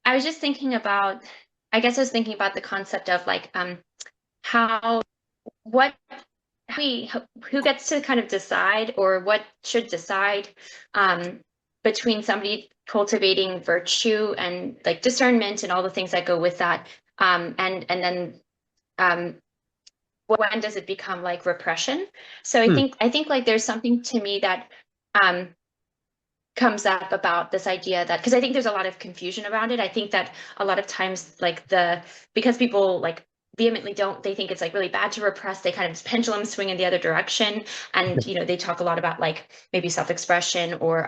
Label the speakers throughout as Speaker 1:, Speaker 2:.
Speaker 1: I was just thinking about, I guess I was thinking about the concept of like how what we who gets to kind of decide or what should decide um between somebody cultivating virtue and like discernment and all the things that go with that and then um when does it become like repression? So I
Speaker 2: Hmm.
Speaker 1: think I think like there's something to me that um comes up about this idea that because I think there's a lot of confusion around it. I think that a lot of times like because people like vehemently don't they think it's like really bad to repress, they kind of pendulum swing in the other direction. And they talk a lot about like maybe self-expression or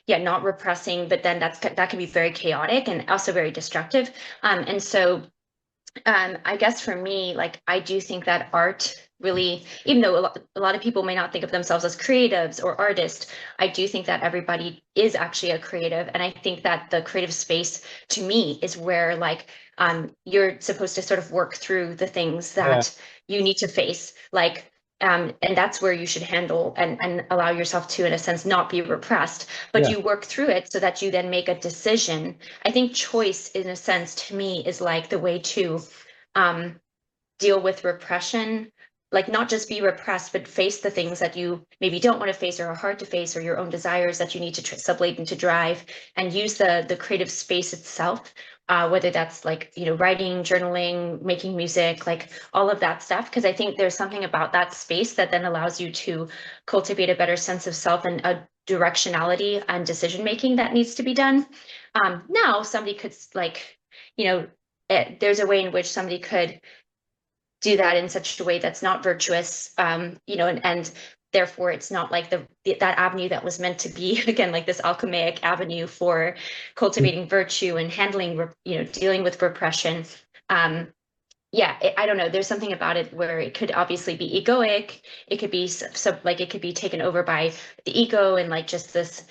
Speaker 1: yeah, not repressing, but then that can be very chaotic and also very destructive. And so I guess for me, like I do think that art really, even though a lot of people may not think of themselves as creatives or artists, I do think that everybody is actually a creative. And I think that the creative space to me is where like you're supposed to sort of work through the things
Speaker 2: Yeah.
Speaker 1: that you need to face. Like and that's where you should handle and allow yourself to, in a sense, not be repressed, but
Speaker 2: Yeah.
Speaker 1: you work through it so that you then make a decision. I think choice, in a sense, to me, is like the way to um, deal with repression, like not just be repressed, but face the things that you maybe don't want to face or are hard to face, or your own desires that you need to sublate into drive, and use the creative space itself. Whether that's like writing, journaling, making music, like all of that stuff, because I think there's something about that space that then allows you to cultivate a better sense of self and a directionality and decision making that needs to be done. Now, somebody could like, you know, there's a way in which somebody could do that in such a way that's not virtuous, and therefore it's not like that avenue that was meant to be again like this alchemaic avenue for cultivating virtue and handling, dealing with repression. Um, yeah, I don't know. There's something about it where it could obviously be egoic. It could be like it could be taken over by the ego and like just this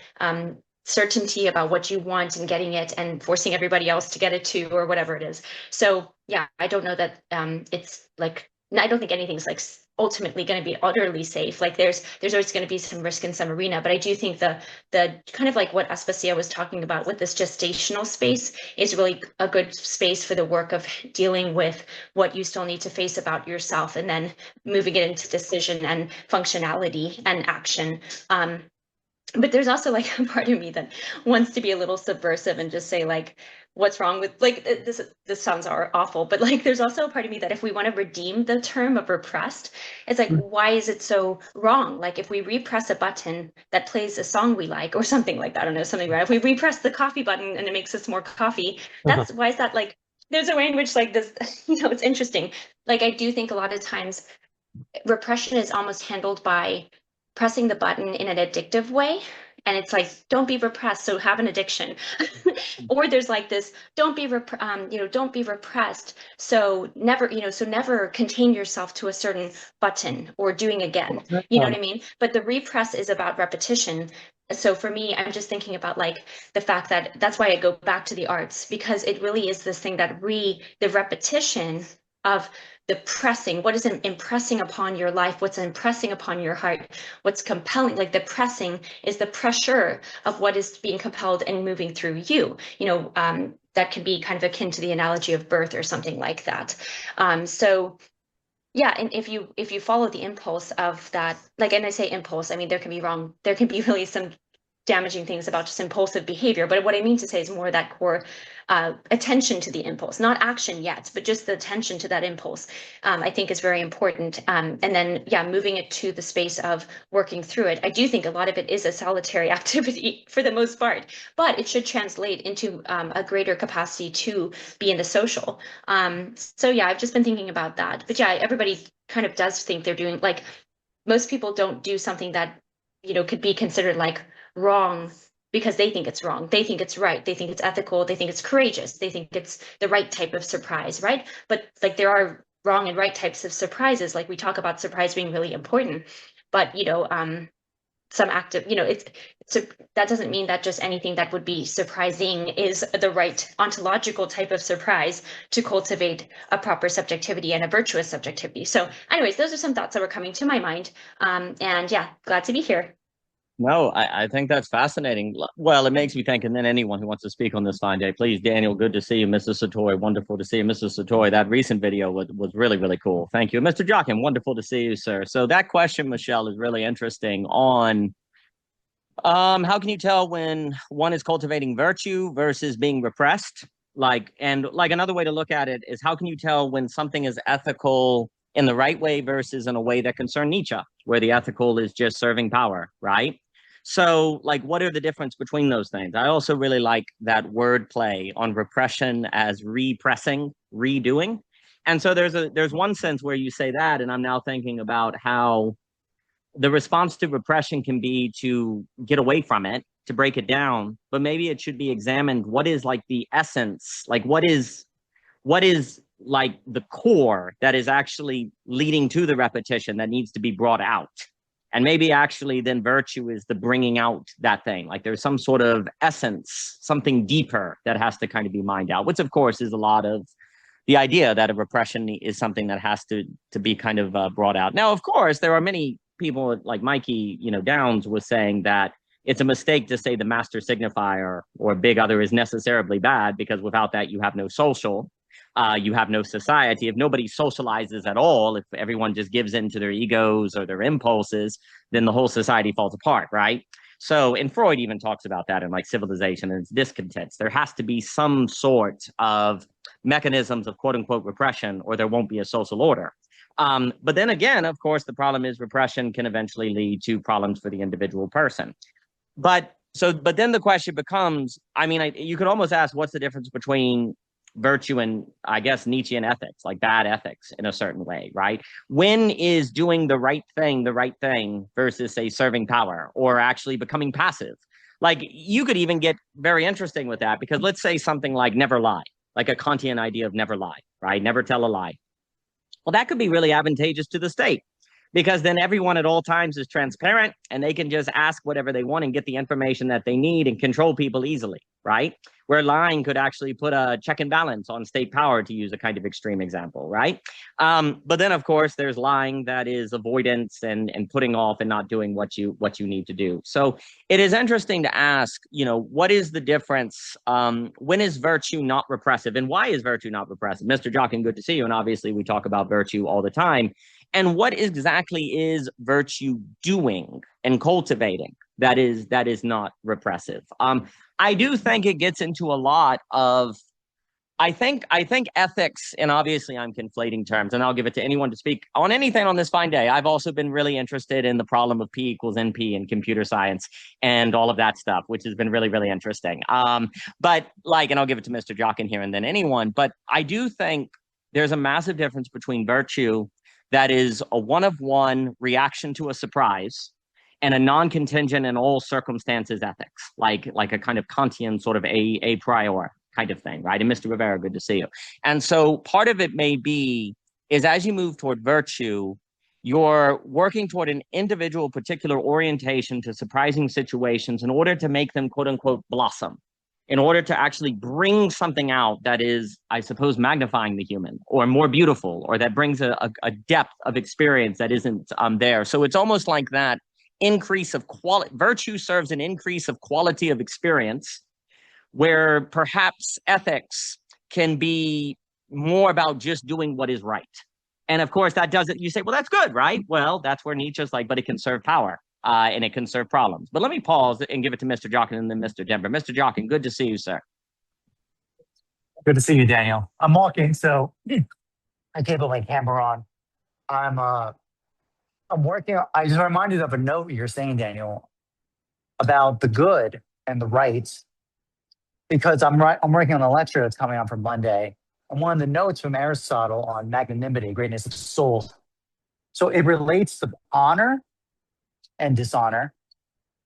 Speaker 1: certainty about what you want and getting it and forcing everybody else to get it too or whatever it is. So yeah, I don't know that it's like I don't think anything's like ultimately going to be utterly safe. Like there's always going to be some risk in some arena, but I do think the kind of like what Aspasia was talking about with this gestational space is really a good space for the work of dealing with what you still need to face about yourself and then moving it into decision and functionality and action. Um, but there's also like a part of me that wants to be a little subversive and just say like what's wrong with like this sounds awful, but like there's also a part of me that if we want to redeem the term of repressed, it's like
Speaker 2: Hmm.
Speaker 1: why is it so wrong? Like if we repress a button that plays a song we like or something like that, I don't know, something, right? If we repress the coffee button and it makes us more coffee,
Speaker 2: Uh-huh.
Speaker 1: that's why is that like there's a way in which like this it's interesting. Like I do think a lot of times repression is almost handled by pressing the button in an addictive way. And it's like, don't be repressed, so have an addiction. Or there's like this, don't be repressed, so never contain yourself to a certain button or doing again. You know what
Speaker 2: Um,
Speaker 1: I mean? But the repress is about repetition. So for me, I'm just thinking about like the fact that that's why I go back to the arts, because it really is this thing that the repetition of the pressing, what is impressing upon your life, what's impressing upon your heart, what's compelling, like the pressing is the pressure of what is being compelled and moving through you. That can be kind of akin to the analogy of birth or something like that. So yeah, and if you follow the impulse of that, like, and I say impulse, I mean there can be really some damaging things about just impulsive behavior. But what I mean to say is more that core attention to the impulse, not action yet, but just the attention to that impulse, I think is very important. And then, yeah, moving it to the space of working through it. I do think a lot of it is a solitary activity for the most part, but it should translate into a greater capacity to be in the social. So yeah, I've just been thinking about that. But yeah, everybody kind of does think they're doing like most people don't do something that could be considered like wrong because they think it's wrong. They think it's right. They think it's ethical. They think it's courageous. They think it's the right type of surprise, right? But like there are wrong and right types of surprises. Like we talk about surprise being really important, but some active, it's that doesn't mean that just anything that would be surprising is the right ontological type of surprise to cultivate a proper subjectivity and a virtuous subjectivity. So anyways, those are some thoughts that were coming to my mind. And yeah, glad to be here.
Speaker 2: No, I think that's fascinating. Well, it makes me think, and then anyone who wants to speak on this fine day, please, Daniel, good to see you. Mrs. Satoy, wonderful to see you. Mrs. Satoy, that recent video was really, really cool. Thank you. Mr. Jockin, wonderful to see you, sir. So that question, Michelle, is really interesting on how can you tell when one is cultivating virtue versus being repressed? And another way to look at it is how can you tell when something is ethical in the right way versus in a way that concern Nietzsche, where the ethical is just serving power, right? So, like, what are the difference between those things? I also really like that word play on repression as repressing, redoing. And so there's one sense where you say that, and I'm now thinking about how the response to repression can be to get away from it, to break it down, but maybe it should be examined. What is like the essence? Like what is like the core that is actually leading to the repetition that needs to be brought out? And maybe actually then virtue is the bringing out that thing. Like there's some sort of essence, something deeper that has to kind of be mined out, which of course is a lot of the idea that a repression is something that has to be kind of brought out. Now, of course, there are many people like Mikey, Downs was saying that it's a mistake to say the master signifier or big other is necessarily bad because without that you have no social, you have no society. If nobody socializes at all, if everyone just gives in to their egos or their impulses, then the whole society falls apart, right? So, and Freud even talks about that in like civilization and its discontents. There has to be some sort of mechanisms of quote unquote repression, or there won't be a social order. But then again, of course, the problem is repression can eventually lead to problems for the individual person. But then the question becomes, I mean, you could almost ask, what's the difference between virtue and, I guess, Nietzschean ethics, like bad ethics in a certain way, right? When is doing the right thing versus, say, serving power or actually becoming passive? Like you could even get very interesting with that because let's say something like never lie, like a Kantian idea of never lie, right? Never tell a lie. Well, that could be really advantageous to the state because then everyone at all times is transparent and they can just ask whatever they want and get the information that they need and control people easily, right? Where lying could actually put a check and balance on state power, to use a kind of extreme example, right? But then, of course, there's lying that is avoidance and putting off and not doing what you need to do. So it is interesting to ask, what is the difference? When is virtue not repressive, and why is virtue not repressive? Mr. Jockin, good to see you. And obviously, we talk about virtue all the time. And what exactly is virtue doing and cultivating that is not repressive? I do think it gets into a lot of I think ethics, and obviously I'm conflating terms, and I'll give it to anyone to speak on anything on this fine day. I've also been really interested in the problem of P equals NP in computer science and all of that stuff, which has been really, really interesting. But like, and I'll give it to Mr. Jockin here and then anyone, but I do think there's a massive difference between virtue that is a one-of-one reaction to a surprise and a non-contingent in all circumstances ethics, like a kind of Kantian sort of a priori kind of thing, right? And Mr. Rivera, good to see you. And so part of it may be is as you move toward virtue, you're working toward an individual particular orientation to surprising situations in order to make them quote unquote blossom, in order to actually bring something out that is, I suppose, magnifying the human or more beautiful, or that brings a depth of experience that isn't there. So it's almost like that increase of quality. Virtue serves an increase of quality of experience where perhaps ethics can be more about just doing what is right. And of course, that doesn't, you say, well, that's good, right? Well, that's where Nietzsche's like, but it can serve power and it can serve problems. But let me pause and give it to Mr. Jockin and then Mr. Denver. Mr. Jockin, good to see you, sir.
Speaker 3: Good to see you, Daniel. I'm walking, so I can't put my camera on. I'm uh I'm working. I just reminded of a note you're saying, Daniel, about the good and the rights, because I'm working on a lecture that's coming out for Monday. And one of the notes from Aristotle on magnanimity, greatness of soul. So it relates to honor and dishonor.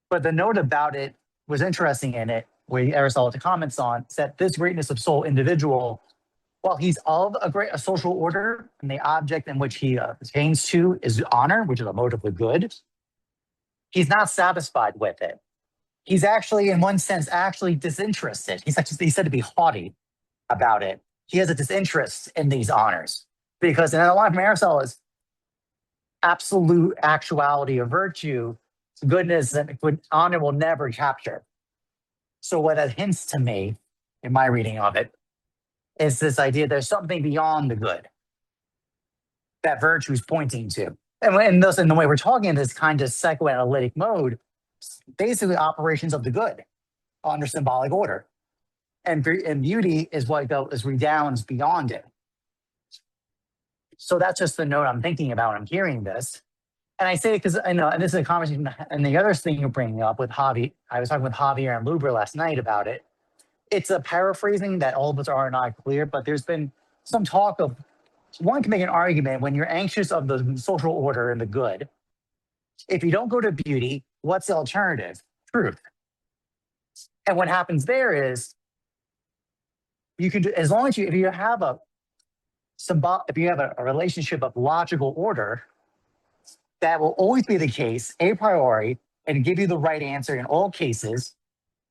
Speaker 3: But the note about it was interesting in it, where Aristotle comments on, is that this greatness of soul individual, while he's of a social order, and the object in which he attains to is honor, which is a motive of good, he's not satisfied with it. He's actually, in one sense, actually disinterested. He's said to be haughty about it. He has a disinterest in these honors because, and a lot from Aristotle is absolute actuality of virtue goodness and honor will never capture. So what that hints to me, in my reading of it, is this idea there's something beyond the good that virtue is pointing to. And thus, in the way we're talking in this kind of psychoanalytic mode, basically operations of the good under symbolic order. And beauty is what is redounds beyond it. So that's just the note I'm thinking about when I'm hearing this. And I say it because I know, and this is a conversation, and the other thing you're bringing up with Javi, I was talking with Javier and Luber last night about it. It's a paraphrasing that all of us are not clear, but there's been some talk of, one can make an argument when you're anxious of the social order and the good. If you don't go to beauty, what's the alternative? Truth. And what happens there is you can do, as long as if you have a relationship of logical order, that will always be the case a priori and give you the right answer in all cases.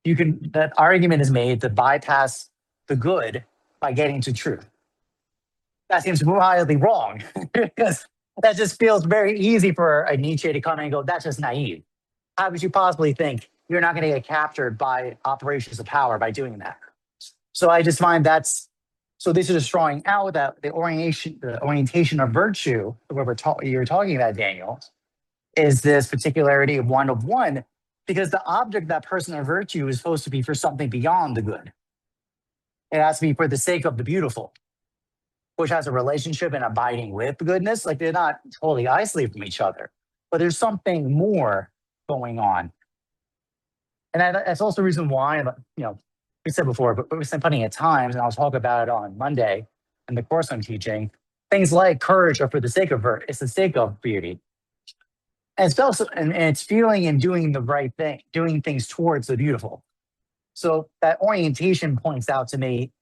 Speaker 3: That argument is made to bypass the good by getting to truth. That seems wildly wrong because that just feels very easy for a Nietzsche to come in and go, that's just naive. How would you possibly think you're not going to get captured by operations of power by doing that? So I just find so this is just drawing out that the orientation of virtue, what you're talking about, Daniel, is this particularity of one, because the object of that person of virtue is supposed to be for something beyond the good. It has to be for the sake of the beautiful, which has a relationship and abiding with goodness. Like they're not totally isolated from each other, but there's something more going on. And that's also the reason why, we said before, but we spent plenty of times, and I'll talk about it on Monday in the course I'm teaching, things like courage are for the sake of it's the sake of beauty. And it's also, and it's feeling and doing the right thing, doing things towards the beautiful. So that orientation points out to me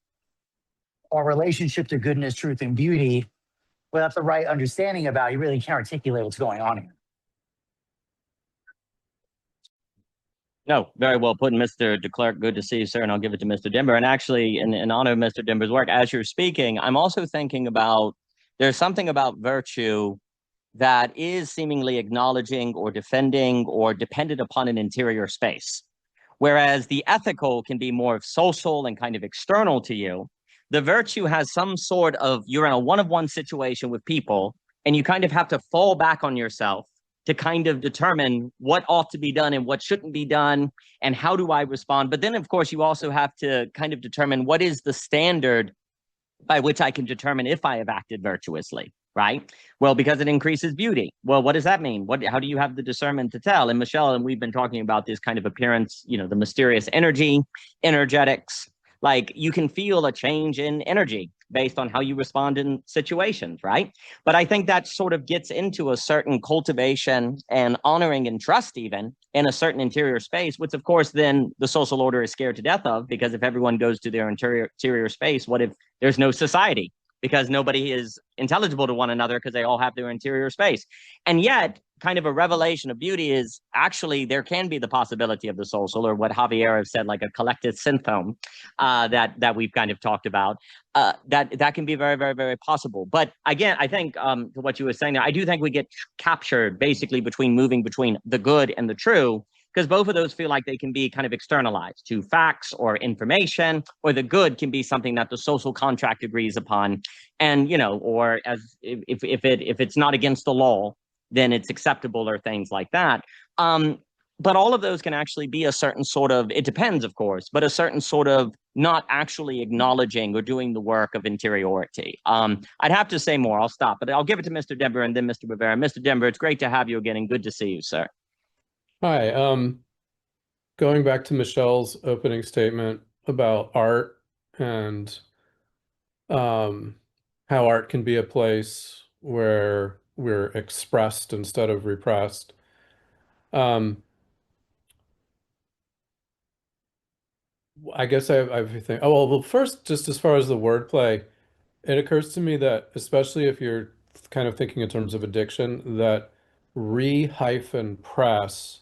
Speaker 3: our relationship to goodness, truth, and beauty. Without the right understanding about it, you really can't articulate what's going on here.
Speaker 2: No, very well put, Mr. Deklerk. Good to see you, sir. And I'll give it to Mr. Dimber. And actually, in honor of Mr. Dimber's work, as you're speaking, I'm also thinking about there's something about virtue that is seemingly acknowledging or defending or dependent upon an interior space. Whereas the ethical can be more social and kind of external to you. The virtue has some sort of, you're in a one-on-one situation with people, and you kind of have to fall back on yourself to kind of determine what ought to be done and what shouldn't be done, and how do I respond. But then, of course, you also have to kind of determine what is the standard by which I can determine if I have acted virtuously, right? Well, because it increases beauty. Well, what does that mean? How do you have the discernment to tell? And Michelle, and we've been talking about this kind of appearance, the mysterious energy, energetics, like you can feel a change in energy based on how you respond in situations, right? But I think that sort of gets into a certain cultivation and honoring and trust even in a certain interior space, which of course then the social order is scared to death of, because if everyone goes to their interior space, what if there's no society? Because nobody is intelligible to one another because they all have their interior space. And yet, kind of a revelation of beauty is actually there can be the possibility of the social, or what Javier has said, like a collective symptom that we've kind of talked about. That can be very, very, very possible. But again, I think to what you were saying, I do think we get captured basically moving between the good and the true, because both of those feel like they can be kind of externalized to facts or information, or the good can be something that the social contract agrees upon, and or as if it's not against the law, then it's acceptable, or things like that. But all of those can actually be a certain sort of, it depends, of course, but a certain sort of not actually acknowledging or doing the work of interiority. I'd have to say more. I'll stop, but I'll give it to Mr. Denver and then Mr. Rivera. Mr. Denver, it's great to have you again and good to see you, sir.
Speaker 4: Hi. Going back to Michelle's opening statement about art and how art can be a place where we're expressed instead of repressed. I guess I have everything. Oh, well, first, just as far as the wordplay, it occurs to me that, especially if you're kind of thinking in terms of addiction, that re-press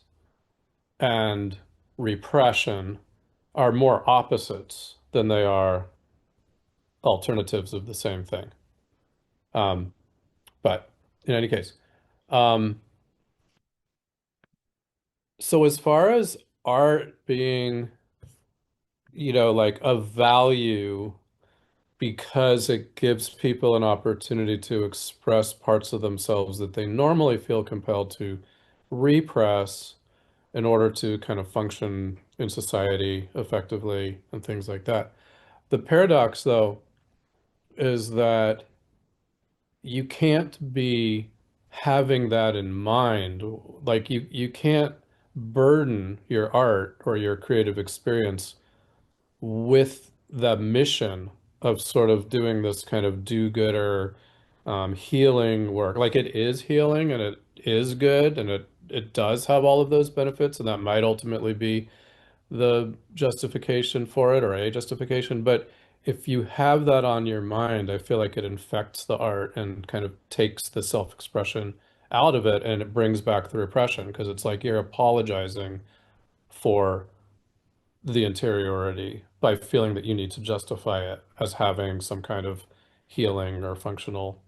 Speaker 4: and repression are more opposites than they are alternatives of the same thing. But in any case, So as far as art being, like of value because it gives people an opportunity to express parts of themselves that they normally feel compelled to repress in order to kind of function in society effectively and things like that. The paradox, though, is that you can't be having that in mind. Like you can't burden your art or your creative experience with the mission of sort of doing this kind of do-gooder healing work. Like it is healing and it is good and it does have all of those benefits, and that might ultimately be the justification for it or a justification. But if you have that on your mind, I feel like it infects the art and kind of takes the self-expression out of it, and it brings back the repression because it's like you're apologizing for the interiority by feeling that you need to justify it as having some kind of healing or functional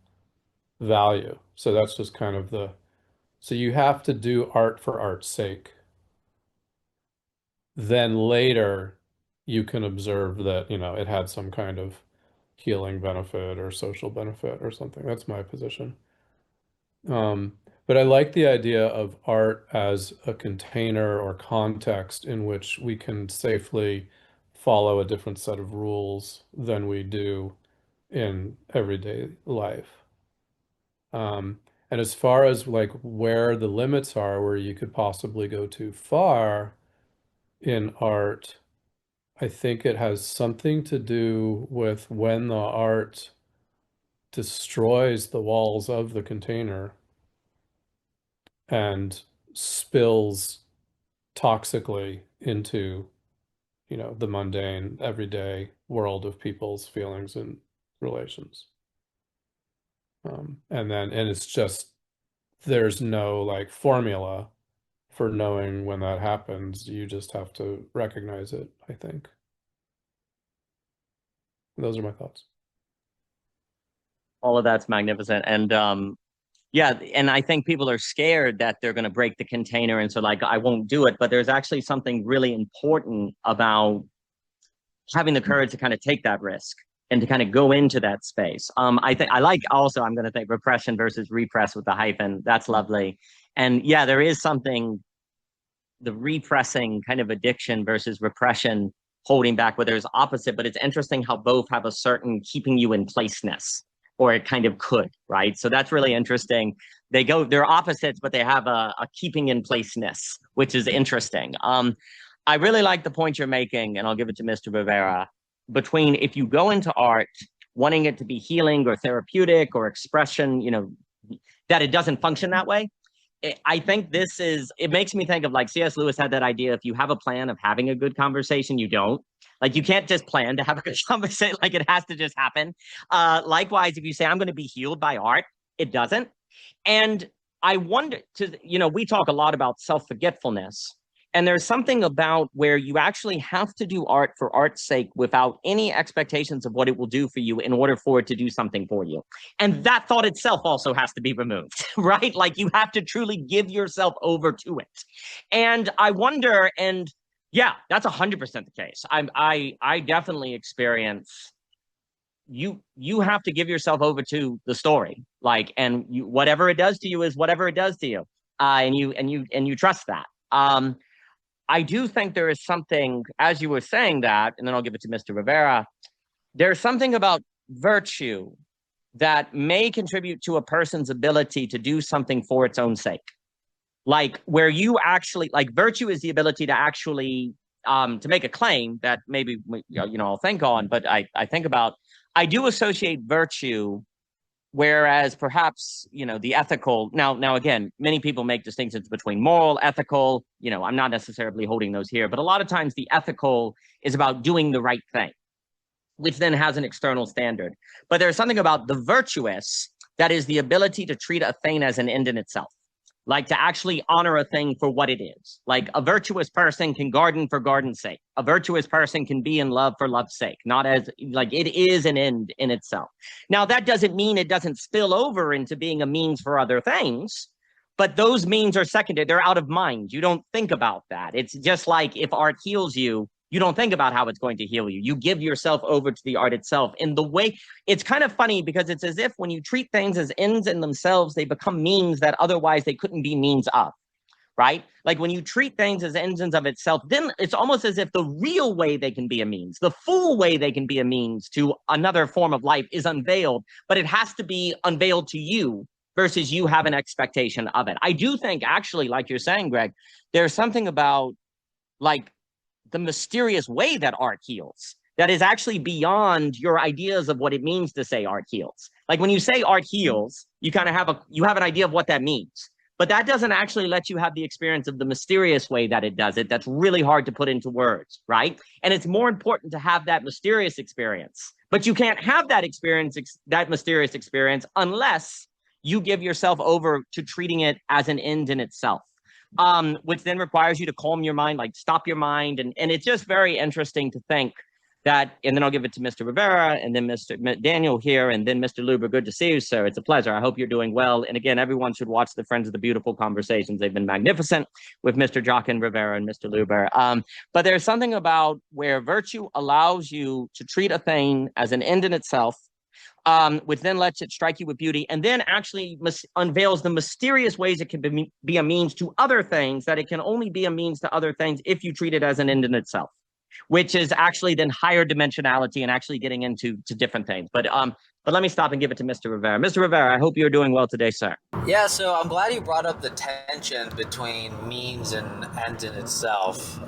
Speaker 4: value. So that's just kind of so you have to do art for art's sake. Then later you can observe that, it had some kind of healing benefit or social benefit or something. That's my position. But I like the idea of art as a container or context in which we can safely follow a different set of rules than we do in everyday life. And as far as like where the limits are, where you could possibly go too far in art, I think it has something to do with when the art destroys the walls of the container and spills toxically into, the mundane, everyday world of people's feelings and relations. And it's just, there's no like formula for knowing when that happens. You just have to recognize it, I think. Those are my thoughts.
Speaker 2: All of that's magnificent. And yeah, and I think people are scared that they're going to break the container, and so like I won't do it. But there's actually something really important about having the courage to kind of take that risk and to kind of go into that space. I think I like also, I'm going to think repression versus repress with the hyphen. That's lovely. And yeah, there is something, the repressing kind of addiction versus repression holding back, where there's opposite, but it's interesting how both have a certain keeping you in placeness, or it kind of could, right? So that's really interesting. They're opposites, but they have a keeping in placeness, which is interesting. I really like the point you're making, and I'll give it to Mr. Rivera, between if you go into art wanting it to be healing or therapeutic or expression, that it doesn't function that way. I think it makes me think of like C.S. Lewis had that idea, if you have a plan of having a good conversation, you don't. Like you can't just plan to have a good conversation, like it has to just happen. Likewise, if you say, I'm going to be healed by art, it doesn't. And I wonder, we talk a lot about self-forgetfulness. And there's something about where you actually have to do art for art's sake without any expectations of what it will do for you in order for it to do something for you. And that thought itself also has to be removed, right? Like you have to truly give yourself over to it. And I wonder, and yeah, that's 100% the case. I definitely experience you have to give yourself over to the story, like, and whatever it does to you is whatever it does to you, and you trust that. I do think there is something, as you were saying that, and then I'll give it to Mr. Rivera, there's something about virtue that may contribute to a person's ability to do something for its own sake. Like where you actually, like virtue is the ability to actually, to make a claim that maybe, I'll think on, but I think about, I do associate virtue. Whereas perhaps, the ethical, now again, many people make distinctions between moral, ethical, I'm not necessarily holding those here, but a lot of times the ethical is about doing the right thing, which then has an external standard. But there's something about the virtuous that is the ability to treat a thing as an end in itself, like to actually honor a thing for what it is. Like a virtuous person can garden for garden's sake. A virtuous person can be in love for love's sake, not as like it is an end in itself. Now, that doesn't mean it doesn't spill over into being a means for other things, But those means are secondary. They're out of mind. You don't think about that. It's just like if art heals you, you don't think about how it's going to heal you. You give yourself over to the art itself. In the way, it's kind of funny because it's as if when you treat things as ends in themselves, they become means that otherwise they couldn't be means of, right? Like when you treat things as engines of itself, then it's almost as if the real way they can be a means, the full way they can be a means to another form of life is unveiled, but it has to be unveiled to you versus you have an expectation of it. I do think actually, like you're saying, Greg, there's something about like the mysterious way that art heals that is actually beyond your ideas of what it means to say art heals. Like when you say art heals, you kind of have an idea of what that means. But that doesn't actually let you have the experience of the mysterious way that it does it. That's really hard to put into words, right? And it's more important to have that mysterious experience. But you can't have that experience, that mysterious experience, unless you give yourself over to treating it as an end in itself, which then requires you to calm your mind, like stop your mind. And it's just very interesting to think that, and then I'll give it to Mr. Rivera and then Mr. Daniel here, and then Mr. Luber. Good to see you, sir. It's a pleasure. I hope you're doing well. And again, everyone should watch the Friends of the Beautiful conversations. They've been magnificent with Mr. Jochen Rivera and Mr. Luber. But there's something about where virtue allows you to treat a thing as an end in itself, which then lets it strike you with beauty, and then actually unveils the mysterious ways it can be a means to other things, that it can only be a means to other things if you treat it as an end in itself, which is actually then higher dimensionality and actually getting into different things. But let me stop and give it to Mr. Rivera. Mr. Rivera, I hope you're doing well today, sir.
Speaker 5: Yeah, so I'm glad you brought up the tension between means and end in itself,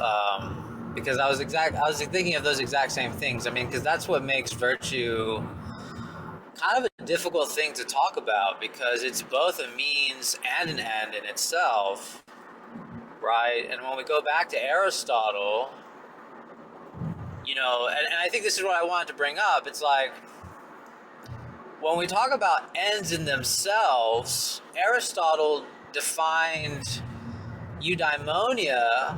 Speaker 5: because I was thinking of those exact same things. I mean, because that's what makes virtue kind of a difficult thing to talk about, because it's both a means and an end in itself, right? And when we go back to Aristotle, you know, and I think this is what I wanted to bring up. It's like, when we talk about ends in themselves, Aristotle defined eudaimonia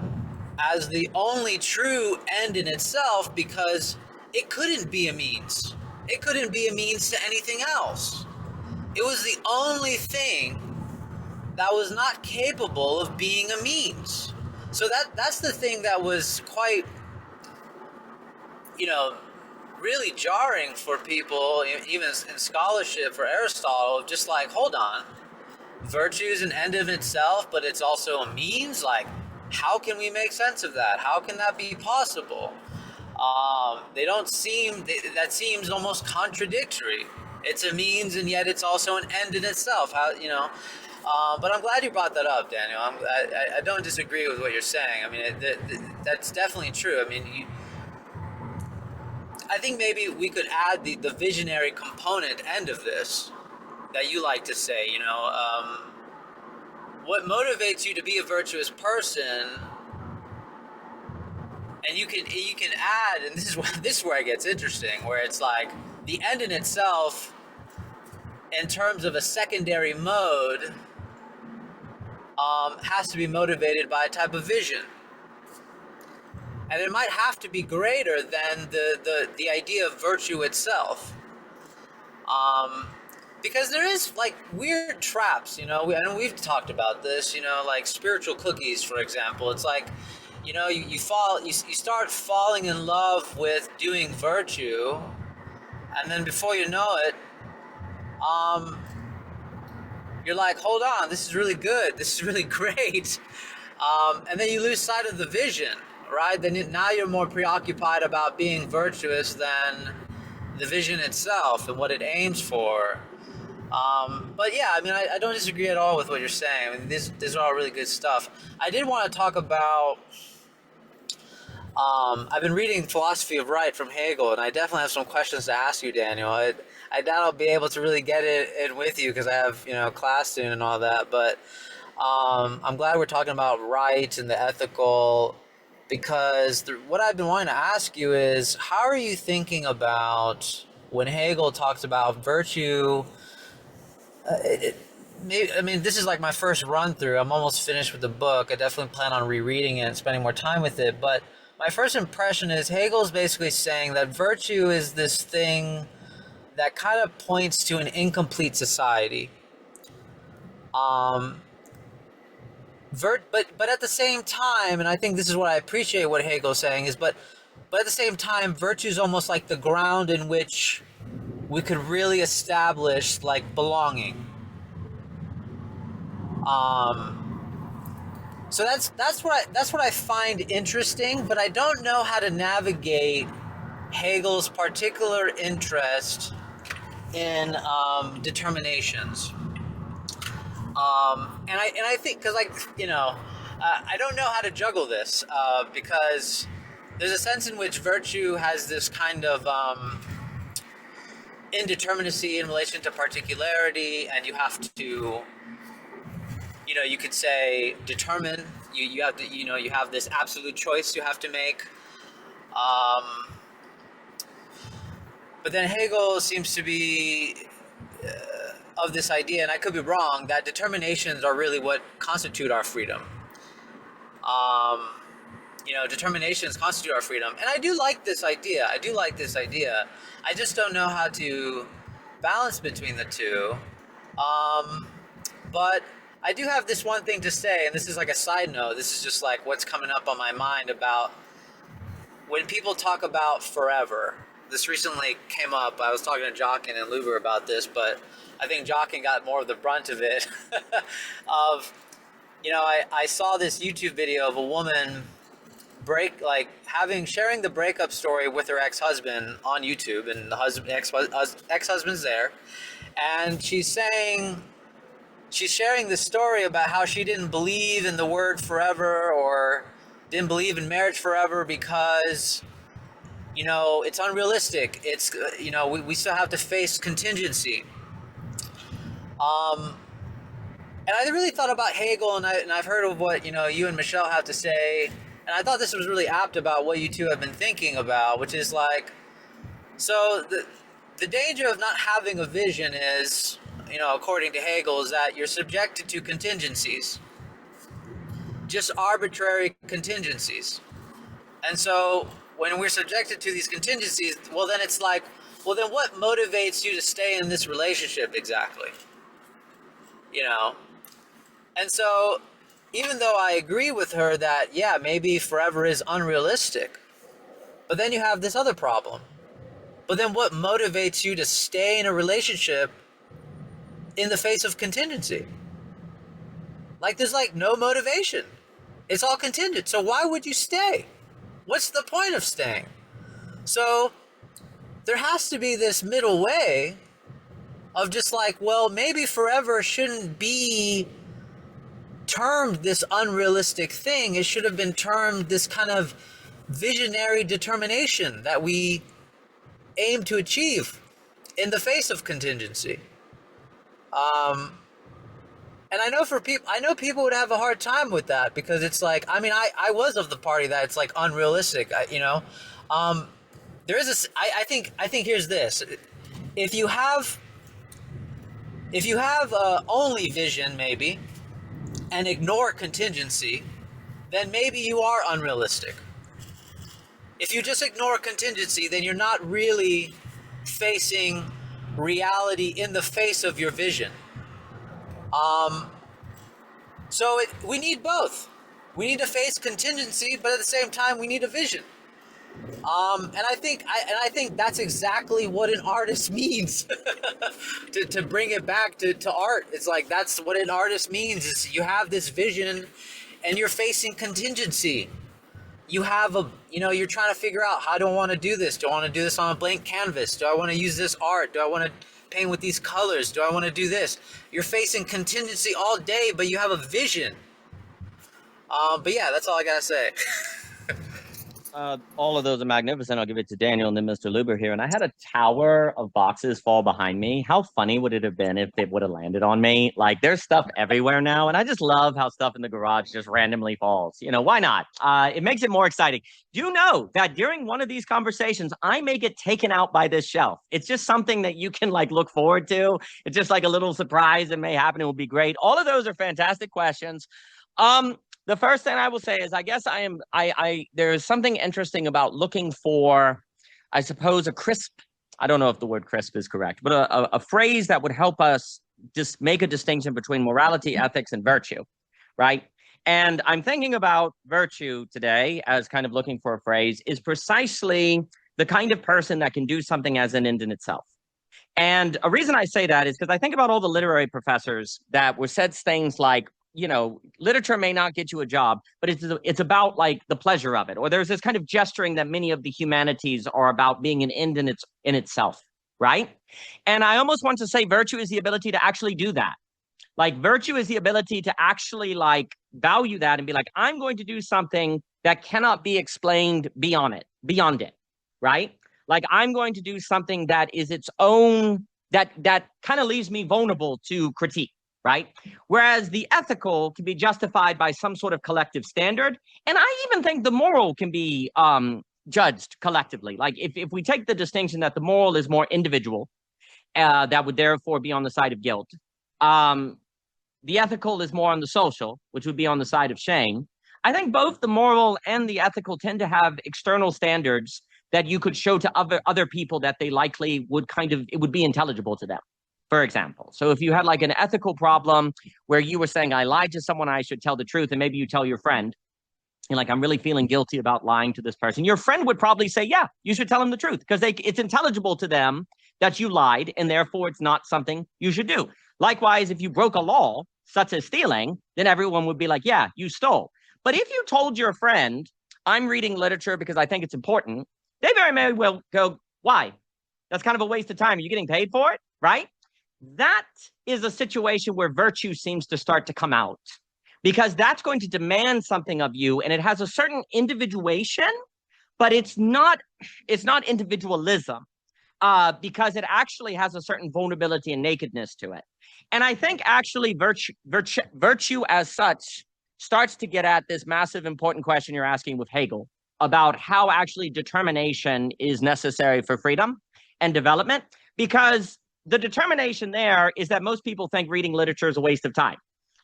Speaker 5: as the only true end in itself, because it couldn't be a means. It couldn't be a means to anything else. It was the only thing that was not capable of being a means. So that's the thing that was quite, you know, really jarring for people, even in scholarship for Aristotle, just like, hold on, virtue is an end in itself, but it's also a means? Like, how can we make sense of that? How can that be possible? That seems almost contradictory. It's a means and yet it's also an end in itself. How, you know? But I'm glad you brought that up, Daniel. I don't disagree with what you're saying. I mean, that's definitely true. I mean, I think maybe we could add the visionary component end of this that you like to say, you know, what motivates you to be a virtuous person. And you can add, and this is where it gets interesting, where it's like the end in itself, in terms of a secondary mode, has to be motivated by a type of vision, and it might have to be greater than the idea of virtue itself, because there is like weird traps, you know. And we've talked about this, you know, like spiritual cookies, for example. It's like, you know, you start falling in love with doing virtue, and then before you know it, you're like, hold on, this is really good, this is really great, and then you lose sight of the vision, right? Then now you're more preoccupied about being virtuous than the vision itself and what it aims for. But yeah, I mean, I don't disagree at all with what you're saying. I mean, these are all really good stuff. I did want to talk about, I've been reading Philosophy of Right from Hegel, and I definitely have some questions to ask you, Daniel. I doubt I'll be able to really get it in with you because I have, you know, class soon and all that, but I'm glad we're talking about right and the ethical, because what I've been wanting to ask you is, how are you thinking about when Hegel talks about virtue? I mean, this is like my first run through. I'm almost finished with the book. I definitely plan on rereading it and spending more time with it. But my first impression is Hegel's basically saying that virtue is this thing that kind of points to an incomplete society. but at the same time, and I think this is what I appreciate what Hegel's saying is, but at the same time, virtue is almost like the ground in which we could really establish like belonging. So that's what I find interesting, but I don't know how to navigate Hegel's particular interest in determinations. And I think, because like, I don't know how to juggle this, because there's a sense in which virtue has this kind of indeterminacy in relation to particularity, and you have to, you could say determine. You have to, you have this absolute choice you have to make. But then Hegel seems to be of this idea, and I could be wrong, that determinations are really what constitute our freedom. Determinations constitute our freedom. And I do like this idea. I just don't know how to balance between the two. But I do have this one thing to say, and this is like a side note. This is just like what's coming up on my mind about when people talk about forever. This recently came up. I was talking to Jockin and Luber about this, but I think Jockin got more of the brunt of it. I saw this YouTube video of a woman sharing the breakup story with her ex-husband on YouTube, and the ex-husband's there, and she's sharing this story about how she didn't believe in the word forever, or didn't believe in marriage forever because it's unrealistic. It's we still have to face contingency. And I really thought about Hegel, and I've heard of what you and Michelle have to say, and I thought this was really apt about what you two have been thinking about, which is like, so the danger of not having a vision is, according to Hegel, is that you're subjected to contingencies, just arbitrary contingencies. And so when we're subjected to these contingencies, well then it's like, well then what motivates you to stay in this relationship exactly? And so even though I agree with her that, yeah, maybe forever is unrealistic, but then you have this other problem. But then what motivates you to stay in a relationship in the face of contingency? Like there's like no motivation. It's all contingent. So why would you stay? What's the point of staying? So there has to be this middle way of just like, well, maybe forever shouldn't be termed this unrealistic thing. It should have been termed this kind of visionary determination that we aim to achieve in the face of contingency. And I know people would have a hard time with that, because it's like, I was of the party that it's like unrealistic, there is I think here's this. If you have only vision maybe, and ignore contingency, then maybe you are unrealistic. If you just ignore contingency, then you're not really facing reality in the face of your vision. We need both. We need to face contingency, but at the same time, we need a vision. And I think that's exactly what an artist means. to bring it back to art, it's like that's what an artist means. Is you have this vision, and you're facing contingency. You have you're trying to figure out, how do I want to do this? Do I want to do this on a blank canvas? Do I want to use this art? Do I want to paint with these colors? Do I want to do this? You're facing contingency all day, but you have a vision. But yeah, that's all I gotta say.
Speaker 2: All of those are magnificent. I'll give it to Daniel and then Mr. Luber here. And I had a tower of boxes fall behind me. How funny would it have been if it would have landed on me? Like, there's stuff everywhere now, and I just love how stuff in the garage just randomly falls. Why not? It makes it more exciting. Do you know that during one of these conversations, I may get taken out by this shelf? It's just something that you can look forward to. It's just like a little surprise that may happen. It will be great. All of those are fantastic questions. The first thing I will say is, I guess there is something interesting about looking for, I suppose, a crisp, I don't know if the word crisp is correct, but a phrase that would help us just make a distinction between morality, ethics, and virtue, right? And I'm thinking about virtue today as kind of looking for a phrase is precisely the kind of person that can do something as an end in itself. And a reason I say that is because I think about all the literary professors that were said things like, you know, literature may not get you a job, but it's about like the pleasure of it. Or there's this kind of gesturing that many of the humanities are about being an end in itself, right? And I almost want to say virtue is the ability to actually do that. Like virtue is the ability to actually like value that and be like, I'm going to do something that cannot be explained beyond it, right? Like I'm going to do something that is its own, that kind of leaves me vulnerable to critique, right? Whereas the ethical can be justified by some sort of collective standard. And I even think the moral can be judged collectively. Like if we take the distinction that the moral is more individual, that would therefore be on the side of guilt. The ethical is more on the social, which would be on the side of shame. I think both the moral and the ethical tend to have external standards that you could show to other people that they likely would it would be intelligible to them, for example. So if you had like an ethical problem where you were saying, I lied to someone, I should tell the truth, and maybe you tell your friend, you're like, I'm really feeling guilty about lying to this person. Your friend would probably say, yeah, you should tell them the truth because it's intelligible to them that you lied, and therefore it's not something you should do. Likewise, if you broke a law, such as stealing, then everyone would be like, yeah, you stole. But if you told your friend, I'm reading literature because I think it's important, they very may well go, why? That's kind of a waste of time. Are you getting paid for it? Right? That is a situation where virtue seems to start to come out because that's going to demand something of you. And it has a certain individuation, but it's not individualism because it actually has a certain vulnerability and nakedness to it. And I think actually virtue as such starts to get at this massive important question you're asking with Hegel about how actually determination is necessary for freedom and development, because the determination there is that most people think reading literature is a waste of time.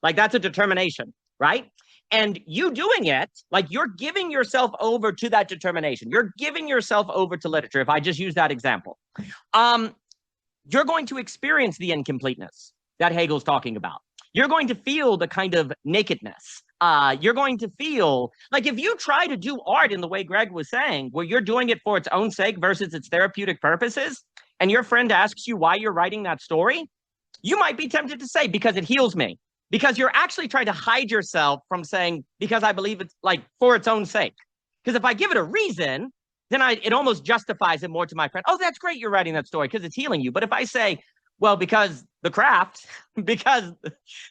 Speaker 2: Like that's a determination, right? And you doing it, like you're giving yourself over to that determination. You're giving yourself over to literature. If I just use that example, you're going to experience the incompleteness that Hegel's talking about. You're going to feel the kind of nakedness. You're going to feel like if you try to do art in the way Greg was saying, where you're doing it for its own sake versus its therapeutic purposes, and your friend asks you why you're writing that story, you might be tempted to say, because it heals me. Because you're actually trying to hide yourself from saying, because I believe it's like for its own sake. Because if I give it a reason, then it almost justifies it more to my friend. Oh, that's great you're writing that story because it's healing you. But if I say, well, because the craft, because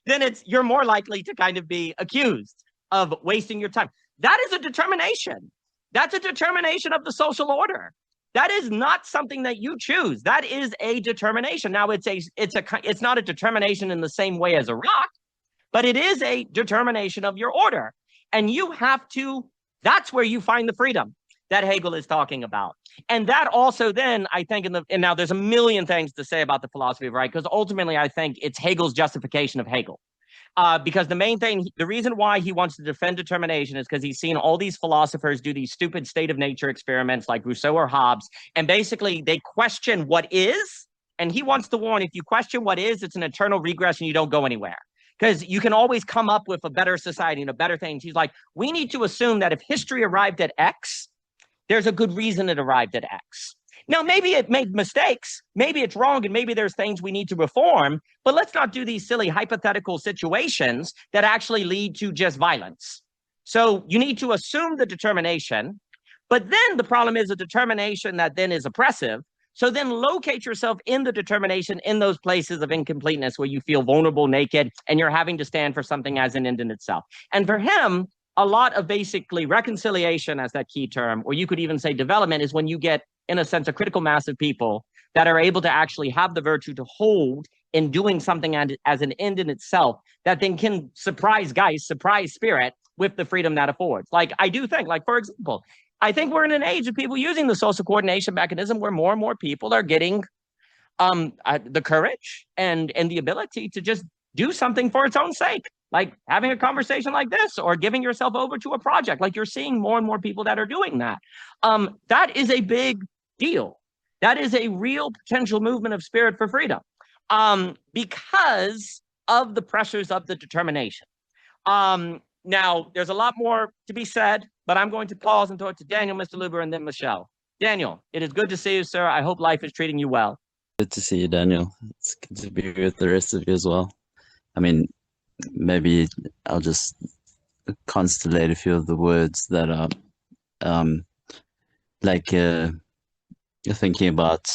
Speaker 2: then you're more likely to kind of be accused of wasting your time. That is a determination. That's a determination of the social order. That is not something that you choose. That is a determination. Now it's not a determination in the same way as a rock, but it is a determination of your order. And you have to, that's where you find the freedom that Hegel is talking about. And that also then, I think, and now there's a million things to say about the philosophy of right, because ultimately I think it's Hegel's justification of Hegel. Because the reason why he wants to defend determination is because he's seen all these philosophers do these stupid state of nature experiments like Rousseau or Hobbes, and basically they question what is, and he wants to warn, if you question what is, it's an eternal regression, you don't go anywhere. Because you can always come up with a better society and a better thing. He's like, we need to assume that if history arrived at X, there's a good reason it arrived at X. Now, maybe it made mistakes, maybe it's wrong, and maybe there's things we need to reform, but let's not do these silly hypothetical situations that actually lead to just violence. So you need to assume the determination, but then the problem is a determination that then is oppressive. So then locate yourself in the determination in those places of incompleteness where you feel vulnerable, naked, and you're having to stand for something as an end in itself. And for him, a lot of basically reconciliation as that key term, or you could even say development, is when you get, in a sense, a critical mass of people that are able to actually have the virtue to hold in doing something as an end in itself that then can surprise spirit with the freedom that affords. Like I do think, like for example, I think we're in an age of people using the social coordination mechanism where more and more people are getting the courage and the ability to just do something for its own sake, like having a conversation like this or giving yourself over to a project. Like you're seeing more and more people that are doing that. That is a big deal. That is a real potential movement of spirit for freedom because of the pressures of the determination. Now, there's a lot more to be said, but I'm going to pause and throw it to Daniel, Mr. Luber, and then Michelle. Daniel, it is good to see you, sir. I hope life is treating you well.
Speaker 6: Good to see you, Daniel. It's good to be with the rest of you as well. I mean, maybe I'll just constellate a few of the words that are like thinking about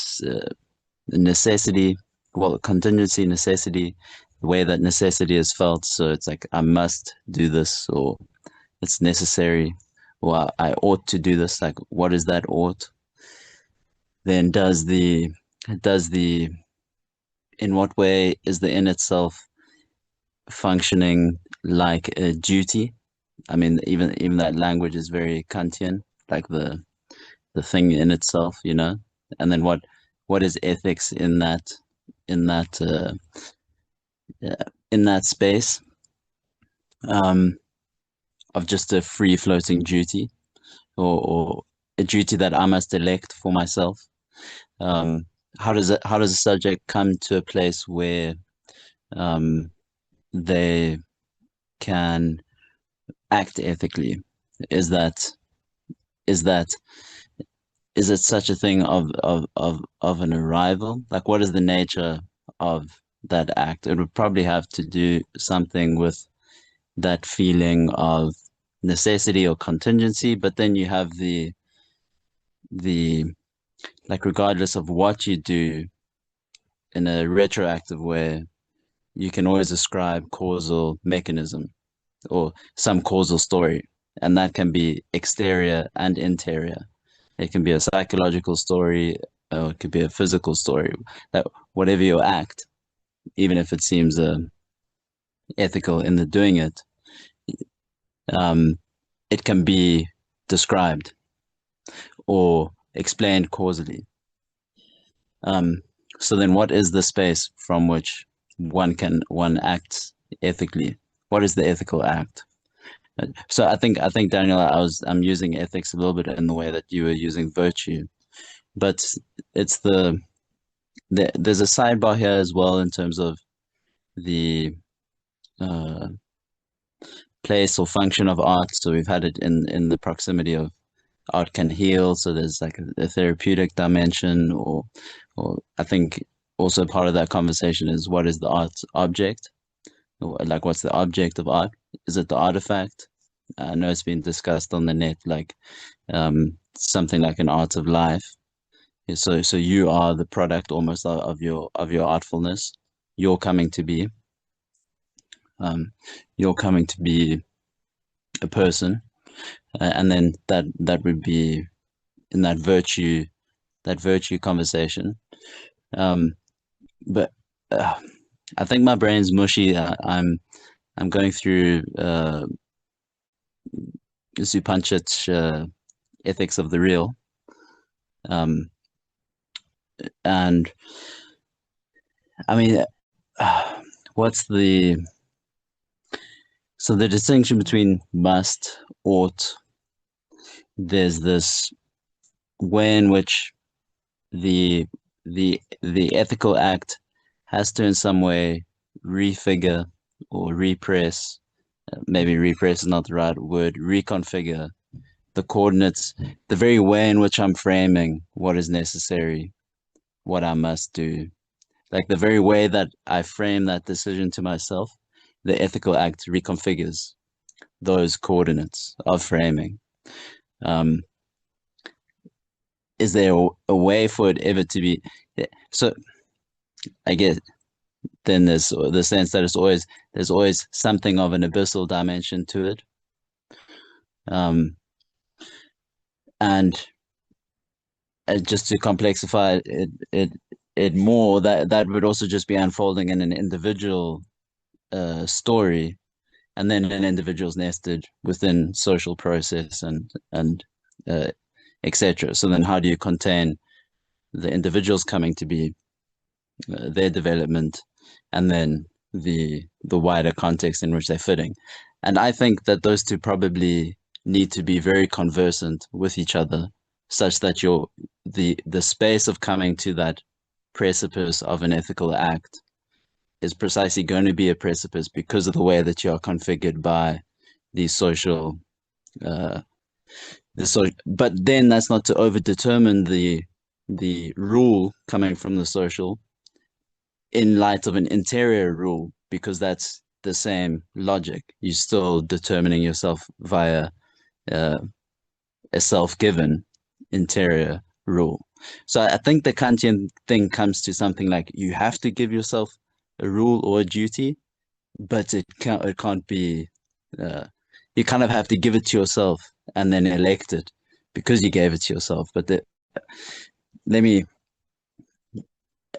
Speaker 6: necessity, well, contingency, necessity, the way that necessity is felt. So it's like, I must do this, or it's necessary, or I ought to do this. Like, what is that ought? Then in what way is the in itself functioning like a duty? I mean, even that language is very Kantian, like the thing in itself, you know. And then what is ethics in that space of just a free floating duty, or a duty that I must elect for myself. How does a subject come to a place where they can act ethically? Is it such a thing of an arrival? Like, what is the nature of that act? It would probably have to do something with that feeling of necessity or contingency, but then you have the like, regardless of what you do in a retroactive way, you can always ascribe causal mechanism or some causal story, and that can be exterior and interior. It can be a psychological story, or it could be a physical story. That whatever your act, even if it seems ethical in the doing it, it can be described or explained causally. So then, what is the space from which one acts ethically? What is the ethical act? So I think Daniel, I'm using ethics a little bit in the way that you were using virtue, but it's there's a sidebar here as well in terms of the place or function of art. So we've had it in the proximity of art can heal. So there's like a therapeutic dimension, or I think also part of that conversation is, what is the art object? Or like, what's the object of art? Is it the artifact? I know it's been discussed on the net, like something like an art of life. So you are the product almost of your artfulness. You're coming to be. You're coming to be a person, and then that would be in that virtue conversation. But I think my brain's mushy. I'm going through Zupanchich, Ethics of the Real, and I mean, what's the distinction between must, ought? There's this way in which the ethical act has to in some way refigure or repress, maybe repress is not the right word, reconfigure the coordinates, the very way in which I'm framing what is necessary, what I must do. Like, the very way that I frame that decision to myself, the ethical act reconfigures those coordinates of framing. Is there a way for it ever to be? So I guess then there's the sense that there's always something of an abyssal dimension to it. And just to complexify it more, that would also just be unfolding in an individual story, and then an individual's nested within social process and etc. So then, how do you contain the individuals coming to be, their development, and then the wider context in which they're fitting? And I think that those two probably need to be very conversant with each other, such that the space of coming to that precipice of an ethical act is precisely going to be a precipice because of the way that you are configured by these social but then that's not to over determine the rule coming from the social in light of an interior rule, because that's the same logic. You're still determining yourself via a self-given interior rule. So I think the Kantian thing comes to something like you have to give yourself a rule or a duty, but it can't be you kind of have to give it to yourself and then elect it because you gave it to yourself. But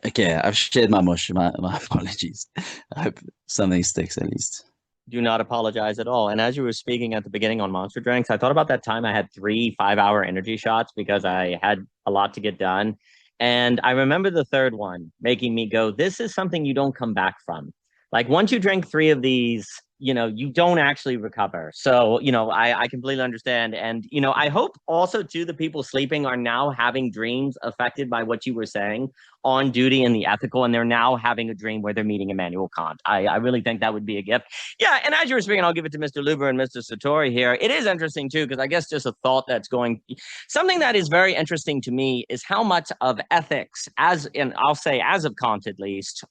Speaker 6: okay, I've shared my mush. My apologies. I hope something sticks at least.
Speaker 2: Do not apologize at all. And as you were speaking at the beginning on Monster Drinks, I thought about that time I had 3 5-hour energy shots because I had a lot to get done. And I remember the third one making me go, this is something you don't come back from. Like once you drink 3 of these, you don't actually recover. So, I completely understand. And, I hope also too, the people sleeping are now having dreams affected by what you were saying on duty and the ethical. And they're now having a dream where they're meeting Immanuel Kant. I really think that would be a gift. Yeah. And as you were speaking, I'll give it to Mr. Luber and Mr. Satori here. It is interesting too, because I guess just a thought something that is very interesting to me is how much of ethics and I'll say as of Kant at least,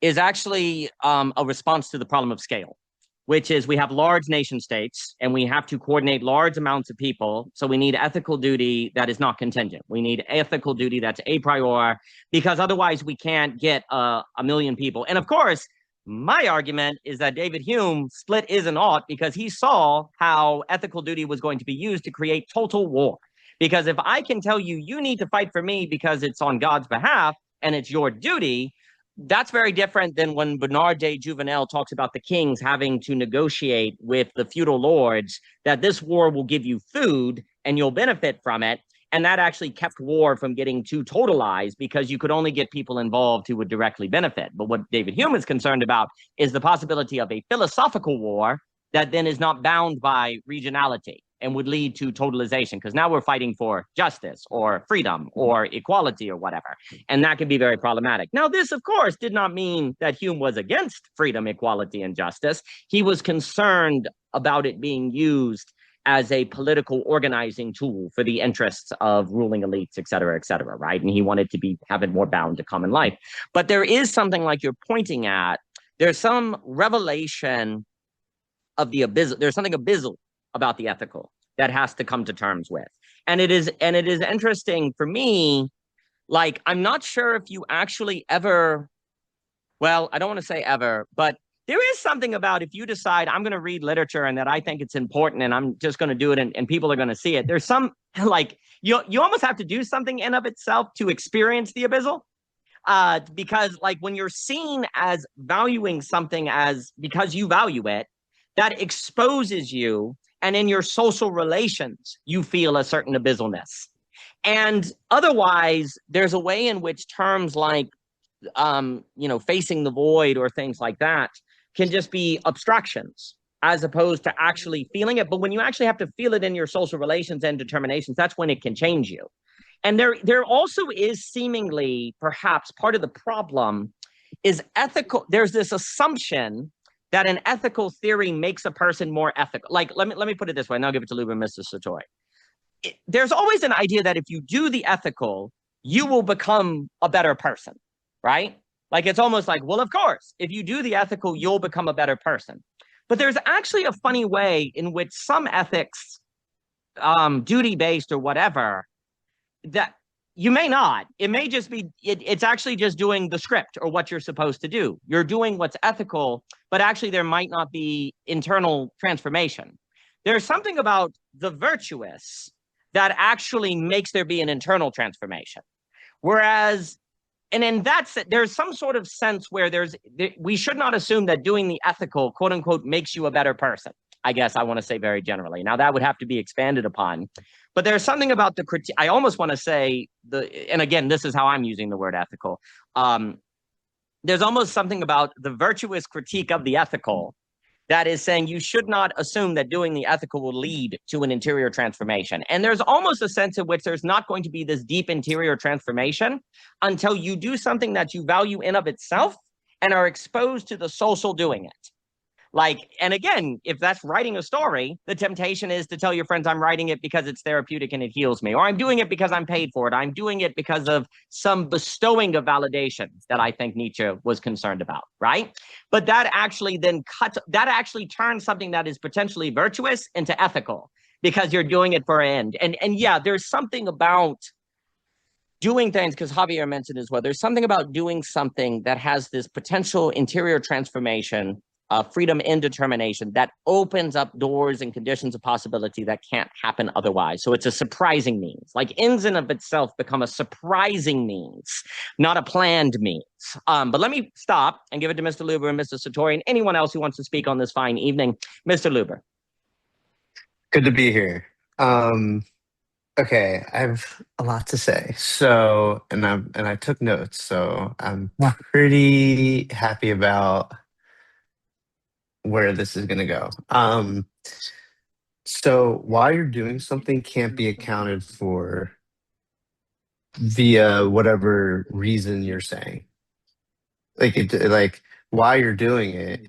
Speaker 2: is actually a response to the problem of scale, which is we have large nation states and we have to coordinate large amounts of people. So we need ethical duty that is not contingent. We need ethical duty that's a priori, because otherwise we can't get a million people. And of course, my argument is that David Hume split is and ought because he saw how ethical duty was going to be used to create total war. Because if I can tell you, you need to fight for me because it's on God's behalf and it's your duty, that's very different than when Bernard de Juvenel talks about the kings having to negotiate with the feudal lords that this war will give you food and you'll benefit from it. And that actually kept war from getting too totalized because you could only get people involved who would directly benefit. But what David Hume is concerned about is the possibility of a philosophical war that then is not bound by regionality and would lead to totalization, because now we're fighting for justice or freedom or equality or whatever. And that can be very problematic. Now, this, of course, did not mean that Hume was against freedom, equality, and justice. He was concerned about it being used as a political organizing tool for the interests of ruling elites, et cetera, right? And he wanted to have it more bound to common life. But there is something like you're pointing at. There's some revelation of the abyssal. There's something abyssal about the ethical that has to come to terms with. And it is interesting for me, like, I'm not sure if you actually ever, well, I don't want to say ever, but there is something about if you decide I'm going to read literature and that I think it's important and I'm just going to do it and people are going to see it. There's some, like, you almost have to do something in of itself to experience the abyssal. Because like when you're seen as valuing something as because you value it, that exposes you, and in your social relations, you feel a certain abyssalness. And otherwise, there's a way in which terms like, facing the void or things like that can just be abstractions as opposed to actually feeling it. But when you actually have to feel it in your social relations and determinations, that's when it can change you. And there also is seemingly, perhaps, part of the problem is ethical. There's this assumption that an ethical theory makes a person more ethical. Like, let me put it this way, and I'll give it to Luber and Mr. Satori. There's always an idea that if you do the ethical, you will become a better person, right? Like, it's almost like, well, of course, if you do the ethical, you'll become a better person. But there's actually a funny way in which some ethics, duty-based or whatever, that you may not. It may just be, it's actually just doing the script or what you're supposed to do. You're doing what's ethical, but actually there might not be internal transformation. There's something about the virtuous that actually makes there be an internal transformation. Whereas, and in that sense, there's some sort of sense where we should not assume that doing the ethical, quote unquote, makes you a better person. I guess I want to say very generally. Now that would have to be expanded upon. But there's something about the critique. I almost want to say and again, this is how I'm using the word ethical. There's almost something about the virtuous critique of the ethical that is saying you should not assume that doing the ethical will lead to an interior transformation. And there's almost a sense in which there's not going to be this deep interior transformation until you do something that you value in of itself and are exposed to the social doing it. Like, and again, if that's writing a story, the temptation is to tell your friends I'm writing it because it's therapeutic and it heals me, or I'm doing it because I'm paid for it. I'm doing it because of some bestowing of validation that I think Nietzsche was concerned about, right? But that actually turns something that is potentially virtuous into ethical because you're doing it for an end. And yeah, there's something about doing things, because Javier mentioned as well, there's something about doing something that has this potential interior transformation, freedom in determination, that opens up doors and conditions of possibility that can't happen otherwise. So it's a surprising means. Like ends in of itself become a surprising means, not a planned means. But let me stop and give it to Mr. Luber and Mr. Satori and anyone else who wants to speak on this fine evening. Mr. Luber.
Speaker 7: Good to be here. Okay, I have a lot to say. So, and I took notes, so I'm pretty happy about where this is going to go. So while you're doing something can't be accounted for via whatever reason you're saying. Like while you're doing it,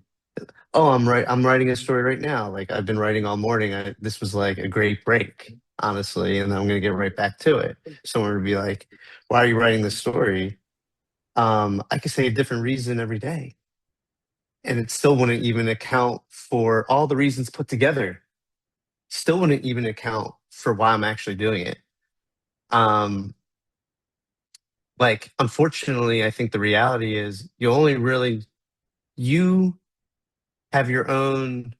Speaker 7: oh, I'm writing a story right now. Like I've been writing all morning. This was like a great break, honestly, and I'm gonna get right back to it. Someone would be like, "Why are you writing this story?" I could say a different reason every day, and it still wouldn't even account for all the reasons put together. Still wouldn't even account for why I'm actually doing it. Like unfortunately, I think the reality is you have your own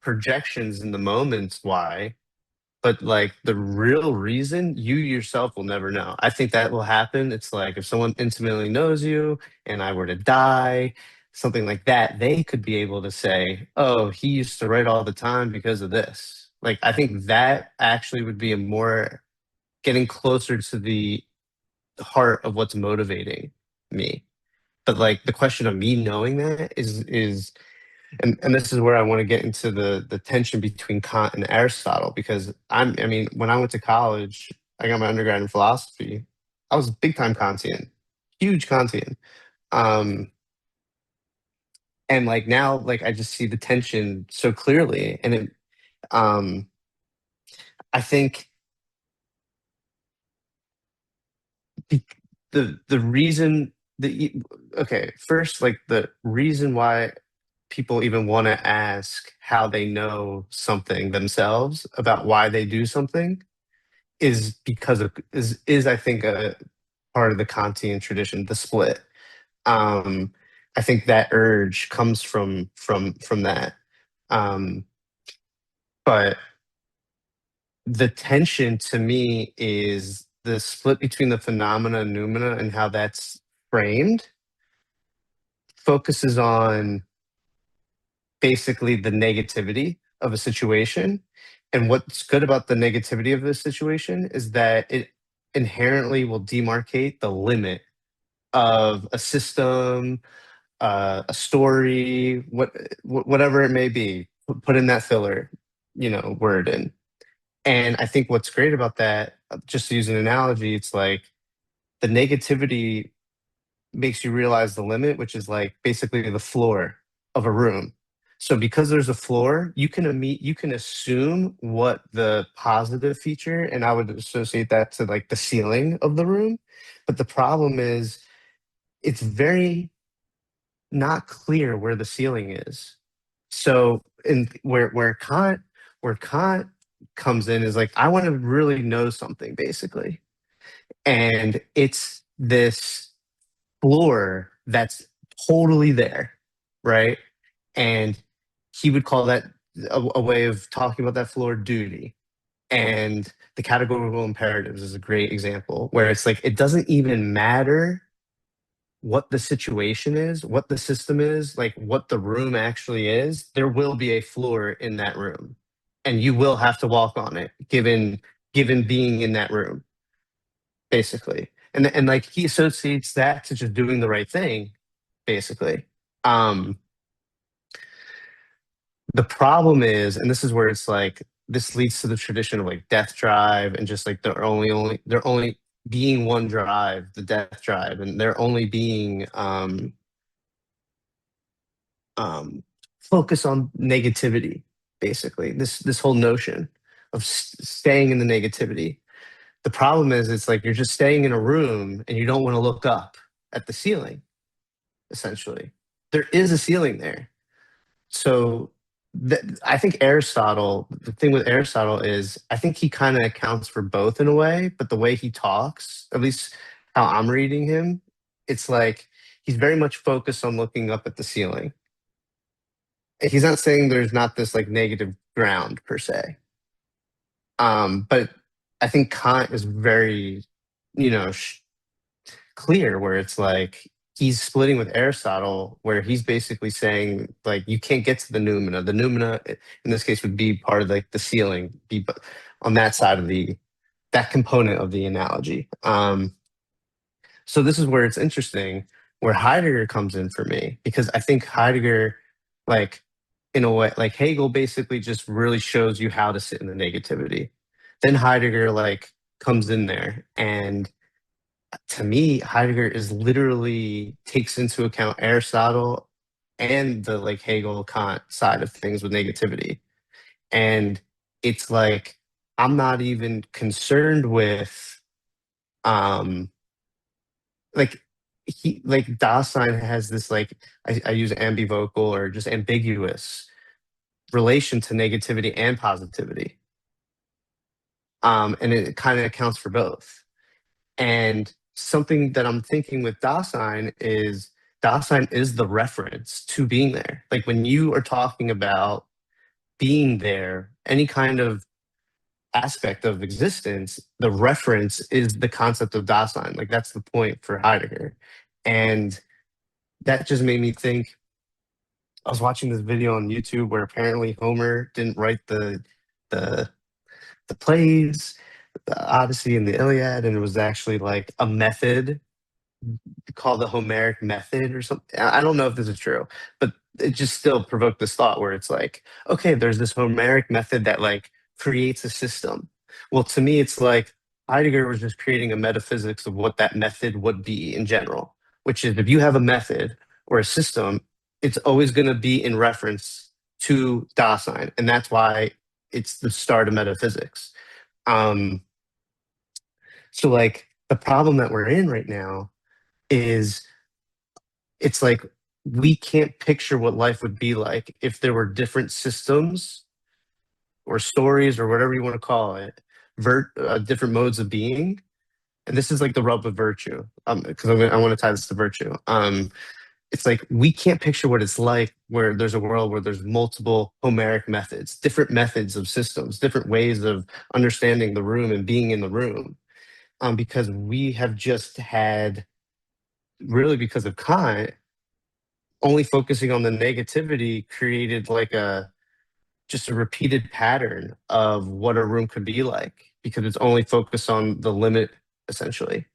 Speaker 7: projections in the moments why, but like the real reason you yourself will never know. I think that will happen. It's like if someone intimately knows you and I were to die, something like that, they could be able to say, oh, he used to write all the time because of this. Like I think that actually would be a more getting closer to the heart of what's motivating me. But like the question of me knowing that is and this is where I want to get into the tension between Kant and Aristotle, because I mean, when I went to college, I got my undergrad in philosophy. I was big time Kantian, huge Kantian. And like now, like I just see the tension so clearly. And it I think the the reason that okay, first, like the reason why people even want to ask how they know something themselves about why they do something is because of is I think a part of the Kantian tradition, the split. Um, I think that urge comes from that. Um, but the tension to me is the split between the phenomena and noumena and how that's framed focuses on basically the negativity of a situation. And what's good about the negativity of this situation is that it inherently will demarcate the limit of a system, a story, whatever it may be. Put in that filler, word in. And I think what's great about that, just to use an analogy, it's like the negativity makes you realize the limit, which is like basically the floor of a room. So because there's a floor, you can assume what the positive feature, and I would associate that to like the ceiling of the room. But the problem is it's very not clear where the ceiling is. So in where Kant comes in is like, I want to really know something basically. And it's this floor that's totally there, right? And he would call that a way of talking about that floor duty. And the categorical imperatives is a great example where it's like it doesn't even matter what the situation is, what the system is, like what the room actually is. There will be a floor in that room, and you will have to walk on it, given being in that room, basically. And like he associates that to just doing the right thing, basically. The problem is, and this is where it's like this leads to the tradition of like death drive and just like there only being one drive, the death drive, and there only being focus on negativity, basically. This whole notion of staying in the negativity. The problem is, it's like you're just staying in a room and you don't want to look up at the ceiling, essentially. There is a ceiling there. So I think Aristotle, the thing with Aristotle is, I think he kind of accounts for both in a way, but the way he talks, at least how I'm reading him, it's like he's very much focused on looking up at the ceiling. He's not saying there's not this like negative ground per se. But I think Kant is very, you know, clear, where it's like he's splitting with Aristotle, where he's basically saying like you can't get to the noumena. The noumena in this case would be part of like the ceiling, be on that side of that component of the analogy. So this is where it's interesting, where Heidegger comes in for me, because I think Heidegger, like in a way, like Hegel basically just really shows you how to sit in the negativity. Then Heidegger like comes in there, and to me, Heidegger is literally takes into account Aristotle and the like Hegel Kant side of things with negativity. And it's like, I'm not even concerned with like Dasein has this like I use ambivocal or just ambiguous relation to negativity and positivity. And it kind of accounts for both. And something that I'm thinking with Dasein is the reference to being there. Like when you are talking about being there, any kind of aspect of existence, the reference is the concept of Dasein. Like that's the point for Heidegger. And that just made me think, I was watching this video on YouTube where apparently Homer didn't write the plays, the Odyssey and the Iliad, and it was actually like a method called the Homeric method or something. I don't know if this is true, but it just still provoked this thought where it's like, okay, there's this Homeric method that like creates a system. Well, to me, it's like Heidegger was just creating a metaphysics of what that method would be in general, which is if you have a method or a system, it's always going to be in reference to Dasein, and that's why it's the start of metaphysics. So like the problem that we're in right now is it's like we can't picture what life would be like if there were different systems or stories or whatever you want to call it, different modes of being. And this is like the rub of virtue, because I want to tie this to virtue. It's like we can't picture what it's like where there's a world where there's multiple Homeric methods, different methods of systems, different ways of understanding the room and being in the room, because we have just had, really because of Kant, only focusing on the negativity created like just a repeated pattern of what a room could be like, because it's only focused on the limit, essentially.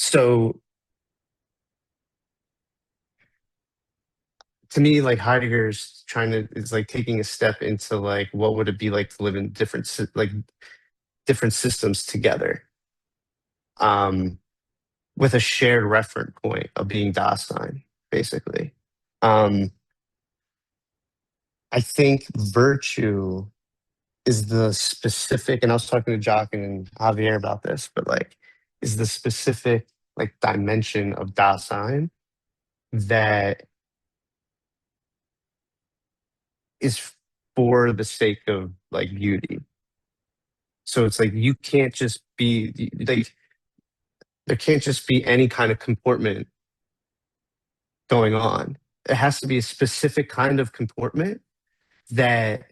Speaker 7: So to me, like Heidegger's is like taking a step into like what would it be like to live in different systems together, with a shared reference point of being Dasein, basically. I think virtue is the specific, and I was talking to Jock and Javier about this, but like is the specific like dimension of Dasein that is for the sake of like beauty. So it's like you can't just be like, there can't just be any kind of comportment going on. It has to be a specific kind of comportment that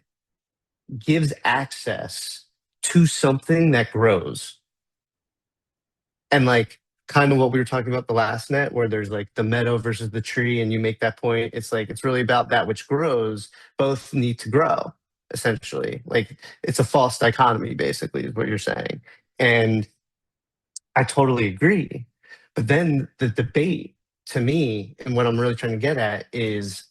Speaker 7: gives access to something that grows. And like kind of what we were talking about the last net, where there's like the meadow versus the tree, and you make that point. It's like it's really about that which grows. Both need to grow, essentially. Like it's a false dichotomy, basically, is what you're saying. And I totally agree. But then the debate, to me, and what I'm really trying to get at is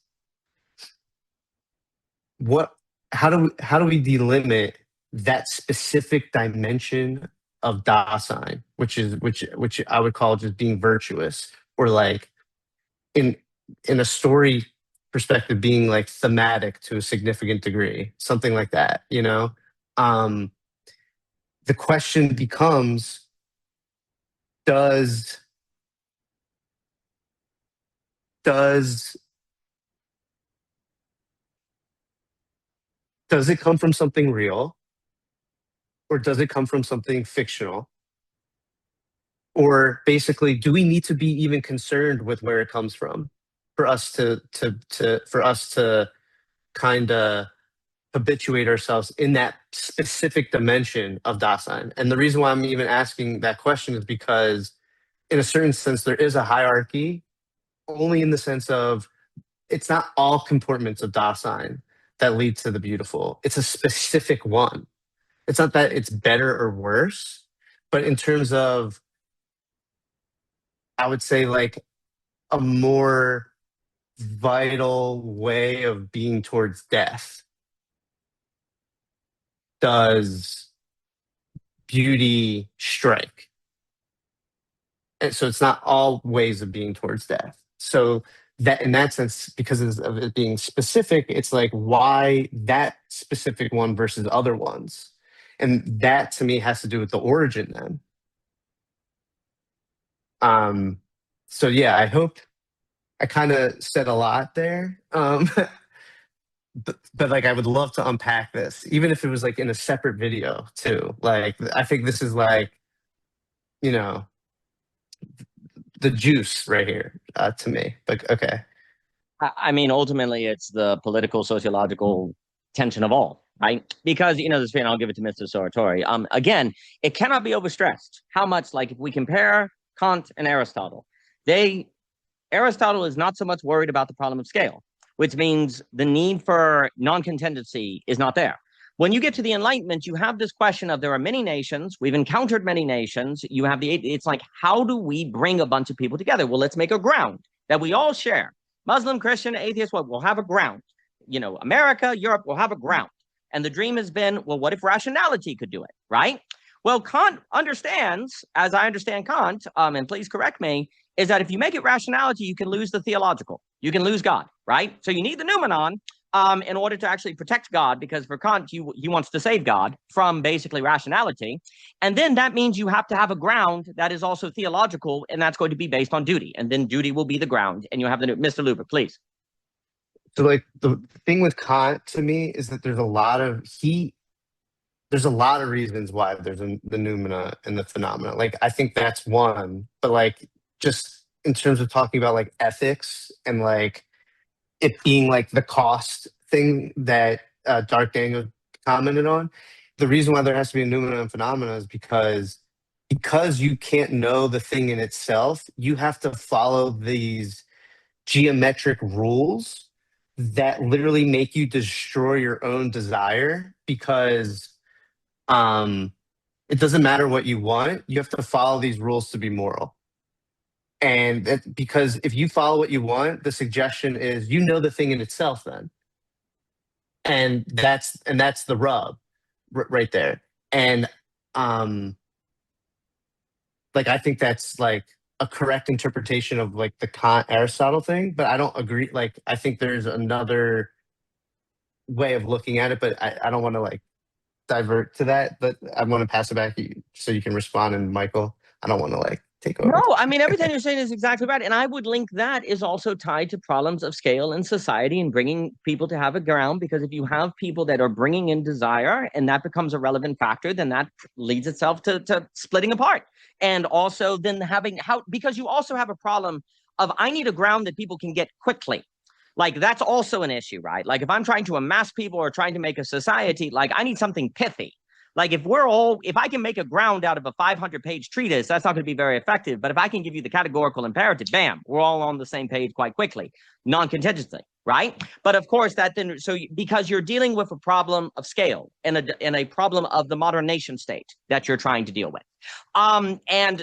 Speaker 7: how do we delimit that specific dimension of Dasein, which I would call just being virtuous, or like in a story perspective being like thematic to a significant degree, something like that, you know? The question becomes, does it come from something real, or does it come from something fictional? Or basically, do we need to be even concerned with where it comes from for us to kind of habituate ourselves in that specific dimension of Dasein? And the reason why I'm even asking that question is because, in a certain sense, there is a hierarchy, only in the sense of it's not all comportments of Dasein that lead to the beautiful. It's a specific one. It's not that it's better or worse, but in terms of, I would say, like a more vital way of being towards death, does beauty strike. And so it's not all ways of being towards death. So that, in that sense, because of it being specific, it's like, why that specific one versus other ones? And that to me has to do with the origin then. So yeah, I hope I kind of said a lot there. But like, I would love to unpack this, even if it was like in a separate video too. Like, I think this is like, you know, the juice right here to me. But okay.
Speaker 2: I mean, ultimately, it's the political, sociological tension of all, right? Because, you know, this thing, I'll give it to Mr. Sartori. Again, it cannot be overstressed how much, like, if we compare Kant and Aristotle, Aristotle is not so much worried about the problem of scale, which means the need for non-contingency is not there. When you get to the Enlightenment, you have this question of there are many nations. We've encountered many nations. You have it's like, how do we bring a bunch of people together? Well, let's make a ground that we all share. Muslim, Christian, atheist, what? We'll have a ground. You know, America, Europe will have a ground. And the dream has been, well, what if rationality could do it, right? Well, Kant understands, as I understand Kant, and please correct me, is that if you make it rationality, you can lose the theological. You can lose God, right? So you need the noumenon in order to actually protect God, because for Kant, he wants to save God from basically rationality. And then that means you have to have a ground that is also theological, and that's going to be based on duty. And then duty will be the ground, and you have the Mr. Luber, please.
Speaker 7: So like the thing with Kant to me is that there's a lot of reasons why there's the noumena and the phenomena. Like, I think that's one, but like, just in terms of talking about like ethics and like it being like the cost thing that Dark Daniel commented on, the reason why there has to be a noumena and phenomena is because you can't know the thing in itself. You have to follow these geometric rules that literally make you destroy your own desire, because it doesn't matter what you want. You have to follow these rules to be moral. And because if you follow what you want, the suggestion is you know the thing in itself then. And that's the rub right there. And like, I think that's like a correct interpretation of like the Kant Aristotle thing, but I don't agree. Like, I think there's another way of looking at it, but I don't want to like divert to that, but I want to pass it back to you so you can respond. And Michael, I don't want to like take over.
Speaker 2: No, I mean, everything you're saying is exactly right. And I would link that is also tied to problems of scale in society and bringing people to have a ground, because if you have people that are bringing in desire and that becomes a relevant factor, then that leads itself to splitting apart. And also then because you also have a problem of, I need a ground that people can get quickly. Like, that's also an issue, right? Like, if I'm trying to amass people or trying to make a society, like, I need something pithy. Like, if I can make a ground out of a 500-page treatise, that's not going to be very effective. But if I can give you the categorical imperative, bam, we're all on the same page quite quickly. Non-contingency, right? But of course, because you're dealing with a problem of scale and a problem of the modern nation state that you're trying to deal with. And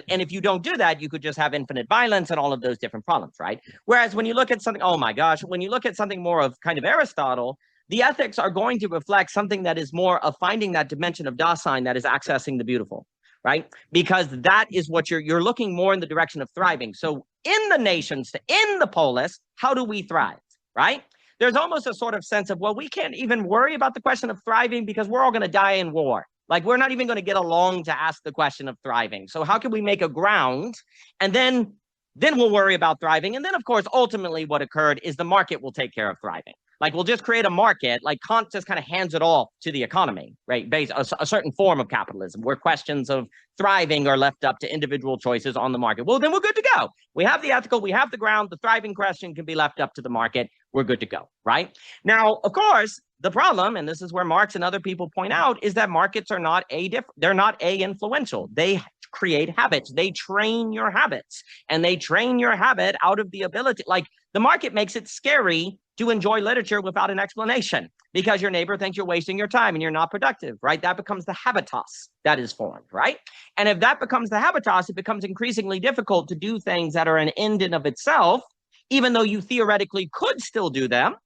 Speaker 2: if you don't do that, you could just have infinite violence and all of those different problems, right? Whereas when you look at something, oh my gosh, when you look at something more of kind of Aristotle, the ethics are going to reflect something that is more of finding that dimension of Dasein that is accessing the beautiful, right? Because that is what you're looking more in the direction of thriving. So in the nation state, in the polis, how do we thrive, right? There's almost a sort of sense of, well, we can't even worry about the question of thriving because we're all going to die in war. Like, we're not even going to get along to ask the question of thriving. So how can we make a ground, and then we'll worry about thriving. And then, of course, ultimately what occurred is the market will take care of thriving. Like, we'll just create a market, like Kant just kind of hands it off to the economy, right? Based a certain form of capitalism where questions of thriving are left up to individual choices on the market. Well, then we're good to go. We have the ethical, we have the ground, the thriving question can be left up to the market. We're good to go, right? Now, of course, the problem, and this is where Marx and other people point out, is that markets are not they're not influential. They create habits. They train your habits, and they train your habit out of the ability. Like, the market makes it scary to enjoy literature without an explanation because your neighbor thinks you're wasting your time and you're not productive, right? That becomes the habitus that is formed, right? And if that becomes the habitus, it becomes increasingly difficult to do things that are an end in of itself, even though you theoretically could still do them.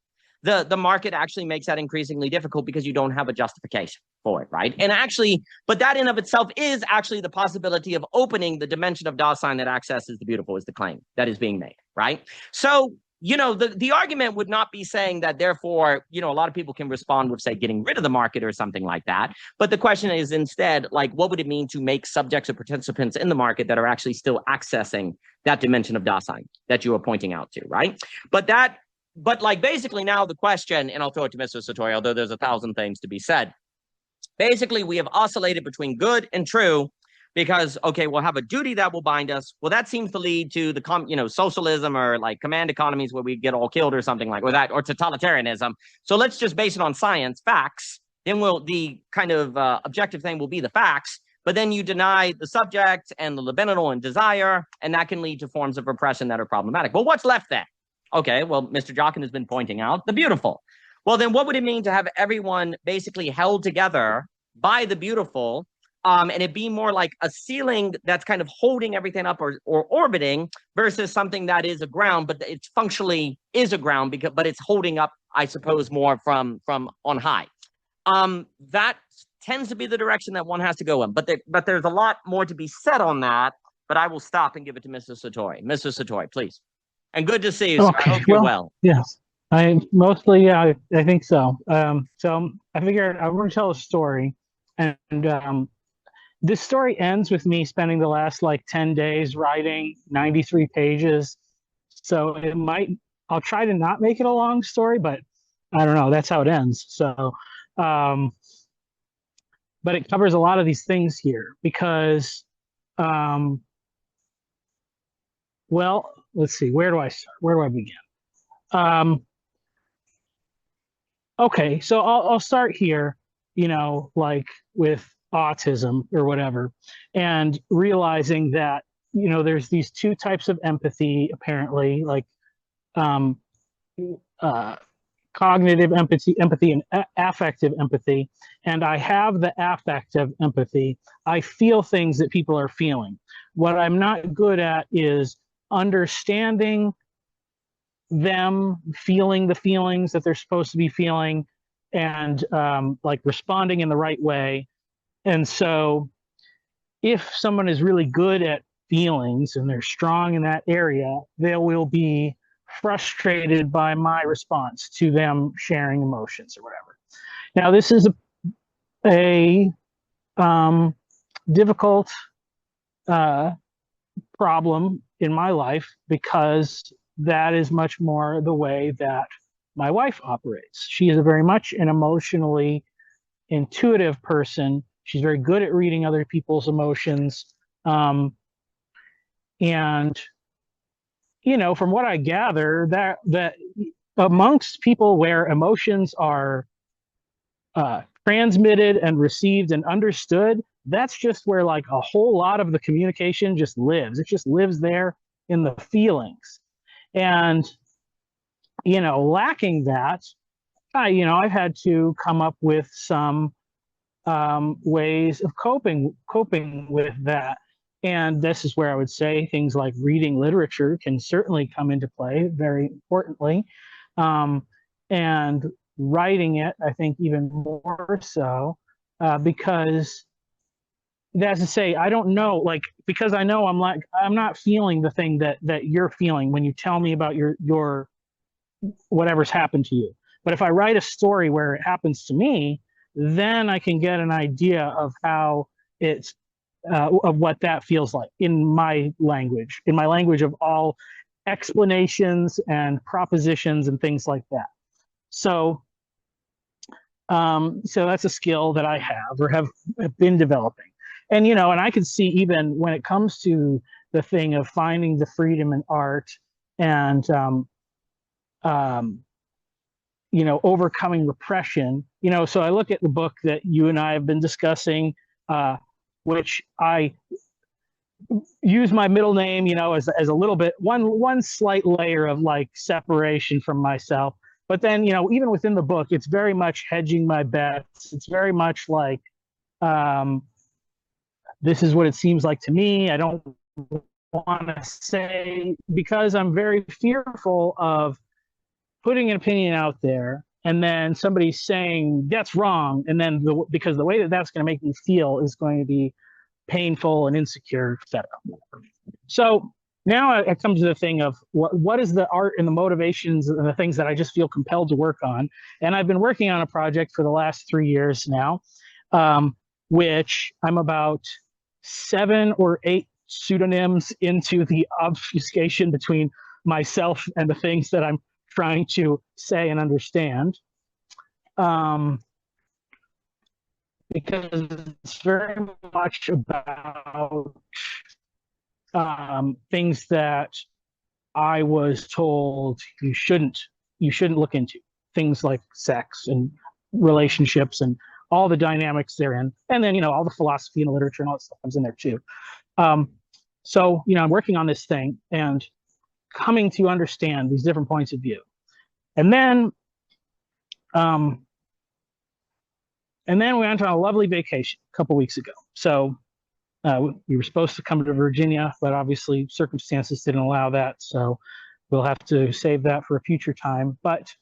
Speaker 2: The market actually makes that increasingly difficult because you don't have a justification for it, right? And actually, but that in of itself is actually the possibility of opening the dimension of Dasein that accesses the beautiful, is the claim that is being made, right? So, you know, the argument would not be saying that, therefore, you know, a lot of people can respond with, say, getting rid of the market or something like that. But the question is instead, like, what would it mean to make subjects or participants in the market that are actually still accessing that dimension of Dasein that you are pointing out to, right? But like, basically now the question, and I'll throw it to Mr. Satori, although there's 1,000 things to be said. Basically, we have oscillated between good and true because, okay, we'll have a duty that will bind us. Well, that seems to lead to the, socialism or like command economies where we get all killed or something like that, or totalitarianism. So let's just base it on science, facts. Then the kind of objective thing will be the facts. But then you deny the subject and the libidinal and desire, and that can lead to forms of repression that are problematic. Well, what's left then? Okay, well, Mr. Jockin has been pointing out the beautiful. Well, then what would it mean to have everyone basically held together by the beautiful, and it be more like a ceiling that's kind of holding everything up or orbiting versus something that is a ground, but it functionally is a ground, but it's holding up, I suppose, more from on high. That tends to be the direction that one has to go in. But there's a lot more to be said on that, but I will stop and give it to Mr. Satori. Mr. Satori, please. And good to see you, sir. I hope you're well.
Speaker 8: Yes, I mostly, yeah, I think so. So I figured I want to tell a story, and this story ends with me spending the last like 10 days writing 93 pages. So I'll try to not make it a long story, but I don't know, that's how it ends. So, but it covers a lot of these things here because, well, let's see, where do I start? Where do I begin? Okay, so I'll start here, like with autism or whatever, and realizing that, there's these two types of empathy, apparently, like cognitive empathy and affective empathy. And I have the affective empathy. I feel things that people are feeling. What I'm not good at is understanding them, feeling the feelings that they're supposed to be feeling, and like responding in the right way. And so if someone is really good at feelings and they're strong in that area, they will be frustrated by my response to them sharing emotions or whatever. Now, this is a difficult problem in my life because that is much more the way that my wife operates. She is very much an emotionally intuitive person. She's very good at reading other people's emotions. And, from what I gather, that amongst people where emotions are transmitted and received and understood, that's just where like a whole lot of the communication just lives. It just lives there in the feelings. And, lacking that, I've had to come up with some ways of coping with that. And this is where I would say things like reading literature can certainly come into play very importantly. And writing it, I think, even more so, because that's to say, I don't know, like, because I know I'm not feeling the thing that you're feeling when you tell me about your whatever's happened to you. But if I write a story where it happens to me, then I can get an idea of how it's of what that feels like in my language of all explanations and propositions and things like that. So, so that's a skill that I have or have been developing. And, you know, and I can see even when it comes to the thing of finding the freedom in art and, you know, overcoming repression, you know, so I look at the book that you and I have been discussing, which I use my middle name, you know, as a little bit, one slight layer of like separation from myself. But then, you know, even within the book, it's very much hedging my bets. It's very much like, this is what it seems like to me. I don't want to say, because I'm very fearful of putting an opinion out there and then somebody saying that's wrong. And then because the way that that's going to make me feel is going to be painful and insecure, etc. So now I come to the thing of what is the art and the motivations and the things that I just feel compelled to work on. And I've been working on a project for the last 3 years now, which I'm about 7 or 8 pseudonyms into the obfuscation between myself and the things that I'm trying to say and understand. Because it's very much about things that I was told you shouldn't look into, things like sex and relationships and all the dynamics therein, and then, you know, all the philosophy and the literature and all that stuff comes in there too. So, you know, I'm working on this thing and coming to understand these different points of view, and then we went on a lovely vacation a couple weeks ago. So we were supposed to come to Virginia, but obviously circumstances didn't allow that. So we'll have to save that for a future time. But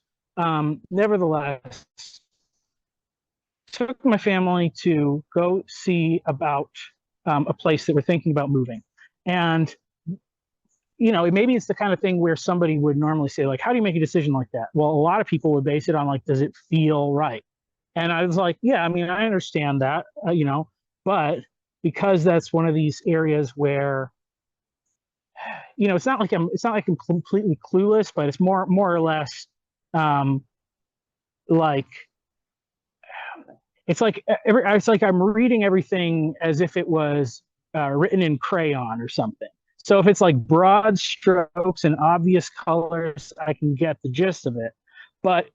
Speaker 8: nevertheless, took my family to go see about a place that we're thinking about moving. And, you know, maybe it's the kind of thing where somebody would normally say, like, how do you make a decision like that? Well, a lot of people would base it on, like, does it feel right? And I was like, yeah, I mean, I understand that, you know, but because that's one of these areas where, you know, it's not like I'm completely clueless, but it's more or less like, it's like I'm reading everything as if it was written in crayon or something. So if it's like broad strokes and obvious colors, I can get the gist of it. But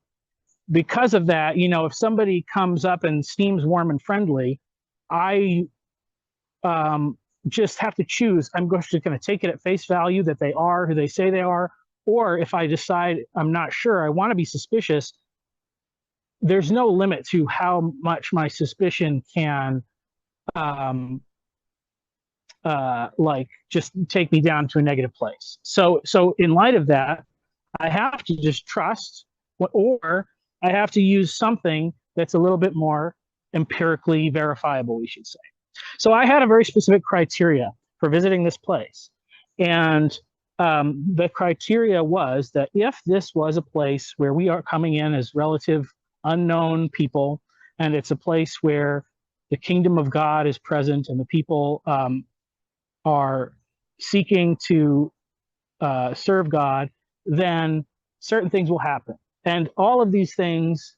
Speaker 8: because of that, you know, if somebody comes up and seems warm and friendly, I just have to choose. I'm just going to take it at face value that they are who they say they are. Or if I decide I'm not sure, I want to be suspicious, there's no limit to how much my suspicion can like just take me down to a negative place. So in light of that, I have to just trust, or I have to use something that's a little bit more empirically verifiable, we should say. So I had a very specific criteria for visiting this place. And the criteria was that if this was a place where we are coming in as relative unknown people, and it's a place where the kingdom of God is present and the people are seeking to serve God, then certain things will happen. And all of these things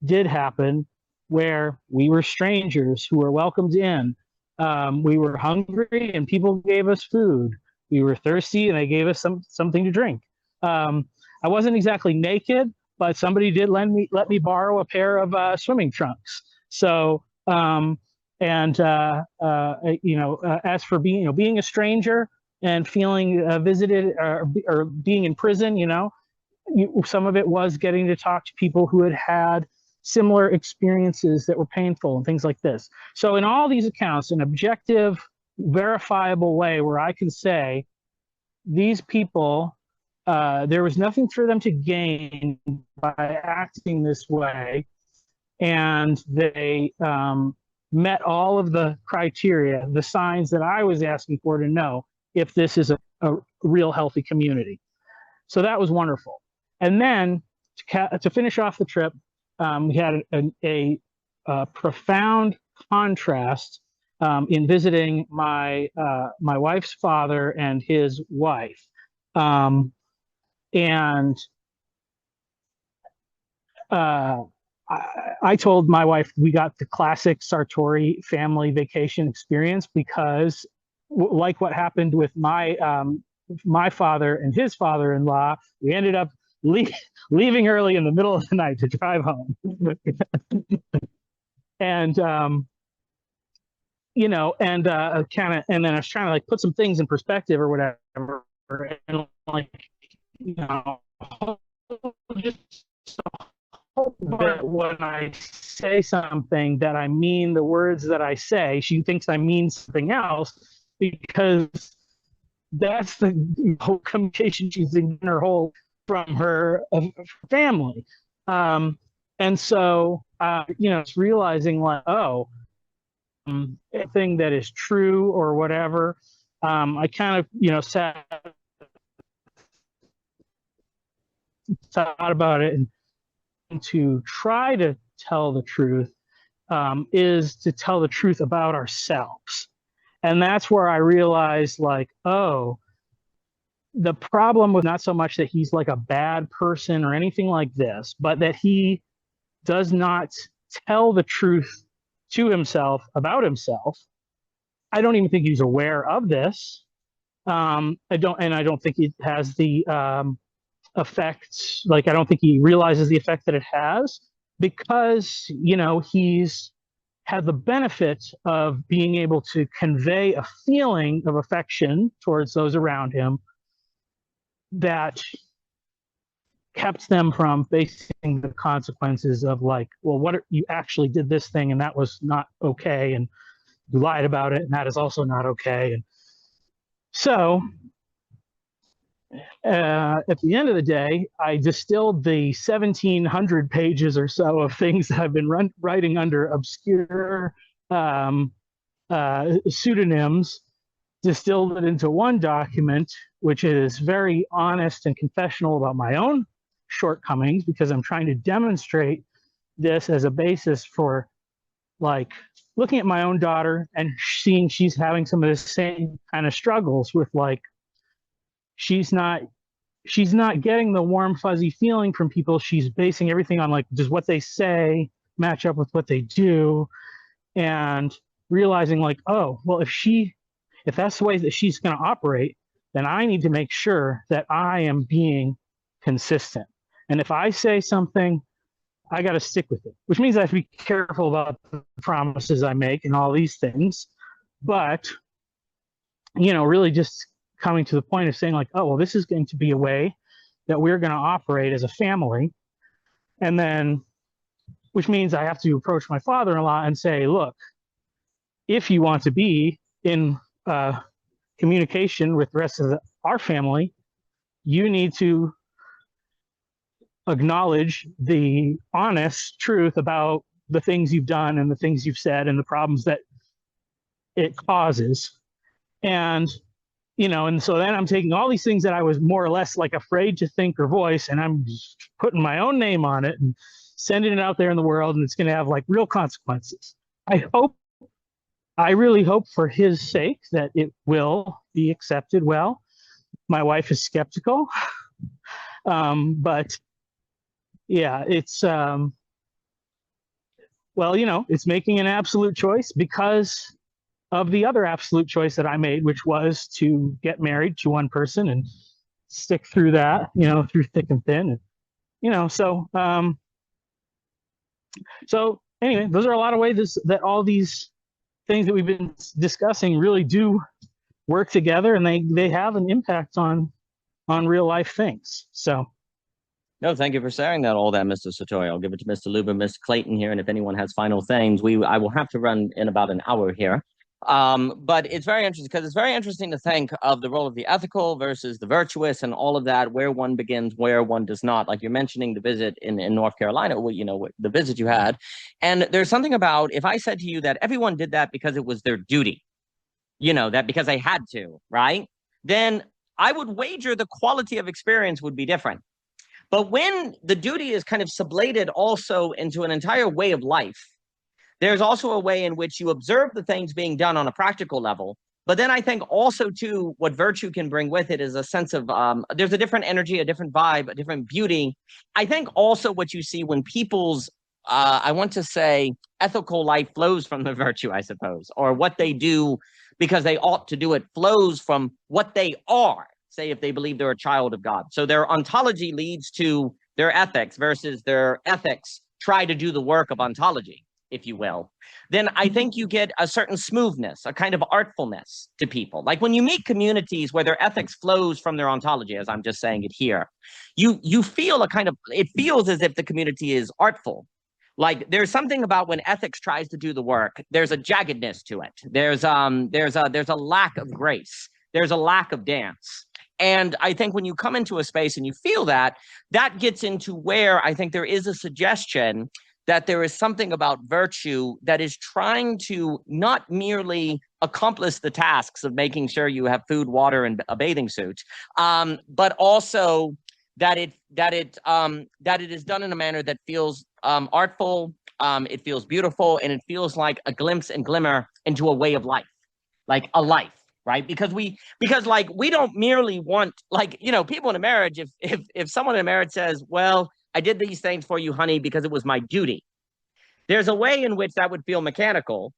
Speaker 8: did happen where we were strangers who were welcomed in. We were hungry and people gave us food. We were thirsty and they gave us something to drink. I wasn't exactly naked, but somebody did let me borrow a pair of swimming trunks. So, you know, as for being a stranger and feeling visited or being in prison, you know, some of it was getting to talk to people who had had similar experiences that were painful and things like this. So in all these accounts, an objective, verifiable way where I can say these people, there was nothing for them to gain by acting this way, and they met all of the criteria, the signs that I was asking for to know if this is a real healthy community. So that was wonderful. And then to finish off the trip, we had a profound contrast in visiting my wife's father and his wife. And I told my wife we got the classic Sartori family vacation experience because, like what happened with my father and his father-in-law, we ended up leaving early in the middle of the night to drive home. And you know, and kind of, and then I was trying to like put some things in perspective or whatever, and like, you know, just hope that when I say something that I mean the words that I say. She thinks I mean something else because that's the whole communication she's in her whole from her family. And so, you know, it's realizing like, oh, anything that is true or whatever. I kind of, you know, thought about it, and to try to tell the truth is to tell the truth about ourselves. And that's where I realized like, oh, the problem was not so much that he's like a bad person or anything like this, but that he does not tell the truth to himself about himself. I don't even think he's aware of this. I don't think it has the effect. Like, I don't think he realizes the effect that it has because, you know, he's had the benefit of being able to convey a feeling of affection towards those around him that kept them from facing the consequences of like, well, what you actually did this thing and that was not okay, and you lied about it and that is also not okay. And so at the end of the day, I distilled the 1,700 pages or so of things that I've been writing under obscure pseudonyms, distilled it into one document, which is very honest and confessional about my own shortcomings, because I'm trying to demonstrate this as a basis for like looking at my own daughter and seeing she's having some of the same kind of struggles with like, she's not getting the warm fuzzy feeling from people. She's basing everything on like, does what they say match up with what they do? And realizing like, oh, well, if that's the way that she's going to operate, then I need to make sure that I am being consistent. And if I say something, I got to stick with it, which means I have to be careful about the promises I make and all these things. But, you know, really just coming to the point of saying like, oh, well, this is going to be a way that we're going to operate as a family. And then, which means I have to approach my father-in-law and say, look, if you want to be in communication with the rest of our family, you need to acknowledge the honest truth about the things you've done and the things you've said and the problems that it causes. And, you know, and so then I'm taking all these things that I was more or less like afraid to think or voice, and I'm just putting my own name on it and sending it out there in the world, and it's going to have like real consequences. I really hope for his sake that it will be accepted well. My wife is skeptical, but yeah, it's, well, you know, it's making an absolute choice because of the other absolute choice that I made, which was to get married to one person and stick through that, you know, through thick and thin. And, you know, so anyway, those are a lot of ways that all these things that we've been discussing really do work together, and they have an impact on real life things. So.
Speaker 2: No, thank you for sharing all that, Mr. Sartori. I'll give it to Mr. Luber, Mr. Clayton here, and if anyone has final things, I will have to run in about an hour here. But it's very interesting because it's very interesting to think of the role of the ethical versus the virtuous and all of that, where one begins, where one does not. Like you're mentioning the visit in North Carolina, well, the visit you had. And there's something about if I said to you that everyone did that because it was their duty, that because they had to, right? Then I would wager the quality of experience would be different. But when the duty is kind of sublated also into an entire way of life, there's also a way in which you observe the things being done on a practical level. But then I think also, too, what virtue can bring with it is a sense of there's a different energy, a different vibe, a different beauty. I think also what you see when people's, I want to say, ethical life flows from the virtue, I suppose, or what they do because they ought to do it flows from what they are, say, if they believe they're a child of God. So their ontology leads to their ethics versus their ethics try to do the work of ontology, if you will. Then I think you get a certain smoothness, a kind of artfulness to people. Like when you meet communities where their ethics flows from their ontology, as I'm just saying it here, you feel a kind of, it feels as if the community is artful. Like there's something about when ethics tries to do the work, there's a jaggedness to it. There's a lack of grace. There's a lack of dance. And I think when you come into a space and you feel that, that gets into where I think there is a suggestion that there is something about virtue that is trying to not merely accomplish the tasks of making sure you have food, water, and a bathing suit, but also that it is done in a manner that feels artful, it feels beautiful, and it feels like a glimpse and glimmer into a way of life, like a life. Right, because we don't merely want, people in a marriage. If someone in a marriage says, "Well, I did these things for you, honey, because it was my duty," there's a way in which that would feel mechanical.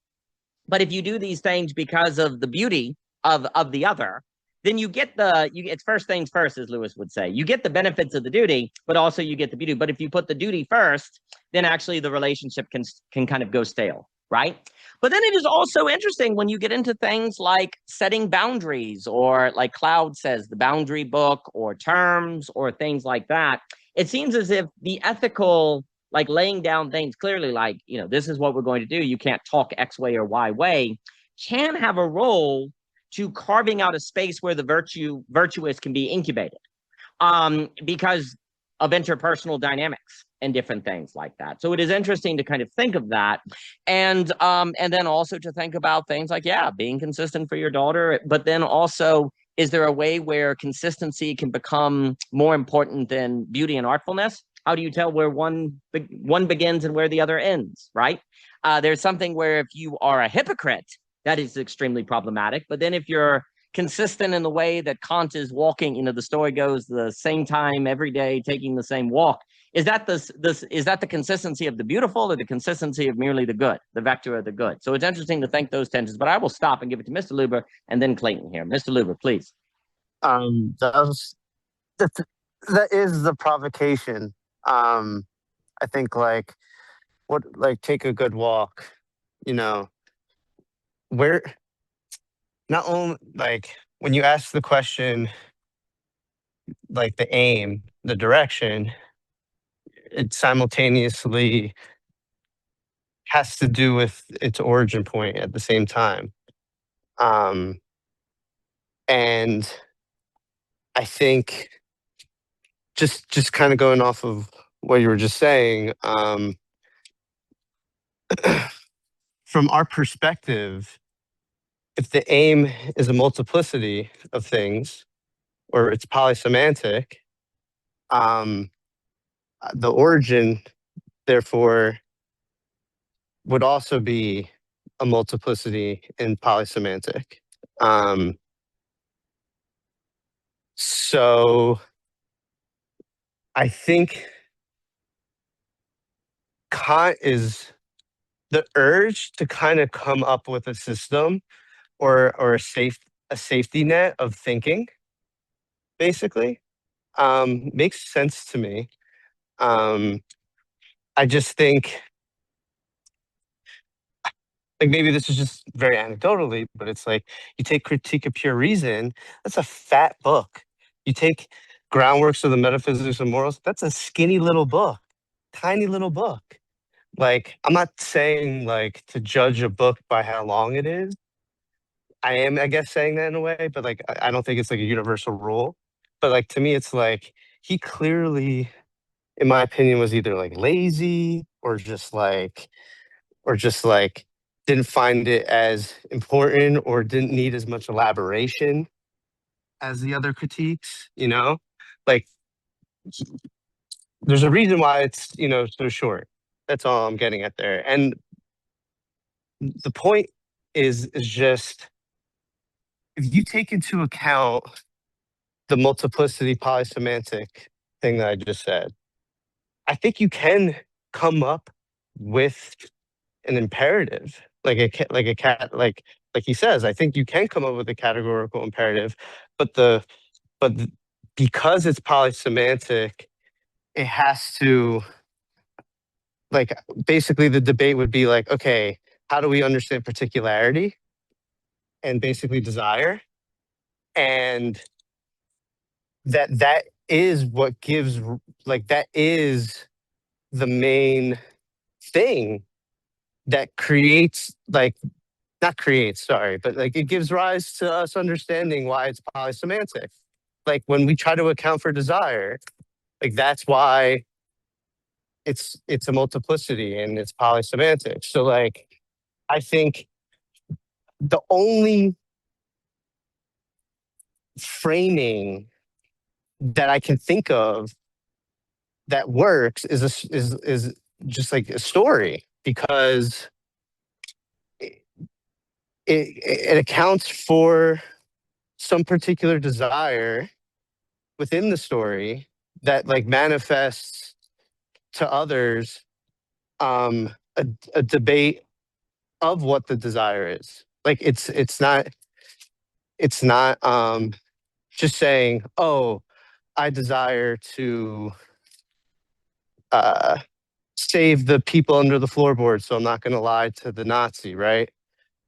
Speaker 2: But if you do these things because of the beauty of the other, then it's first things first, as Lewis would say. You get the benefits of the duty, but also you get the beauty. But if you put the duty first, then actually the relationship can kind of go stale, right? But then it is also interesting when you get into things like setting boundaries, or like Cloud says, the boundary book, or terms, or things like that. It seems as if the ethical, like laying down things clearly, like, this is what we're going to do. You can't talk X way or Y way, can have a role to carving out a space where the virtuous can be incubated, because of interpersonal dynamics and different things like that. So it is interesting to kind of think of that, and then also to think about things like, being consistent for your daughter, but then also, is there a way where consistency can become more important than beauty and artfulness? How do you tell where one begins and where the other ends, right? There's something where if you are a hypocrite, that is extremely problematic. But then if you're consistent in the way that Kant is walking, the story goes the same time every day, taking the same walk, is that the consistency of the beautiful, or the consistency of merely the good, the vector of the good? So it's interesting to think those tensions, but I will stop and give it to Mr. Luber and then Clayton here. Mr. Luber, please.
Speaker 7: That is the provocation. I think take a good walk, where not only when you ask the question, like the aim, the direction, it simultaneously has to do with its origin point at the same time. And I think just kind of going off of what you were just saying, from our perspective, if the aim is a multiplicity of things, or it's polysemantic, the origin, therefore, would also be a multiplicity in polysemantic. So I think Kant is the urge to kind of come up with a system or a safety net of thinking, basically, makes sense to me. I just think, maybe this is just very anecdotally, but it's like, you take Critique of Pure Reason, that's a fat book. You take Groundworks of the Metaphysics of Morals, that's a skinny little book, tiny little book. I'm not saying to judge a book by how long it is, I am, I guess, saying that in a way, but like I don't think it's like a universal rule. But like to me, it's like he clearly, in my opinion, was either like lazy or just like didn't find it as important or didn't need as much elaboration as the other critiques, you know? Like there's a reason why it's, you know, so short. That's all I'm getting at there. And the point is just if you take into account the multiplicity polysemantic thing that I just said, I think you can come up with an imperative, like he says. I think you can come up with a categorical imperative, but because it's polysemantic, it has to, like, basically the debate would be like, okay, how do we understand particularity and basically desire, and that is what gives, like, that is the main thing that creates, like, not creates, sorry, but like it gives rise to us understanding why it's polysemantic. Like when we try to account for desire, like that's why it's a multiplicity and it's polysemantic. So like I think the only framing that I can think of that works is just like a story, because it accounts for some particular desire within the story that like manifests to others a debate of what the desire is. Like it's not just saying, oh, I desire to save the people under the floorboard, so I'm not going to lie to the Nazi, right?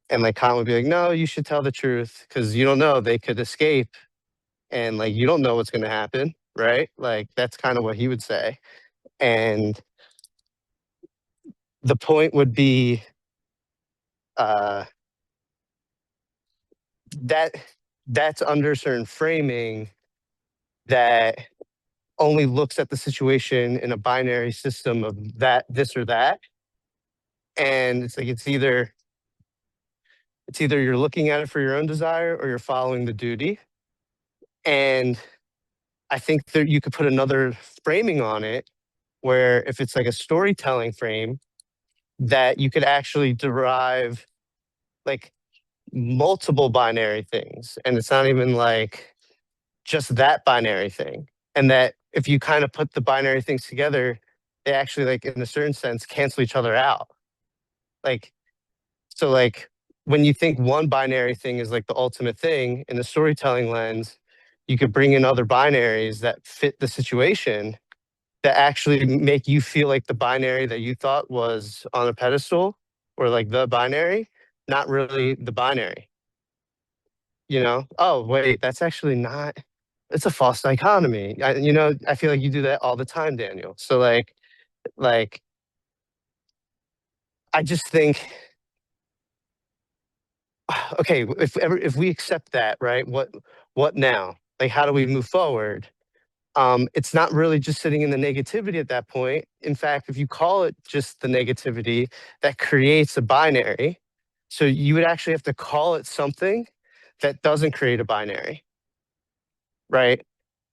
Speaker 7: And like Khan would be like, no, you should tell the truth because you don't know, they could escape, and like you don't know what's going to happen, right? Like that's kind of what he would say. And the point would be that that's under certain framing that only looks at the situation in a binary system of that, this or that. And it's like it's either you're looking at it for your own desire or you're following the duty. And I think that you could put another framing on it where if it's like a storytelling frame, that you could actually derive like multiple binary things. And it's not even like just that binary thing. And that if you kind of put the binary things together, they actually, like, in a certain sense, cancel each other out. Like, so like when you think one binary thing is like the ultimate thing in the storytelling lens, you could bring in other binaries that fit the situation that actually make you feel like the binary that you thought was on a pedestal or like the binary, not really the binary. You know, oh wait, that's actually not, it's a false dichotomy. I feel like you do that all the time, Daniel. So like I just think, okay, if we accept that, right, what now? Like how do we move forward? It's not really just sitting in the negativity at that point. In fact, if you call it just the negativity, that creates a binary. So you would actually have to call it something that doesn't create a binary, right?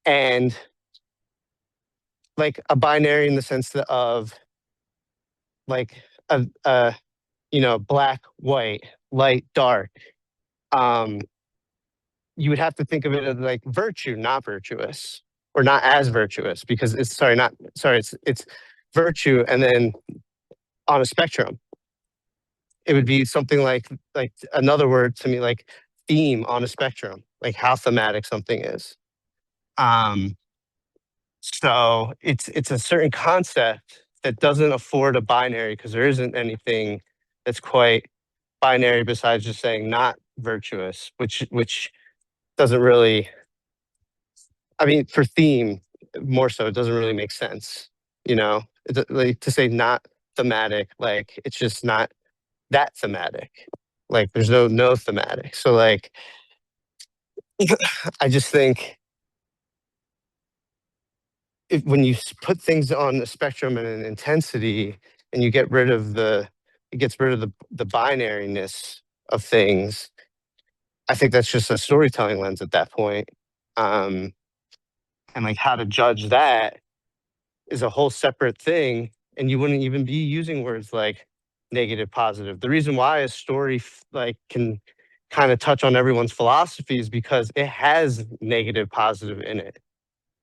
Speaker 7: And like a binary in the sense of like a black, white, light, dark. You would have to think of it as like virtue, not virtuous, or not as virtuous, because it's virtue, and then on a spectrum, it would be something like another word to me, like theme on a spectrum, like how thematic something is. So it's a certain concept that doesn't afford a binary because there isn't anything that's quite binary besides just saying not virtuous, which doesn't really, I mean, for theme more so, it doesn't really make sense. Like to say not thematic, like it's just not that thematic. Like there's no thematic. So like I just think when you put things on the spectrum and an intensity, and you get rid of it gets rid of the binariness of things. I think that's just a storytelling lens at that point. And like how to judge that is a whole separate thing. And you wouldn't even be using words like negative, positive. The reason why a story like can kind of touch on everyone's philosophy is because it has negative, positive in it.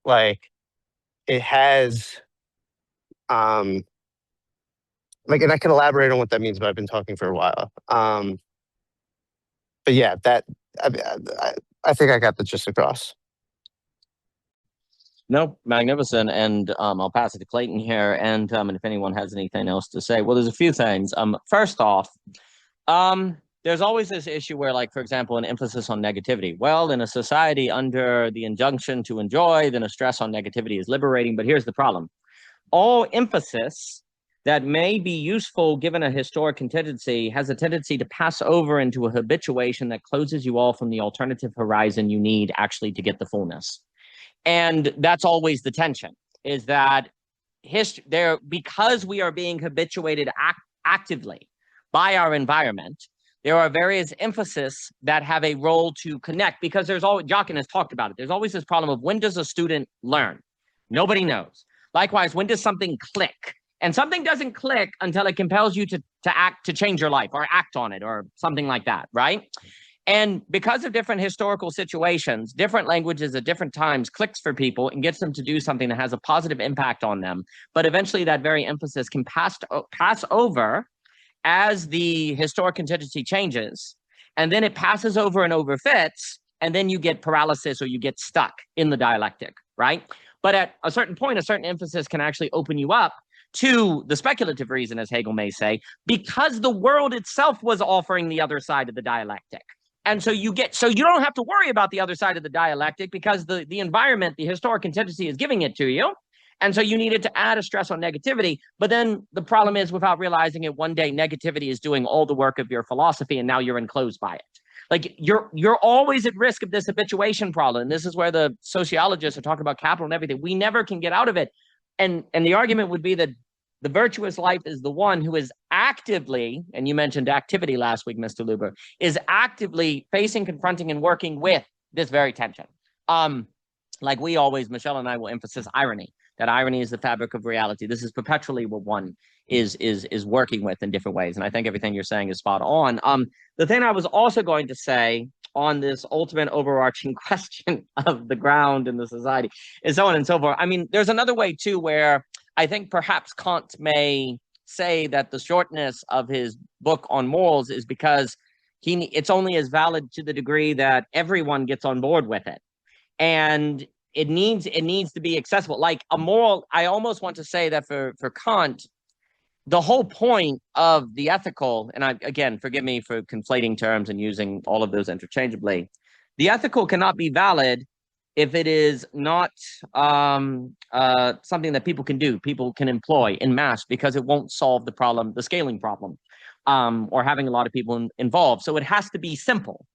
Speaker 7: Like it has, like, and I can elaborate on what that means, but I've been talking for a while. But yeah, I think I got the gist across.
Speaker 2: No, magnificent. And I'll pass it to Clayton here. And if anyone has anything else to say, well, there's a few things. First off, there's always this issue where, like, for example, an emphasis on negativity. Well, in a society under the injunction to enjoy, then a stress on negativity is liberating. But here's the problem. All emphasis that may be useful given a historic contingency has a tendency to pass over into a habituation that closes you off from the alternative horizon you need actually to get the fullness. And that's always the tension, is that because we are being habituated actively by our environment, there are various emphasis that have a role to connect, because there's always, Jockin has talked about it, there's always this problem of when does a student learn? Nobody knows. Likewise, when does something click? And something doesn't click until it compels you to change your life or act on it or something like that, right? And because of different historical situations, different languages at different times clicks for people and gets them to do something that has a positive impact on them. But eventually that very emphasis can pass over as the historic contingency changes. And then it passes over and overfits. And then you get paralysis or you get stuck in the dialectic, right? But at a certain point, a certain emphasis can actually open you up to the speculative reason, as Hegel may say, because the world itself was offering the other side of the dialectic. And so you don't have to worry about the other side of the dialectic because the environment, the historic contingency is giving it to you. And so you needed to add a stress on negativity. But then the problem is, without realizing it, one day negativity is doing all the work of your philosophy and now you're enclosed by it. Like you're always at risk of this habituation problem. And this is where the sociologists are talking about capital and everything. We never can get out of it. And the argument would be that the virtuous life is the one who is actively, and you mentioned activity last week, Mr. Luber, is actively facing, confronting, and working with this very tension. Like we always, Michelle and I will emphasize irony, that irony is the fabric of reality. This is perpetually what one is working with in different ways. And I think everything you're saying is spot on. The thing I was also going to say on this ultimate overarching question of the ground and the society is so on and so forth. I mean, there's another way too, where I think perhaps Kant may say that the shortness of his book on morals is because it's only as valid to the degree that everyone gets on board with it. And it needs to be accessible. Like a moral, I almost want to say that for Kant, the whole point of the ethical, and again, forgive me for conflating terms and using all of those interchangeably, the ethical cannot be valid if it is not something that people can do, people can employ in mass, because it won't solve the problem, the scaling problem, or having a lot of people involved. So it has to be simple.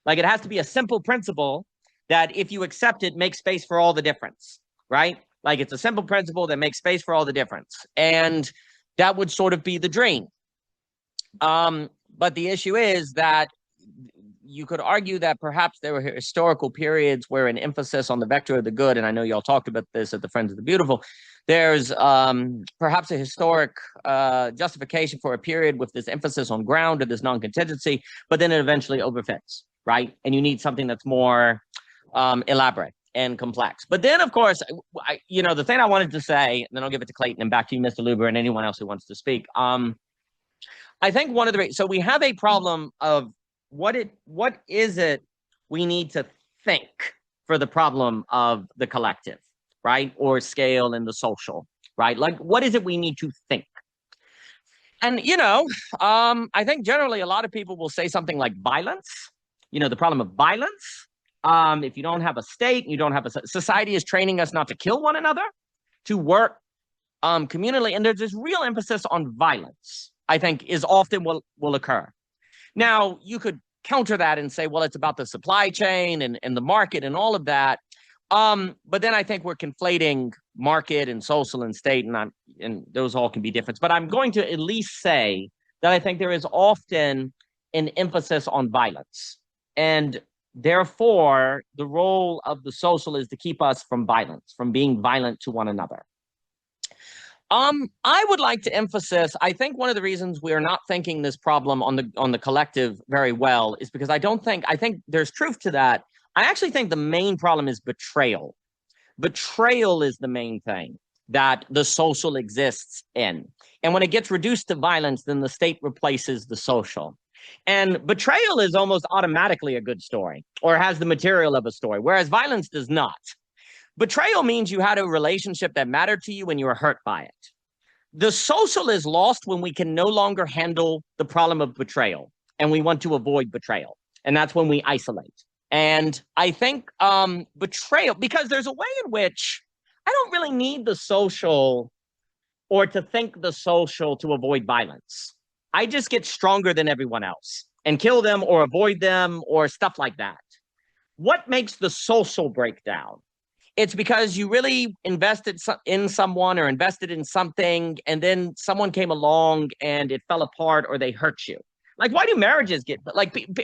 Speaker 2: Like it has to be a simple principle that if you accept it, makes space for all the difference, right? Like it's a simple principle that makes space for all the difference. And that would sort of be the dream. But the issue is that you could argue that perhaps there were historical periods where an emphasis on the vector of the good, and I know y'all talked about this at the Friends of the Beautiful, there's perhaps a historic justification for a period with this emphasis on ground or this non-contingency, but then it eventually overfits, right? And you need something that's more elaborate and complex. But then, of course, the thing I wanted to say, and then I'll give it to Clayton and back to you, Mr. Luber, and anyone else who wants to speak. I think one of the, so we have a problem of what is it we need to think for the problem of the collective, right? Or scale in the social, right? Like, what is it we need to think? And, I think generally a lot of people will say something like violence, the problem of violence. If you don't have a state, you don't have society is training us not to kill one another, to work communally. And there's this real emphasis on violence, I think, is often will occur. Now, you could counter that and say, well, it's about the supply chain and the market and all of that. But then I think we're conflating market and social and state, and those all can be different. But I'm going to at least say that I think there is often an emphasis on violence. And therefore, the role of the social is to keep us from violence, from being violent to one another. I would like to emphasize, I think one of the reasons we are not thinking this problem on the collective very well is because I think there's truth to that. I actually think the main problem is betrayal. Betrayal is the main thing that the social exists in. And when it gets reduced to violence, then the state replaces the social. And betrayal is almost automatically a good story or has the material of a story, whereas violence does not. Betrayal means you had a relationship that mattered to you and you were hurt by it. The social is lost when we can no longer handle the problem of betrayal and we want to avoid betrayal. And that's when we isolate. And I think betrayal, because there's a way in which I don't really need the social or to think the social to avoid violence. I just get stronger than everyone else and kill them or avoid them or stuff like that. What makes the social breakdown? It's because you really invested in someone or invested in something, and then someone came along and it fell apart or they hurt you. Like, why do marriages get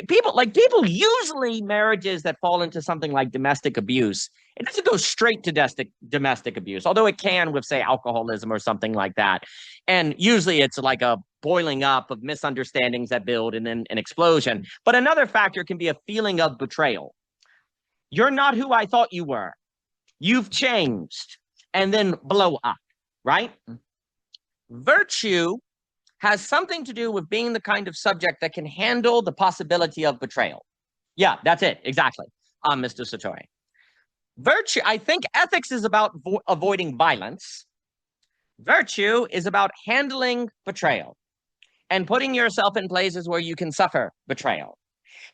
Speaker 2: people usually marriages that fall into something like domestic abuse? It doesn't go straight to domestic abuse, although it can with, say, alcoholism or something like that. And usually it's like a boiling up of misunderstandings that build and then an explosion. But another factor can be a feeling of betrayal. You're not who I thought you were. You've changed, and then blow up, right? Virtue has something to do with being the kind of subject that can handle the possibility of betrayal. Yeah, that's it, exactly, Mr. Satori. Virtue, I think ethics is about avoiding violence. Virtue is about handling betrayal and putting yourself in places where you can suffer betrayal.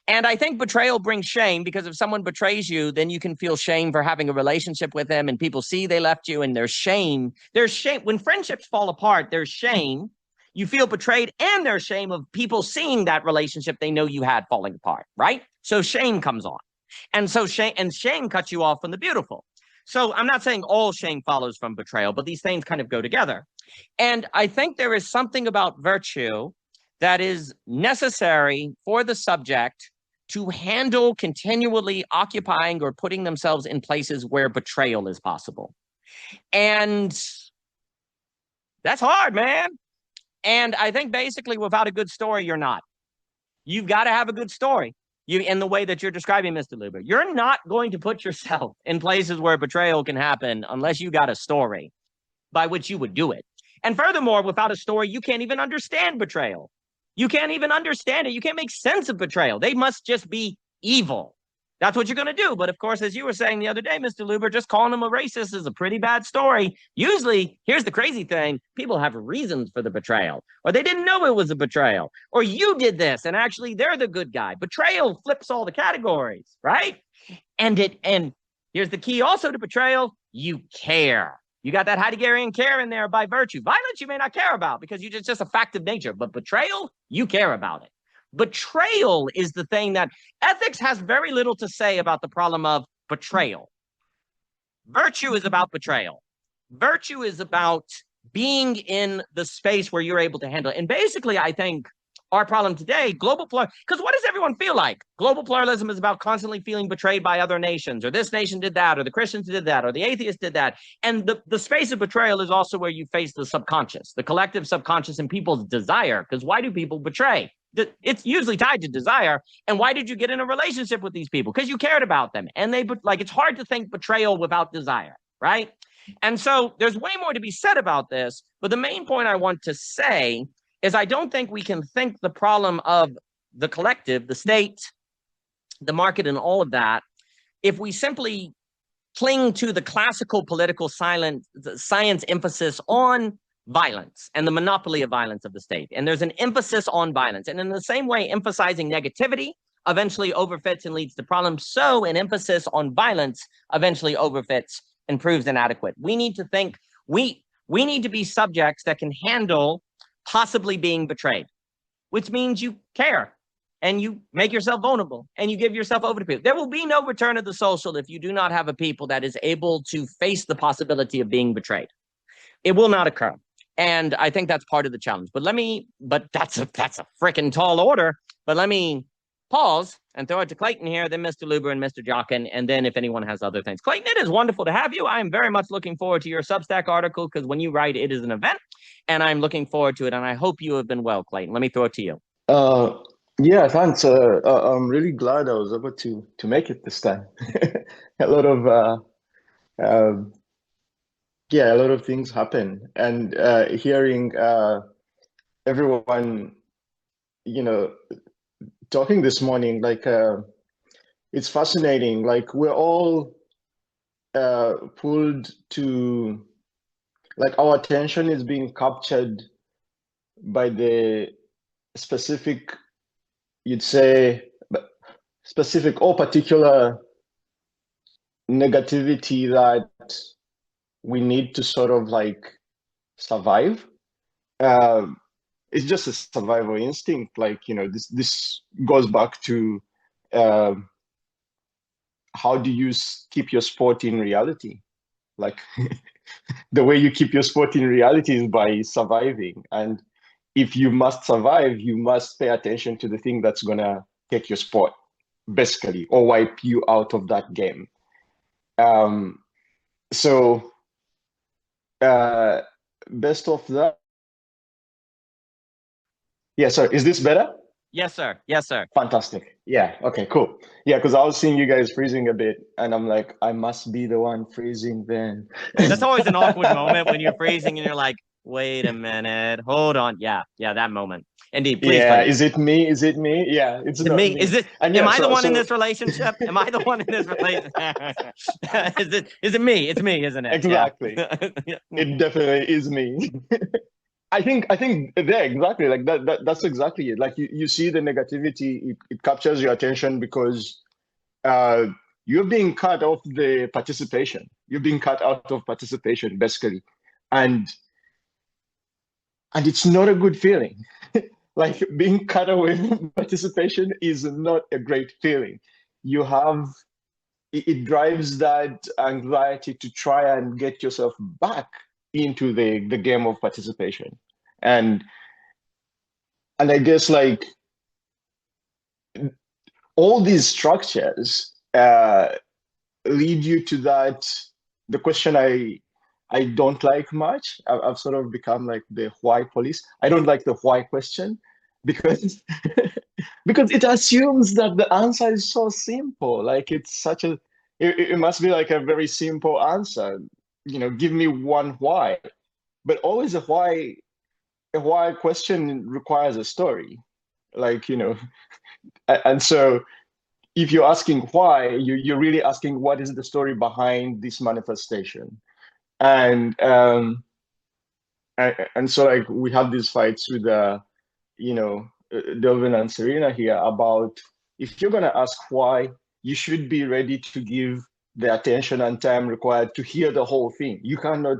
Speaker 2: And I think betrayal brings shame, because if someone betrays you, then you can feel shame for having a relationship with them, and people see they left you, and there's shame. There's shame. When friendships fall apart, there's shame. You feel betrayed, and there's shame of people seeing that relationship they know you had falling apart, right? So shame comes on. And so shame cuts you off from the beautiful. So I'm not saying all shame follows from betrayal, but these things kind of go together. And I think there is something about virtue that is necessary for the subject to handle continually occupying or putting themselves in places where betrayal is possible. And that's hard, man. And I think basically without a good story, you're not. You've got to have a good story. In the way that you're describing, Mr. Luber, you're not going to put yourself in places where betrayal can happen unless you got a story by which you would do it. And furthermore, without a story, you can't even understand betrayal. You can't even understand it. You can't make sense of betrayal. They must just be evil. That's what you're going to do. But of course, as you were saying the other day, Mr. Luber, just calling them a racist is a pretty bad story. Usually, here's the crazy thing. People have reasons for the betrayal, or they didn't know it was a betrayal, or you did this and actually they're the good guy. Betrayal flips all the categories, right? And here's the key also to betrayal. You care. You got that Heideggerian care in there by virtue. Violence you may not care about because it's just a fact of nature, but betrayal, you care about it. Betrayal is the thing that ethics has very little to say about the problem of betrayal. Virtue is about betrayal. Virtue is about being in the space where you're able to handle it. And basically, I think our problem today, global pluralism, because what does everyone feel like? Global pluralism is about constantly feeling betrayed by other nations, or this nation did that, or the Christians did that, or the atheists did that. And the space of betrayal is also where you face the subconscious, the collective subconscious and people's desire. Because why do people betray? It's usually tied to desire. And why did you get in a relationship with these people? Because you cared about them. And it's hard to think betrayal without desire, right? And so there's way more to be said about this. But the main point I want to say is I don't think we can think the problem of the collective, the state, the market, and all of that, if we simply cling to the classical political science emphasis on violence and the monopoly of violence of the state. And there's an emphasis on violence. And in the same way, emphasizing negativity eventually overfits and leads to problems. So an emphasis on violence eventually overfits and proves inadequate. We need to think, we need to be subjects that can handle possibly being betrayed, which means you care. and you make yourself vulnerable and you give yourself over to people. There will be no return of the social if you do not have a people that is able to face the possibility of being betrayed. It will not occur. And I think that's part of the challenge. But that's a freaking tall order. But let me pause and throw it to Clayton here, then Mr. Luber and Mr. Jockin, and then if anyone has other things. Clayton, it is wonderful to have you. I am very much looking forward to your Substack article, because when you write, it is an event, and I'm looking forward to it, and I hope you have been well, Clayton. Let me throw it to you.
Speaker 9: Yeah, thanks. I'm really glad I was able to make it this time. A lot of yeah, a lot of things happen, and hearing everyone, talking this morning, like it's fascinating. Like we're all pulled to, like our attention is being captured by the specific, you'd say, specific or particular negativity that we need to sort of like survive. It's just a survival instinct. Like, this goes back to how do you keep your sport in reality? Like the way you keep your sport in reality is by surviving. And if you must survive, you must pay attention to the thing that's gonna take your sport, basically, or wipe you out of that game. So best of that. Yeah, sorry, is this better?
Speaker 2: Yes, sir. Yes, sir.
Speaker 9: Fantastic. Yeah, okay, cool. Yeah, because I was seeing you guys freezing a bit, and I'm like, I must be the one freezing then.
Speaker 2: That's always an awkward moment when you're freezing and you're like, wait a minute, hold on. Yeah, that moment. Indeed, please.
Speaker 9: Yeah,
Speaker 2: please.
Speaker 9: Is it me? Is it me? Yeah, it's not
Speaker 2: me.
Speaker 9: me.
Speaker 2: Is it?
Speaker 9: And yeah,
Speaker 2: am I the one in this relationship? Am I the one in this relationship? Is it me? It's me, isn't it?
Speaker 9: Exactly.
Speaker 2: Yeah.
Speaker 9: It definitely is me. I think there, exactly, like that's exactly it. Like you see the negativity, it captures your attention because you're being cut off the participation. You're being cut out of participation, basically. And it's not a good feeling. Like being cut away from participation is not a great feeling. It drives that anxiety to try and get yourself back into the game of participation. And I guess like all these structures lead you to the question I don't like much. I've sort of become like the why police. I don't like the why question because because it assumes that the answer is so simple. Like it's it must be like a very simple answer. Give me one why. But always a why question requires a story. Like, and so if you're asking why, you're really asking what is the story behind this manifestation. And so like we have these fights with Delvin and Serena here about, if you're gonna ask why, you should be ready to give the attention and time required to hear the whole thing. You cannot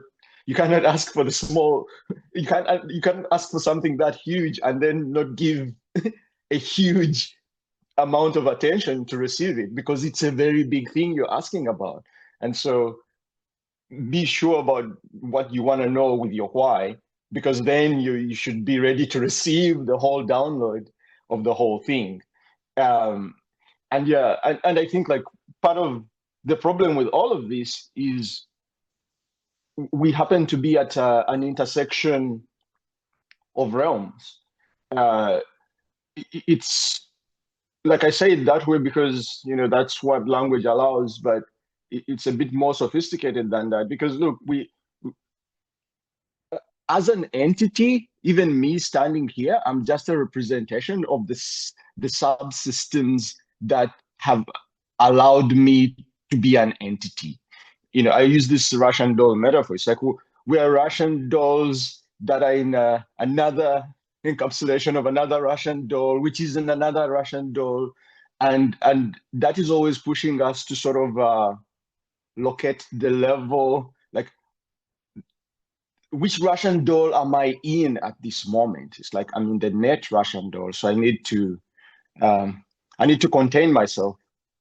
Speaker 9: ask for the small. You can't ask for something that huge and then not give a huge amount of attention to receive it, because it's a very big thing you're asking about. And so be sure about what you want to know with your why, because then you should be ready to receive the whole download of the whole thing. And I think like part of the problem with all of this is we happen to be at an intersection of realms. It's like I say it that way because that's what language allows, but it's a bit more sophisticated than that. Because look, we as an entity, even me standing here, I'm just a representation of the subsystems that have allowed me to be an entity. I use this Russian doll metaphor. It's like we're Russian dolls that are in another encapsulation of another Russian doll, which is in another Russian doll. And that is always pushing us to sort of locate the level, like, which Russian doll am I in at this moment? It's like I'm in the net Russian doll, so I need to I need to contain myself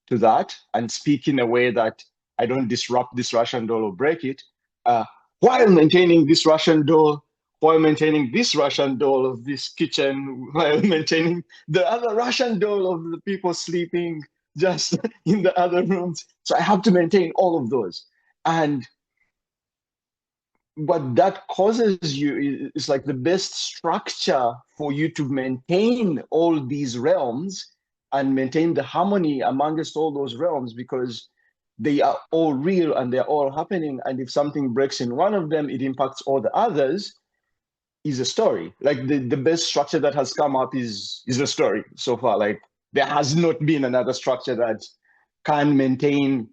Speaker 9: to that and speak in a way that I don't disrupt this Russian doll or break it, while maintaining this Russian doll, while maintaining this Russian doll of this kitchen, while maintaining the other Russian doll of the people sleeping just in the other rooms. So I have to maintain all of those. And what that causes you is like the best structure for you to maintain all these realms and maintain the harmony amongst all those realms, because they are all real and they're all happening. And if something breaks in one of them, it impacts all the others, is a story. Like the best structure that has come up is a story so far. Like there has not been another structure that can maintain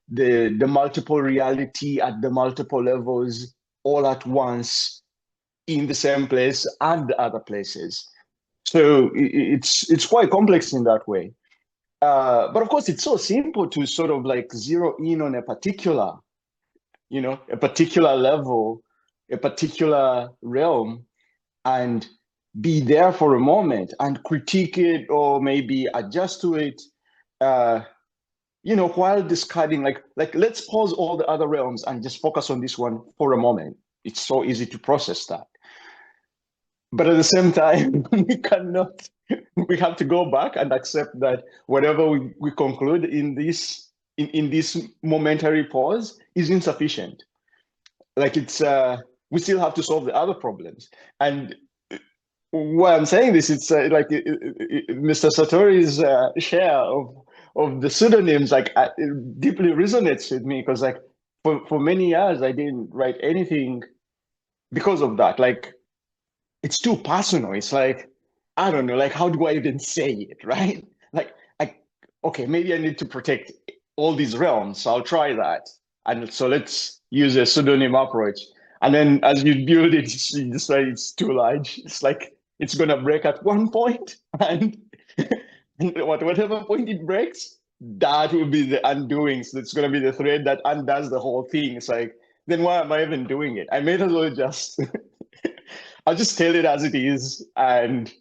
Speaker 9: the multiple reality at the multiple levels all at once in the same place and the other places. So it's quite complex in that way. But of course, it's so simple to sort of like zero in on a particular, a particular level, a particular realm, and be there for a moment and critique it or maybe adjust to it, while discarding, like let's pause all the other realms and just focus on this one for a moment. It's so easy to process that. But at the same time, we have to go back and accept that whatever we conclude in this momentary pause is insufficient. Like we still have to solve the other problems. And why I'm saying this, it's like Mr. Satori's share of the pseudonyms, like it deeply resonates with me, because like for many years I didn't write anything because of that. Like it's too personal. It's like, I don't know, like how do I even say it, right? Like okay, maybe I need to protect all these realms, so I'll try that. And so let's use a pseudonym approach. And then as you build it, you decide it's too large. It's like it's gonna break at one point, and whatever point it breaks, that will be the undoing. So it's gonna be the thread that undoes the whole thing. It's like, then why am I even doing it? I may as well just I'll just tell it as it is, and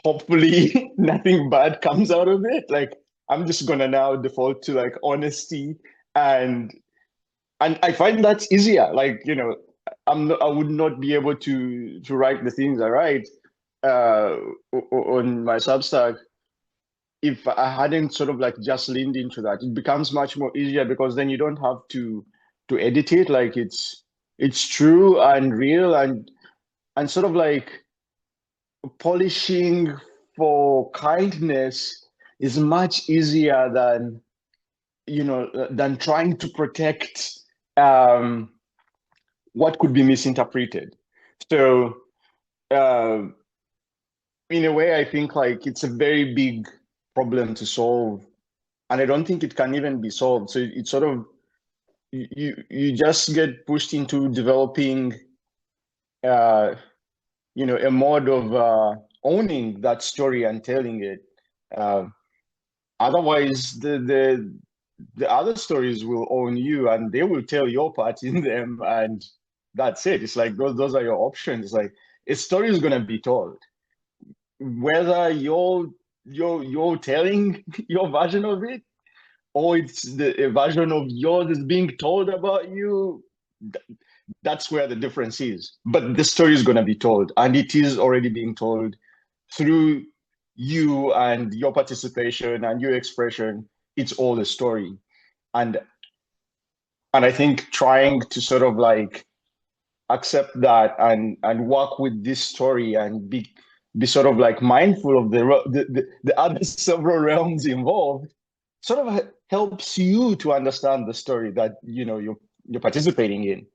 Speaker 9: hopefully nothing bad comes out of it. Like I'm just gonna now default to like honesty, and I find that's easier. Like I would not be able to write the things I write on my Substack if I hadn't sort of like just leaned into that. It becomes much more easier because then you don't have to edit it. Like it's true and real, and sort of like polishing for kindness is much easier than trying to protect what could be misinterpreted. So in a way, I think like it's a very big problem to solve, and I don't think it can even be solved. So it's sort of you just get pushed into developing a mode of owning that story and telling it. Otherwise, the other stories will own you, and they will tell your part in them, and that's it. It's like those are your options. It's like a story is gonna be told, whether you're telling your version of it, or it's a version of yours is being told about you. That's where the difference is. But the story is gonna be told, and it is already being told through you and your participation and your expression. It's all a story. And I think trying to sort of like accept that and work with this story and be sort of like mindful of the other several realms involved sort of helps you to understand the story that you're participating in.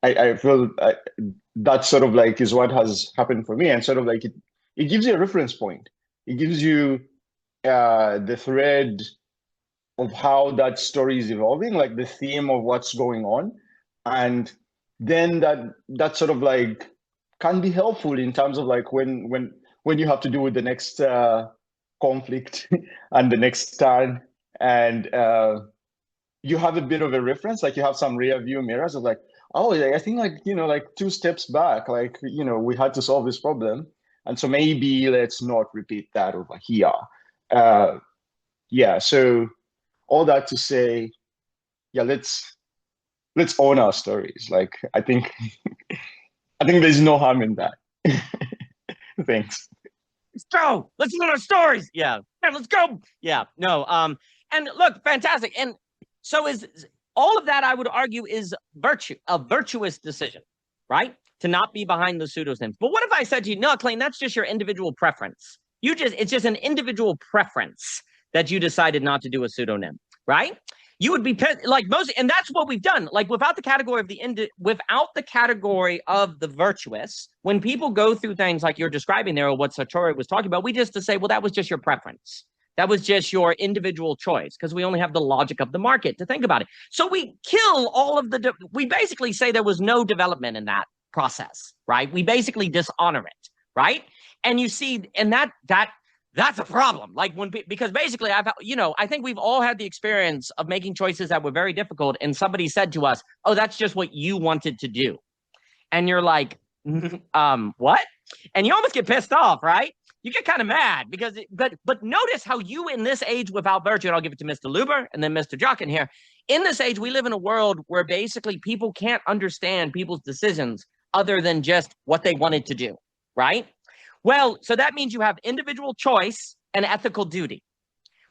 Speaker 9: I feel that sort of like is what has happened for me, and sort of like it gives you a reference point. It gives you the thread of how that story is evolving, like the theme of what's going on, and then that sort of like can be helpful in terms of like when you have to do with the next conflict and the next turn, and you have a bit of a reference, like you have some rear view mirrors of like, oh, I think like like 2 steps back, like we had to solve this problem, And so maybe let's not repeat that over here. Yeah, so all that to say, yeah, let's own our stories. Like, I think there's no harm in that. Thanks.
Speaker 2: Let's go. Let's own our stories. Yeah. Let's go. Yeah. No. And look, fantastic. And so is all of that, I would argue, is a virtuous decision, right? To not be behind the pseudonyms. But what if I said to you, no, Clayton, that's just your individual preference. It's just an individual preference that you decided not to do a pseudonym, right? You would be like most, and that's what we've done. Like without the category of the virtuous, when people go through things like you're describing there, or what Satori was talking about, we just to say, well, that was just your preference. That was just your individual choice, because we only have the logic of the market to think about it. So we kill all of we basically say there was no development in that process, right? We basically dishonor it, right? And you see, and that's a problem. Like because basically I think we've all had the experience of making choices that were very difficult, and somebody said to us, oh, that's just what you wanted to do. And you're like, what? And you almost get pissed off, right? You get kind of mad because, but notice how you in this age without virtue, and I'll give it to Mr. Luber and then Mr. Jockin here. In this age, we live in a world where basically people can't understand people's decisions other than just what they wanted to do, right? Well, so that means you have individual choice and ethical duty.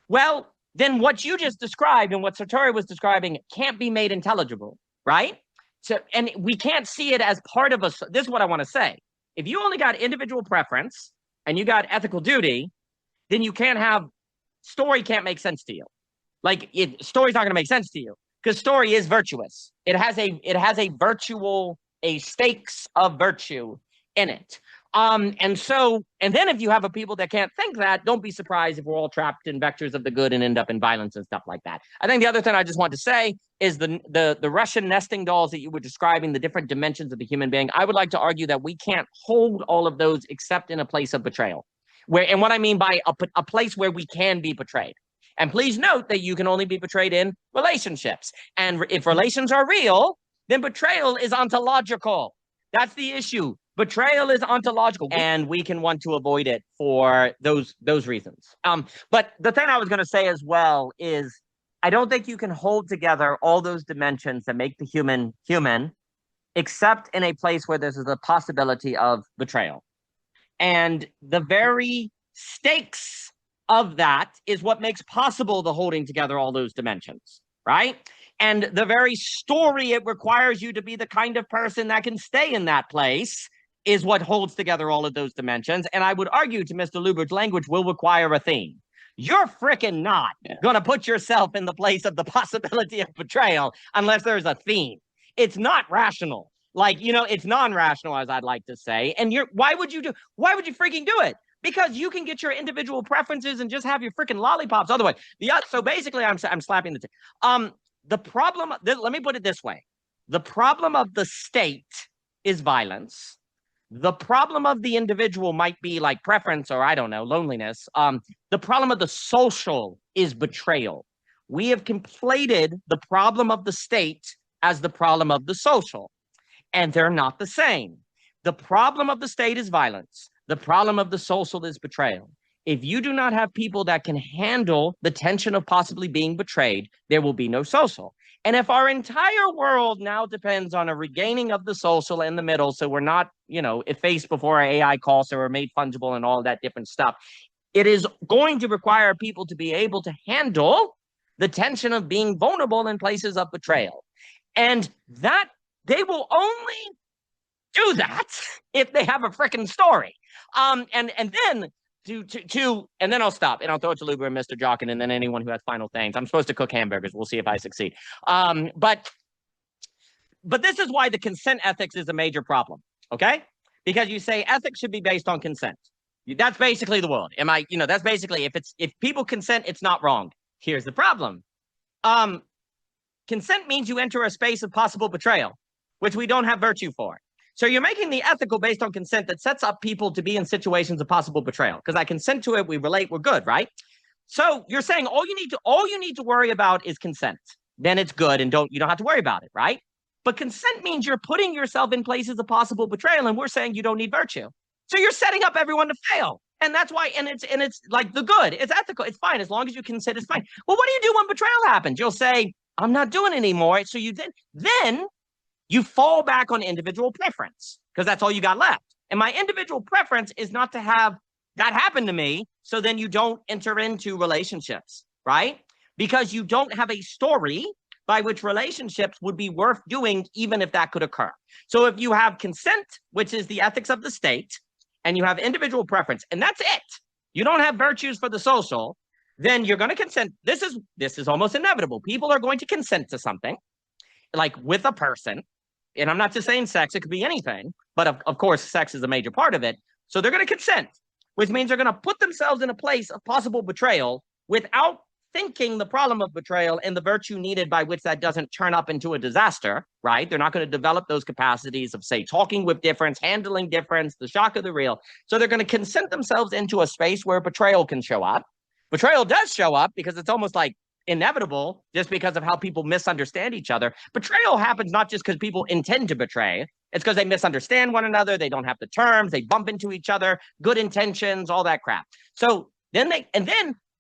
Speaker 2: Well, then what you just described and what Satori was describing can't be made intelligible, right? So, and we can't see it as part of this is what I want to say. If you only got individual preference and you got ethical duty, then you can't have, story can't make sense to you. Like story's not going to make sense to you because story is virtuous. It has a stakes of virtue in it. And then if you have a people that can't think that, don't be surprised if we're all trapped in vectors of the good and end up in violence and stuff like that. I think the other thing I just want to say is the Russian nesting dolls that you were describing, the different dimensions of the human being. I would like to argue that we can't hold all of those except in a place of betrayal. And what I mean by a place where we can be betrayed. And please note that you can only be betrayed in relationships. And if relations are real, then betrayal is ontological. That's the issue. Betrayal is ontological, and we can want to avoid it for those reasons. But the thing I was going to say as well is I don't think you can hold together all those dimensions that make the human human, except in a place where there's the possibility of betrayal. And the very stakes of that is what makes possible the holding together all those dimensions, right? And the very story it requires you to be the kind of person that can stay in that place is what holds together all of those dimensions. And I would argue, to Mr. Luber's language, will require a theme. You're freaking not going to put yourself in the place of the possibility of betrayal unless there's a theme. It's not rational. Like, it's non-rational, as I'd like to say. And why would you freaking do it? Because you can get your individual preferences and just have your freaking lollipops other way. So basically, I'm slapping the problem. Let me put it this way: the problem of the state is violence. The problem of the individual might be like preference or, I don't know, loneliness. The problem of the social is betrayal. We have conflated the problem of the state as the problem of the social, and they're not the same. The problem of the state is violence. The problem of the social is betrayal. If you do not have people that can handle the tension of possibly being betrayed, there will be no social. And if our entire world now depends on a regaining of the social in the middle, so we're not, effaced before our AI calls, so we're made fungible and all that different stuff, it is going to require people to be able to handle the tension of being vulnerable in places of betrayal. And that they will only do that if they have a freaking story. And then and then I'll stop and I'll throw it to Luber and Mr. Jockin and then anyone who has final things. I'm supposed to cook hamburgers. We'll see if I succeed. But this is why the consent ethics is a major problem. Okay? Because you say ethics should be based on consent. That's basically the world. That's basically if people consent, it's not wrong. Here's the problem. Consent means you enter a space of possible betrayal, which we don't have virtue for. So you're making the ethical based on consent that sets up people to be in situations of possible betrayal. Because I consent to it, we relate, we're good, right? So you're saying all you need to worry about is consent. Then it's good and you don't have to worry about it, right? But consent means you're putting yourself in places of possible betrayal, and we're saying you don't need virtue. So you're setting up everyone to fail. And that's why, and it's like the good, it's ethical, it's fine. As long as you consent, it's fine. Well, what do you do when betrayal happens? You'll say, I'm not doing it anymore. So then you fall back on individual preference because that's all you got left. And my individual preference is not to have that happen to me. So then you don't enter into relationships, right? Because you don't have a story by which relationships would be worth doing, even if that could occur. So if you have consent, which is the ethics of the state, and you have individual preference, and that's it, you don't have virtues for the social, then you're going to consent. This is almost inevitable. People are going to consent to something, like with a person. And I'm not just saying sex, it could be anything, but of course, sex is a major part of it. So they're going to consent, which means they're going to put themselves in a place of possible betrayal without thinking the problem of betrayal and the virtue needed by which that doesn't turn up into a disaster, right? They're not going to develop those capacities of, say, talking with difference, handling difference, the shock of the real. So they're going to consent themselves into a space where betrayal can show up. Betrayal does show up because it's almost like inevitable just because of how people misunderstand each other. Betrayal happens not just because people intend to betray. It's because they misunderstand one another. They don't have the terms. They bump into each other, good intentions, all that crap. So then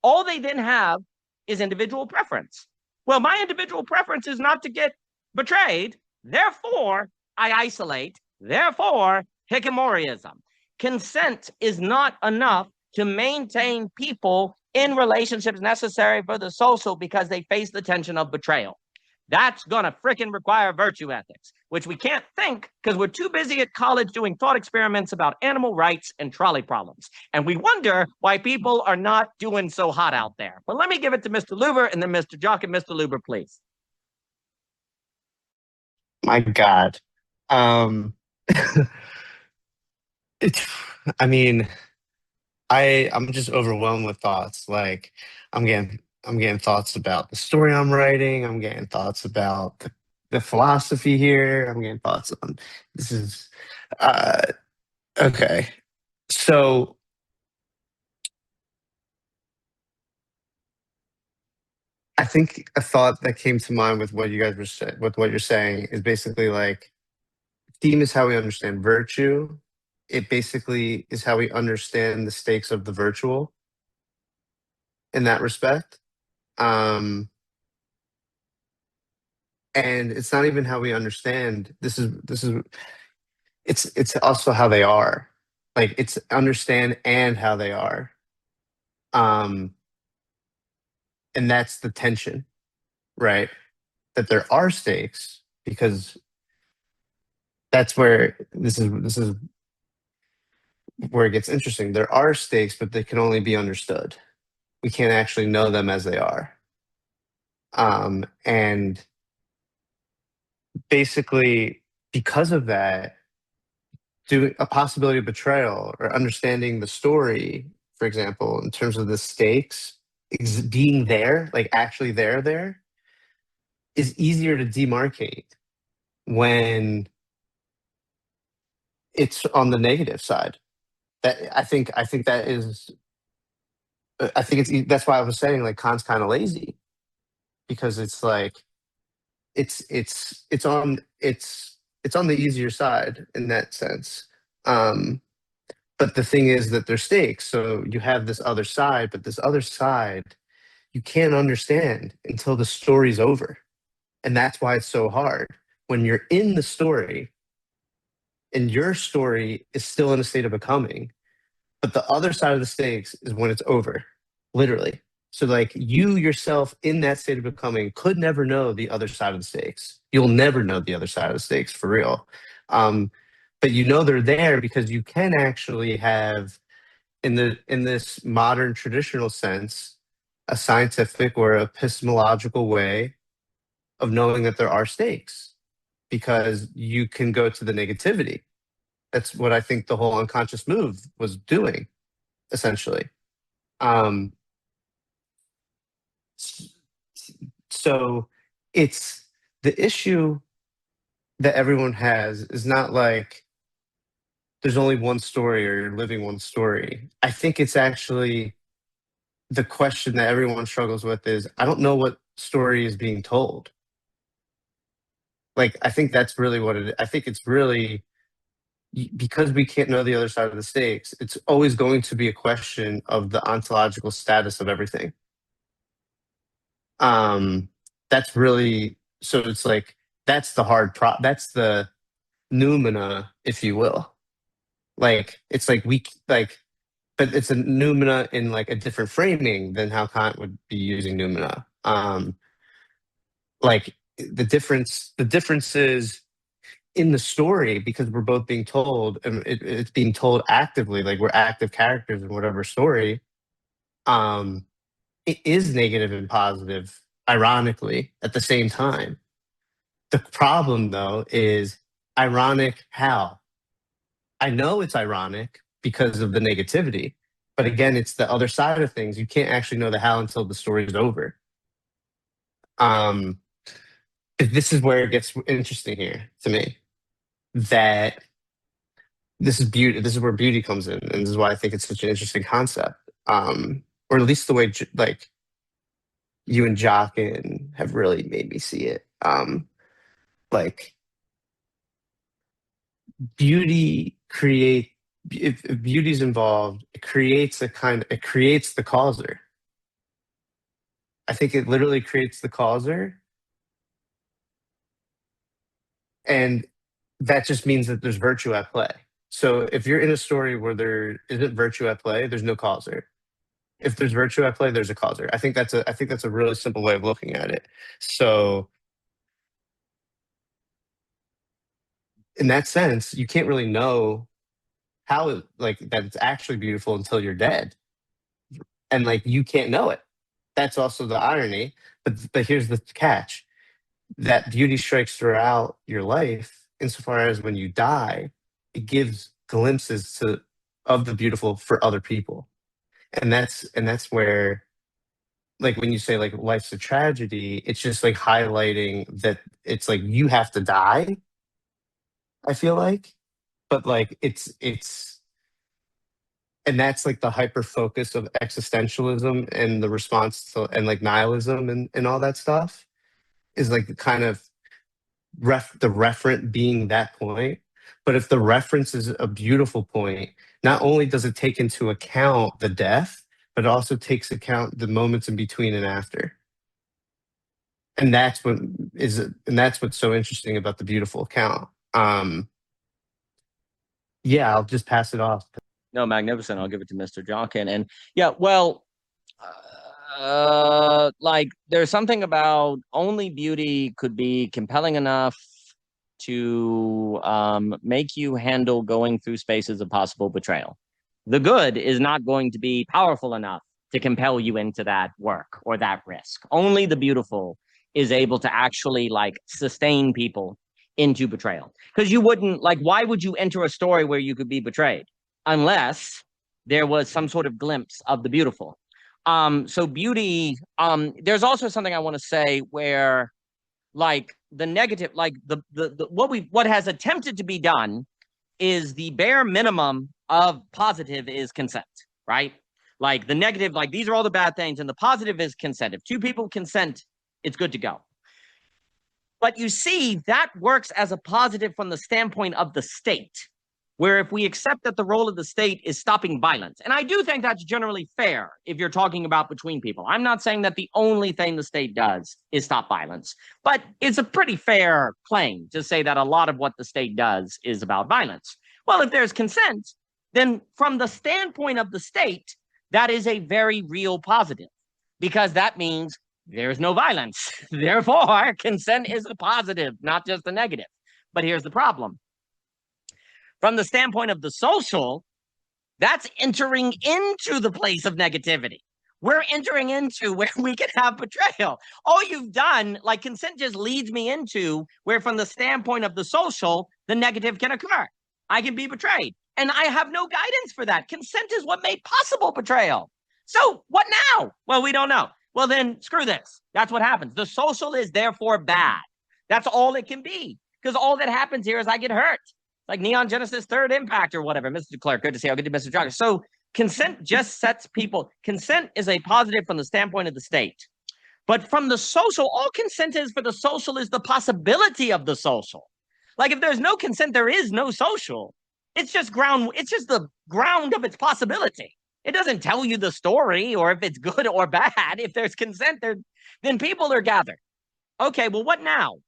Speaker 2: all they then have is individual preference. Well, my individual preference is not to get betrayed. Therefore, I isolate. Therefore, hikimorism. Consent is not enough to maintain people in relationships necessary for the social because they face the tension of betrayal. That's gonna freaking require virtue ethics, which we can't think because we're too busy at college doing thought experiments about animal rights and trolley problems. And we wonder why people are not doing so hot out there. But let me give it to Mr. Luber and then Mr. Jock and Mr. Luber, please.
Speaker 7: My God. I mean, I'm just overwhelmed with thoughts. Like I'm getting thoughts about the story I'm writing. I'm getting thoughts about the philosophy here. I'm getting thoughts on this is okay. So I think a thought that came to mind with what you guys were saying, with what you're saying, is basically like theme is how we understand virtue. It basically is how we understand the stakes of the virtual in that respect. And it's not even how we understand it's also how they are. Like it's understand and how they are. And that's the tension, right? That there are stakes because that's where this is where it gets interesting. There are stakes, but they can only be understood. We can't actually know them as they are. And basically, because of that, doing a possibility of betrayal or understanding the story, for example, in terms of the stakes, being there, like actually there, is easier to demarcate when it's on the negative side. That I think that is. I think that's why I was saying like Kant's kind of lazy, because it's like it's on the easier side in that sense. But the thing is that there's stakes. So you have this other side, but this other side you can't understand until the story's over. And that's why it's so hard. When you're in the story and your story is still in a state of becoming, but the other side of the stakes is when it's over, literally. So like you yourself in that state of becoming could never know the other side of the stakes. You'll never know the other side of the stakes for real. But you know they're there because you can actually have, in this modern traditional sense, a scientific or epistemological way of knowing that there are stakes, because you can go to the negativity. That's what I think the whole unconscious move was doing, essentially. So it's the issue that everyone has is not like there's only one story or you're living one story. I think it's actually the question that everyone struggles with is, I don't know what story is being told. Like, I think that's really what it is. I think it's really because we can't know the other side of the stakes, it's always going to be a question of the ontological status of everything. That's really, so it's like, that's the that's the noumena, if you will. Like, it's like but it's a noumena in like a different framing than how Kant would be using noumena. Like the difference is in the story, because we're both being told, and it's being told actively, like we're active characters in whatever story. It is negative and positive, ironically, at the same time. The problem, though, is ironic how? I know it's ironic because of the negativity, but again, it's the other side of things. You can't actually know the how until the story is over. This is where it gets interesting here to me. That this is beauty. This is where beauty comes in, and this is why I think it's such an interesting concept. Or at least the way like you and Jockin have really made me see it. Like beauty if beauty's involved, it creates the causer. I think it literally creates the causer. And that just means that there's virtue at play. So if you're in a story where there isn't virtue at play, there's no causer. If there's virtue at play, there's a causer. I think that's a really simple way of looking at it. So in that sense, you can't really know how that it's actually beautiful until you're dead. And like you can't know it. That's also the irony. But here's the catch. That beauty strikes throughout your life, insofar as when you die, it gives glimpses of the beautiful for other people. And that's where, like when you say like life's a tragedy, it's just like highlighting that it's like you have to die, I feel like. But like it's and that's like the hyper focus of existentialism and the response to, and like nihilism and all that stuff is like the kind of the referent being that point. But if the reference is a beautiful point, not only does it take into account the death, but it also takes account the moments in between and after. And that's what's so interesting about the beautiful account. Yeah, I'll just pass it off.
Speaker 2: No, magnificent. I'll give it to Mr. Jonkin. And yeah, well, like there's something about only beauty could be compelling enough to make you handle going through spaces of possible betrayal. The good is not going to be powerful enough to compel you into that work or that risk. Only the beautiful is able to actually like sustain people into betrayal. Because you wouldn't, like, why would you enter a story where you could be betrayed? Unless there was some sort of glimpse of the beautiful. So beauty, there's also something I want to say where like the negative, like what has attempted to be done is the bare minimum of positive is consent, right? Like the negative, like these are all the bad things, and the positive is consent. If two people consent, it's good to go. But you see, that works as a positive from the standpoint of the state, where if we accept that the role of the state is stopping violence, and I do think that's generally fair if you're talking about between people. I'm not saying that the only thing the state does is stop violence, but it's a pretty fair claim to say that a lot of what the state does is about violence. Well, if there's consent, then from the standpoint of the state, that is a very real positive, because that means there's no violence. Therefore, consent is a positive, not just a negative. But here's the problem. From the standpoint of the social, that's entering into the place of negativity. We're entering into where we can have betrayal. All you've done, like consent just leads me into where from the standpoint of the social, the negative can occur. I can be betrayed. And I have no guidance for that. Consent is what made possible betrayal. So what now? Well, we don't know. Well, then screw this. That's what happens. The social is therefore bad. That's all it can be. Because all that happens here is I get hurt. Like Neon Genesis Third Impact or whatever. Mr. Deklerk, good to see you. I'll get to Mr. Jogger. So consent just sets people. Consent is a positive from the standpoint of the state. But from the social, all consent is for the social is the possibility of the social. Like if there's no consent, there is no social. It's just the ground of its possibility. It doesn't tell you the story or if it's good or bad. If there's consent there, then people are gathered. Okay, well, what now?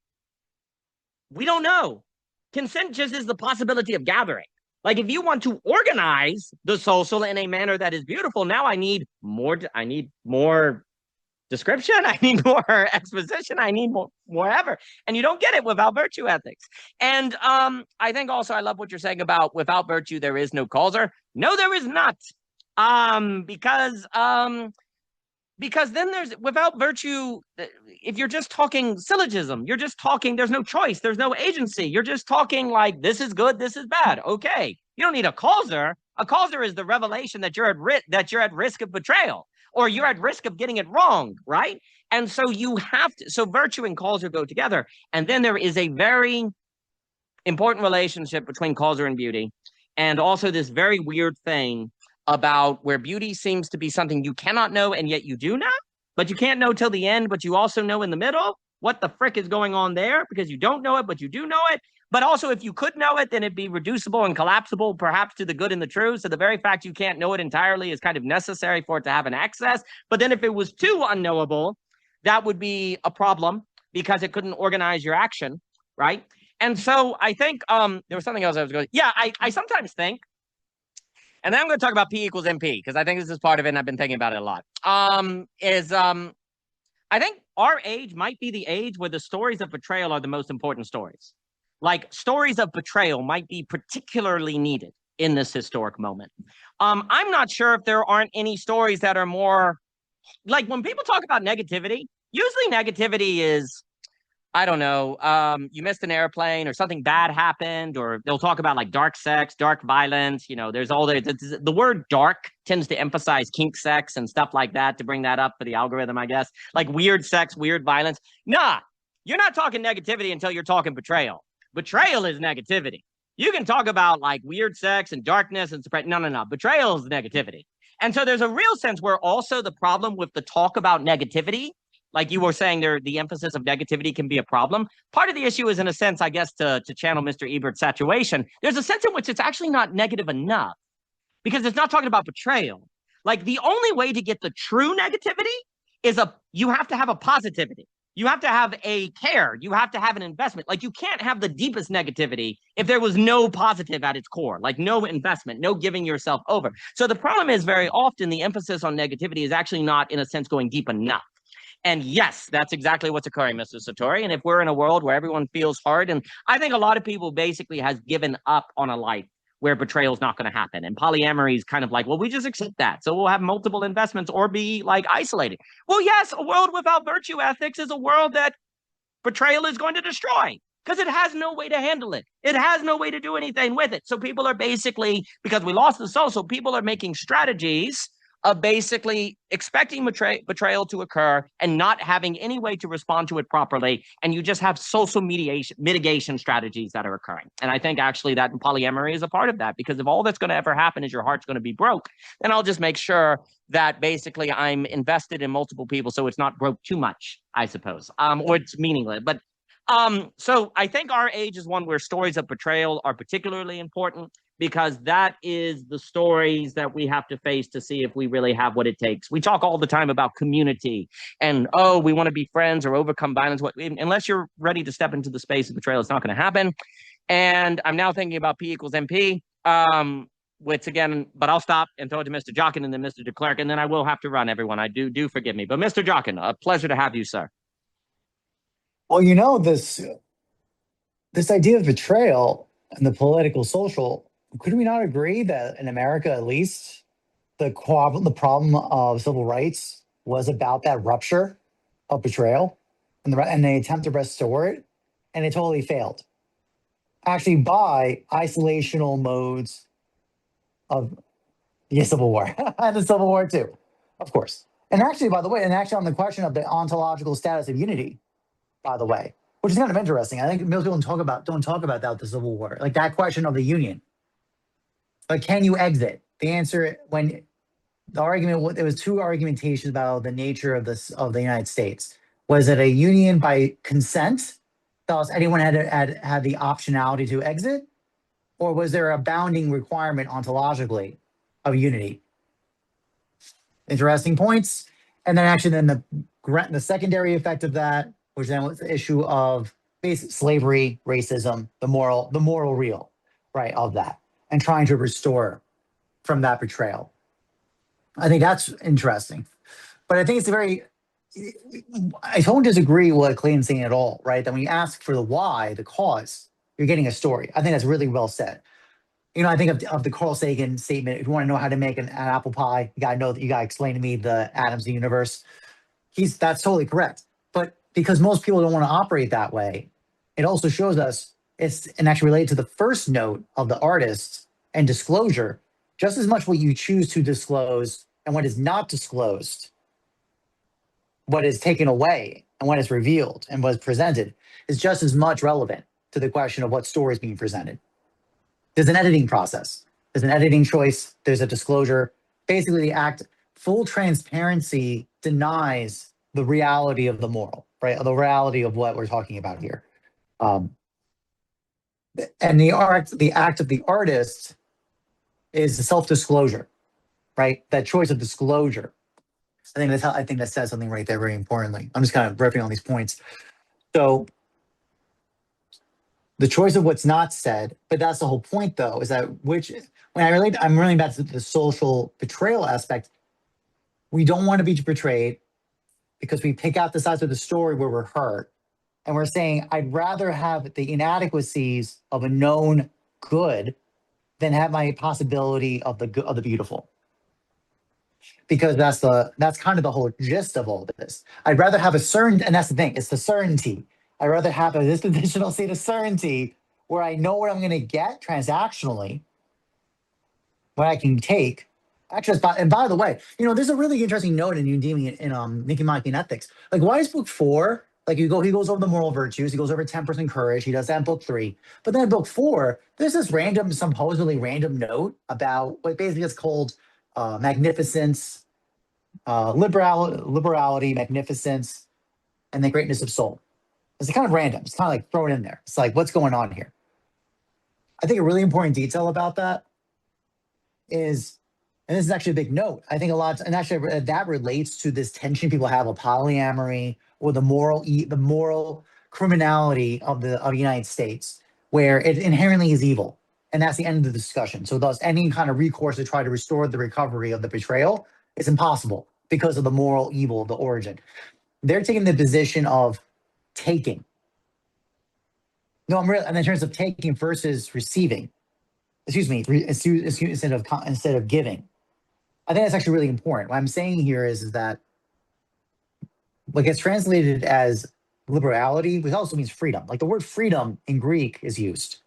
Speaker 2: We don't know. Consent just is the possibility of gathering. Like if you want to organize the social in a manner that is beautiful, now I need more description, I need more exposition, I need more ever. And you don't get it without virtue ethics. And I think also I love what you're saying about without virtue, there is no causer. No, there is not. Because then there's without virtue, if you're just talking syllogism, you're just talking, there's no choice, there's no agency. You're just talking like this is good, this is bad. Okay. You don't need a causer. A causer is the revelation that you're at risk of betrayal or you're at risk of getting it wrong, right? And so you have to, so virtue and causer go together. And then there is a very important relationship between causer and beauty. And also this very weird thing about where beauty seems to be something you cannot know and yet you do know, but you can't know till the end, but you also know in the middle what the frick is going on there because you don't know it, but you do know it. But also if you could know it, then it'd be reducible and collapsible, perhaps to the good and the true. So the very fact you can't know it entirely is kind of necessary for it to have an access. But then if it was too unknowable, that would be a problem because it couldn't organize your action, right? And so I think there was something else I was going to, I sometimes think, and then I'm going to talk about P equals MP because I think this is part of it and I've been thinking about it a lot. I think our age might be the age where the stories of betrayal are the most important stories. Like stories of betrayal might be particularly needed in this historic moment. I'm not sure if there aren't any stories that are more, like when people talk about negativity, usually negativity is, I don't know, you missed an airplane or something bad happened, or they'll talk about like dark sex, dark violence. You know, there's all the word dark tends to emphasize kink sex and stuff like that to bring that up for the algorithm, I guess. Like weird sex, weird violence. Nah, you're not talking negativity until you're talking betrayal. Betrayal is negativity. You can talk about like weird sex and darkness and no. Betrayal is negativity. And so there's a real sense where also the problem with the talk about negativity, like you were saying there, the emphasis of negativity can be a problem. Part of the issue is, in a sense, I guess, to channel Mr. Ebert's saturation, there's a sense in which it's actually not negative enough because it's not talking about betrayal. Like the only way to get the true negativity is you have to have a positivity. You have to have a care. You have to have an investment. Like you can't have the deepest negativity if there was no positive at its core, like no investment, no giving yourself over. So the problem is very often the emphasis on negativity is actually not, in a sense, going deep enough. And yes, that's exactly what's occurring, Mr. Satori. And if we're in a world where everyone feels hard, and I think a lot of people basically has given up on a life where betrayal is not going to happen. And polyamory is kind of like, well, we just accept that. So we'll have multiple investments or be like isolated. Well, yes, a world without virtue ethics is a world that betrayal is going to destroy because it has no way to handle it. It has no way to do anything with it. So people are basically, because we lost the social, people are making strategies of basically expecting betrayal to occur and not having any way to respond to it properly. And you just have social mitigation strategies that are occurring. And I think actually that polyamory is a part of that, because if all that's going to ever happen is your heart's going to be broke, then I'll just make sure that basically I'm invested in multiple people so it's not broke too much, I suppose, or it's meaningless. But so I think our age is one where stories of betrayal are particularly important, because that is the stories that we have to face to see if we really have what it takes. We talk all the time about community and, oh, we want to be friends or overcome violence. Unless you're ready to step into the space of betrayal, it's not going to happen. And I'm now thinking about P equals MP, which again, but I'll stop and throw it to Mr. Jockin and then Mr. Deklerk, and then I will have to run, everyone. I do forgive me. But Mr. Jockin, a pleasure to have you, sir.
Speaker 3: Well, you know, this idea of betrayal and the political social, could we not agree that in America, at least, the problem of civil rights was about that rupture of betrayal and the attempt to restore it, and it totally failed. Actually, by isolational modes of the Civil War and the Civil War too, of course. And actually, by the way, on the question of the ontological status of unity, by the way, which is kind of interesting. I think most people don't talk about that with the Civil War, like that question of the union. But can you exit? The answer, when the argument, there was two argumentations about the nature of the United States. Was it a union by consent? Thus, anyone had the optionality to exit, Or was there a bounding requirement ontologically of unity? Interesting points. And then actually then the secondary effect of that, which then was the issue of basic slavery, racism, the moral real, right, of that, and trying to restore from that betrayal. I think that's interesting. But I think it's I don't disagree with Clayton's saying at all, right? That when you ask for the why, the cause, you're getting a story. I think that's really well said. I think of the Carl Sagan statement, if you want to know how to make an apple pie, you got to explain to me the atoms of the universe. That's totally correct. But because most people don't want to operate that way, it also shows us and actually related to the first note of the artist and disclosure, just as much what you choose to disclose and what is not disclosed, what is taken away and what is revealed and what is presented is just as much relevant to the question of what story is being presented. There's an editing process. There's an editing choice. There's a disclosure. Basically, full transparency denies the reality of the moral, right? The reality of what we're talking about here. And the act of the artist is self-disclosure, right? That choice of disclosure. I think that says something right there very importantly. I'm just kind of riffing on these points. So the choice of what's not said, but that's the whole point though, is that I'm really back to the social betrayal aspect. We don't want to be betrayed because we pick out the sides of the story where we're hurt. And we're saying, I'd rather have the inadequacies of a known good than have my possibility of the beautiful. Because that's kind of the whole gist of all this. I'd rather have and that's the thing, it's the certainty. I'd rather have a dispositional state of certainty where I know what I'm going to get transactionally, what I can take. Actually, and by the way, there's a really interesting note in Udemy in Nicky Mikey and Ethics. Like, why is book 4? Like, he goes over the moral virtues, he goes over 10% courage, he does that in book 3. But then in book 4, there's this supposedly random note about what basically is called magnificence, liberality, magnificence, and the greatness of soul. It's kind of random. It's kind of like thrown in there. It's like, what's going on here? I think a really important detail about that is, and this is actually a big note, I think and actually that relates to this tension people have of polyamory or the moral criminality of the United States, where it inherently is evil. And that's the end of the discussion. So thus any kind of recourse to try to restore the recovery of the betrayal is impossible because of the moral evil of the origin. They're taking the position of taking. No, and in terms of taking versus receiving. Excuse me, instead of giving. I think that's actually really important. What I'm saying here is that what gets translated as liberality, which also means freedom. Like the word freedom in Greek is used.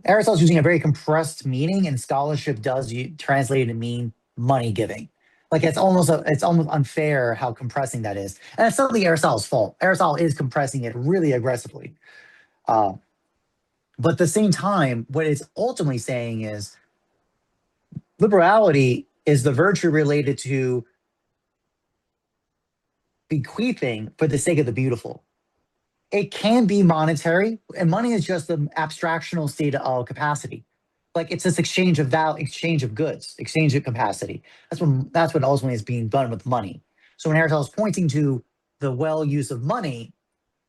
Speaker 3: Aristotle's using a very compressed meaning, and scholarship does translate it to mean money giving. Like it's almost unfair how compressing that is. And it's certainly Aristotle's fault. Aristotle is compressing it really aggressively. But at the same time, what it's ultimately saying is liberality is the virtue related to bequeathing for the sake of the beautiful. It can be monetary, and money is just an abstractional state of capacity. Like it's this exchange of goods, exchange of capacity. That's what ultimately is being done with money. So when Aristotle is pointing to the well use of money,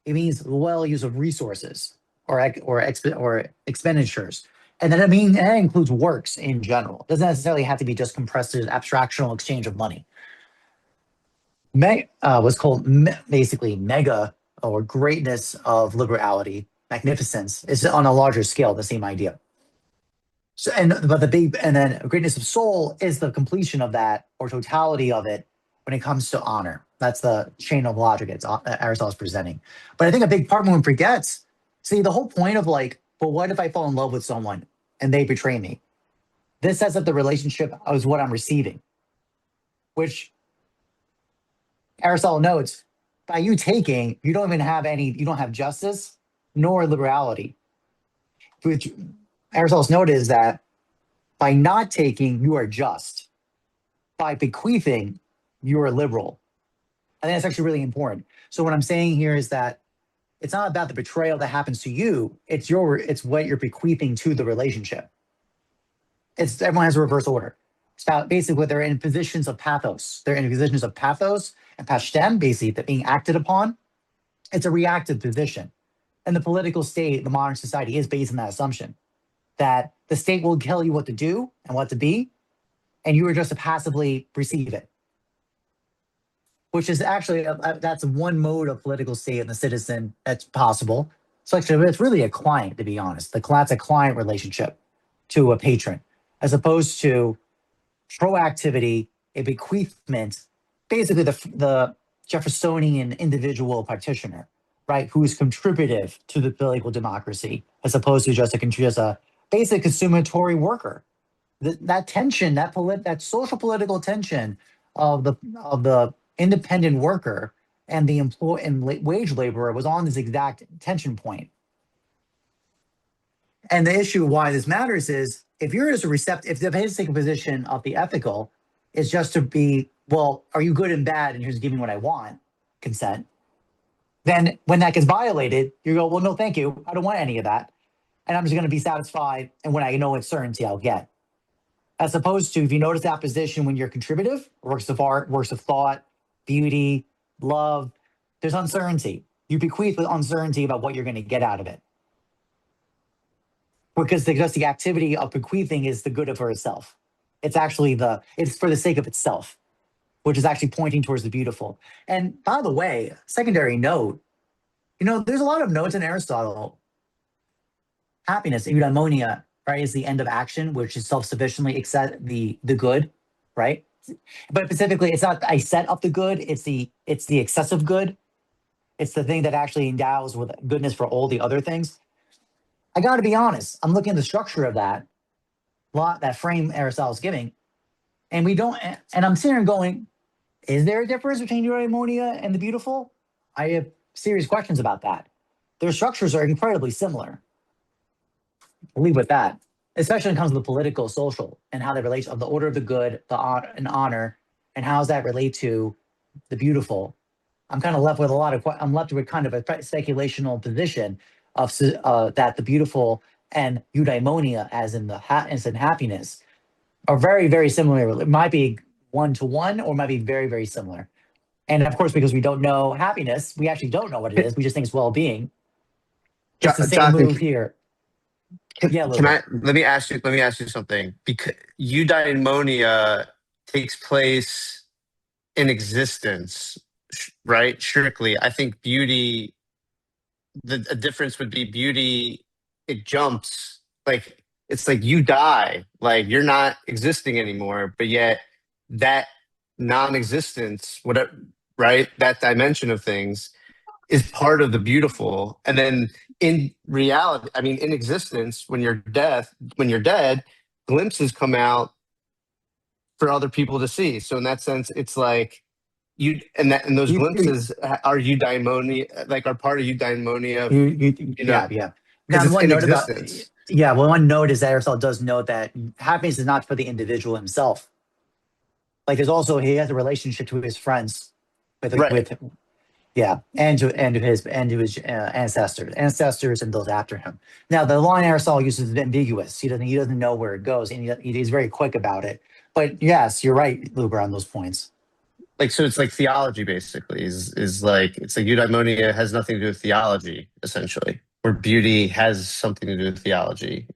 Speaker 3: it means the well use of resources or expenditures. And then that includes works in general. It doesn't necessarily have to be just compressed to abstractional exchange of money. Was called basically mega or greatness of liberality, magnificence is on a larger scale, the same idea. So, and then greatness of soul is the completion of that or totality of it when it comes to honor. That's the chain of logic Aristotle's presenting. But I think a big part one forgets, see the whole point of like, well, what if I fall in love with someone and they betray me? This sets up the relationship as what I'm receiving, which Aristotle notes, by you taking, you don't have justice nor liberality. Which Aristotle's note is that by not taking, you are just. By bequeathing, you are liberal. I think that's actually really important. So what I'm saying here is that It's not about the betrayal that happens to you. It's what you're bequeathing to the relationship. Everyone has a reverse order. It's about basically they're in positions of pathos. They're in positions of pathos and pashtem, basically, that being acted upon. It's a reactive position. And the political state, the modern society, is based on that assumption that the state will tell you what to do and what to be, and you are just to passively receive it. Which is actually, that's one mode of political state in the citizen that's possible. So actually, it's really a client, to be honest. That's a client relationship to a patron, as opposed to proactivity, a bequeathment, basically the Jeffersonian individual practitioner, right, who is contributive to the political democracy, as opposed to just a basic consumatory worker. That tension, that social political tension of the independent worker and the wage laborer was on this exact tension point. And the issue why this matters is if you're just if the basic position of the ethical is just to be, well, are you good and bad and here's giving what I want, consent, then when that gets violated, you go, well, no, thank you. I don't want any of that. And I'm just going to be satisfied. And when I know with certainty, I'll get. As opposed to, if you notice that position when you're contributive, works of art, works of thought, beauty, love, there's uncertainty. You bequeath with uncertainty about what you're going to get out of it. Because just the activity of bequeathing is the good of itself. It's actually it's for the sake of itself, which is actually pointing towards the beautiful. And by the way, secondary note, there's a lot of notes in Aristotle. Happiness, eudaimonia, right, is the end of action, which is self-sufficiently accept the good, right? But specifically, it's not I set up the good, it's the excessive good. It's the thing that actually endows with goodness for all the other things. I got to be honest. I'm looking at the structure of that frame Aristotle's giving, and I'm sitting here going, is there a difference between eudaimonia and the beautiful? I have serious questions about that. Their structures are incredibly similar. I'll leave with that, especially when it comes to the political, social, and how they relate of the order of the good, and honor, and how does that relate to the beautiful. I'm kind of left with I'm left with kind of a speculational position of that the beautiful and eudaimonia, as in happiness, are very, very similar. It might be one-to-one or might be very, very similar. And of course, because we don't know happiness, we actually don't know what it is. We just think it's well-being. It's the same
Speaker 7: Jonathan,
Speaker 3: move here.
Speaker 7: Let me ask you something. Because eudaimonia takes place in existence, right? Strictly. I think beauty, the difference would be beauty, it jumps. Like, it's like you die, like you're not existing anymore, but yet that non-existence, whatever, right? That dimension of things is part of the beautiful. And then in reality, in existence, when you're dead, glimpses come out for other people to see. So in that sense, it's like and those glimpses are eudaimonia, like are part of eudaimonia.
Speaker 3: Yeah.
Speaker 7: Now,
Speaker 3: one note one note is that Aristotle does note that happiness is not for the individual himself. Like he has a relationship to his friends, and to his ancestors and those after him. Now the line Aristotle uses is ambiguous. He doesn't know where it goes, and he's very quick about it. But yes, you're right, Luber, on those points.
Speaker 7: So it's like theology basically is like, it's like eudaimonia has nothing to do with theology, essentially, where beauty has something to do with theology,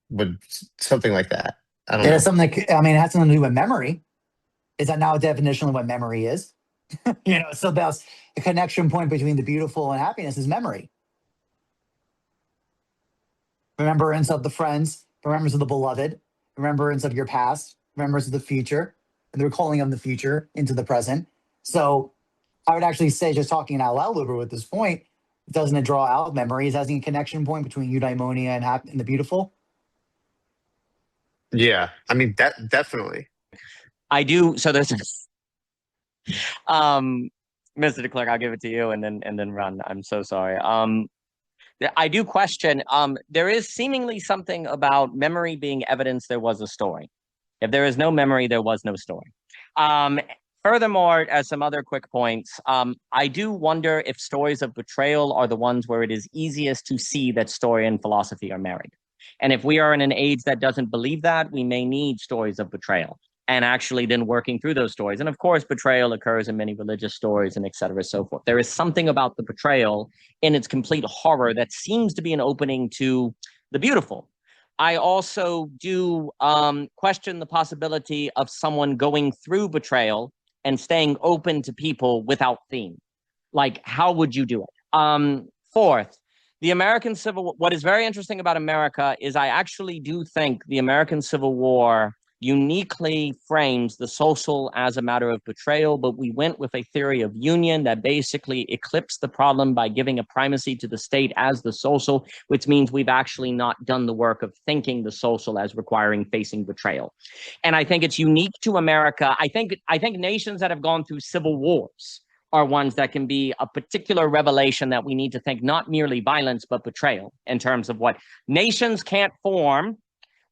Speaker 7: would something like that. I don't know.
Speaker 3: It has something to do with memory. Is that now a definition of what memory is? So that's the connection point between the beautiful and happiness is memory. Remembrance of the friends, remembrance of the beloved, remembrance of your past, remembrance of the future, and the recalling of the future into the present. So I would actually say, just talking out loud, Luber, with this point, doesn't it draw out memories as a connection point between eudaimonia and the beautiful?
Speaker 7: Yeah, that definitely.
Speaker 2: I do. So there's, Mr. Deklerk, I'll give it to you, and then run. I'm so sorry. I do question. There is seemingly something about memory being evidence there was a story. If there is no memory, there was no story. Furthermore, as some other quick points, I do wonder if stories of betrayal are the ones where it is easiest to see that story and philosophy are married. And if we are in an age that doesn't believe that, we may need stories of betrayal and actually then working through those stories. And of course, betrayal occurs in many religious stories and et cetera, so forth. There is something about the betrayal in its complete horror that seems to be an opening to the beautiful. I also do question the possibility of someone going through betrayal and staying open to people without theme. Like, how would you do it? Fourth, the American Civil War. What is very interesting about America is I actually do think the American Civil War uniquely frames the social as a matter of betrayal, but we went with a theory of union that basically eclipsed the problem by giving a primacy to the state as the social, which means we've actually not done the work of thinking the social as requiring facing betrayal. And I think it's unique to America. I think nations that have gone through civil wars are ones that can be a particular revelation that we need to think not merely violence, but betrayal in terms of what nations can't form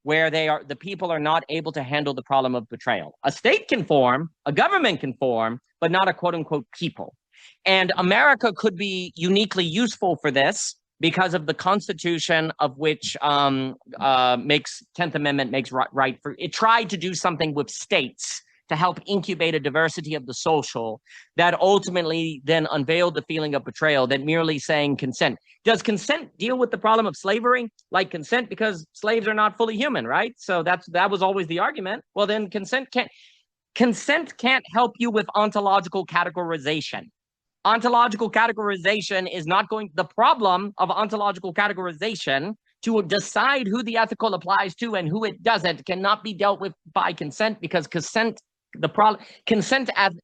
Speaker 2: where the people are not able to handle the problem of betrayal. A state can form, a government can form, but not a quote unquote people. And America could be uniquely useful for this because of the Constitution of which makes 10th Amendment makes right for it tried to do something with states to help incubate a diversity of the social that ultimately then unveiled the feeling of betrayal that merely saying consent. Does consent deal with the problem of slavery? Like consent because slaves are not fully human, right? So that was always the argument. Well, then consent can't help you with ontological categorization. Ontological categorization is not going, the problem of ontological categorization to decide who the ethical applies to and who it doesn't cannot be dealt with by consent because consent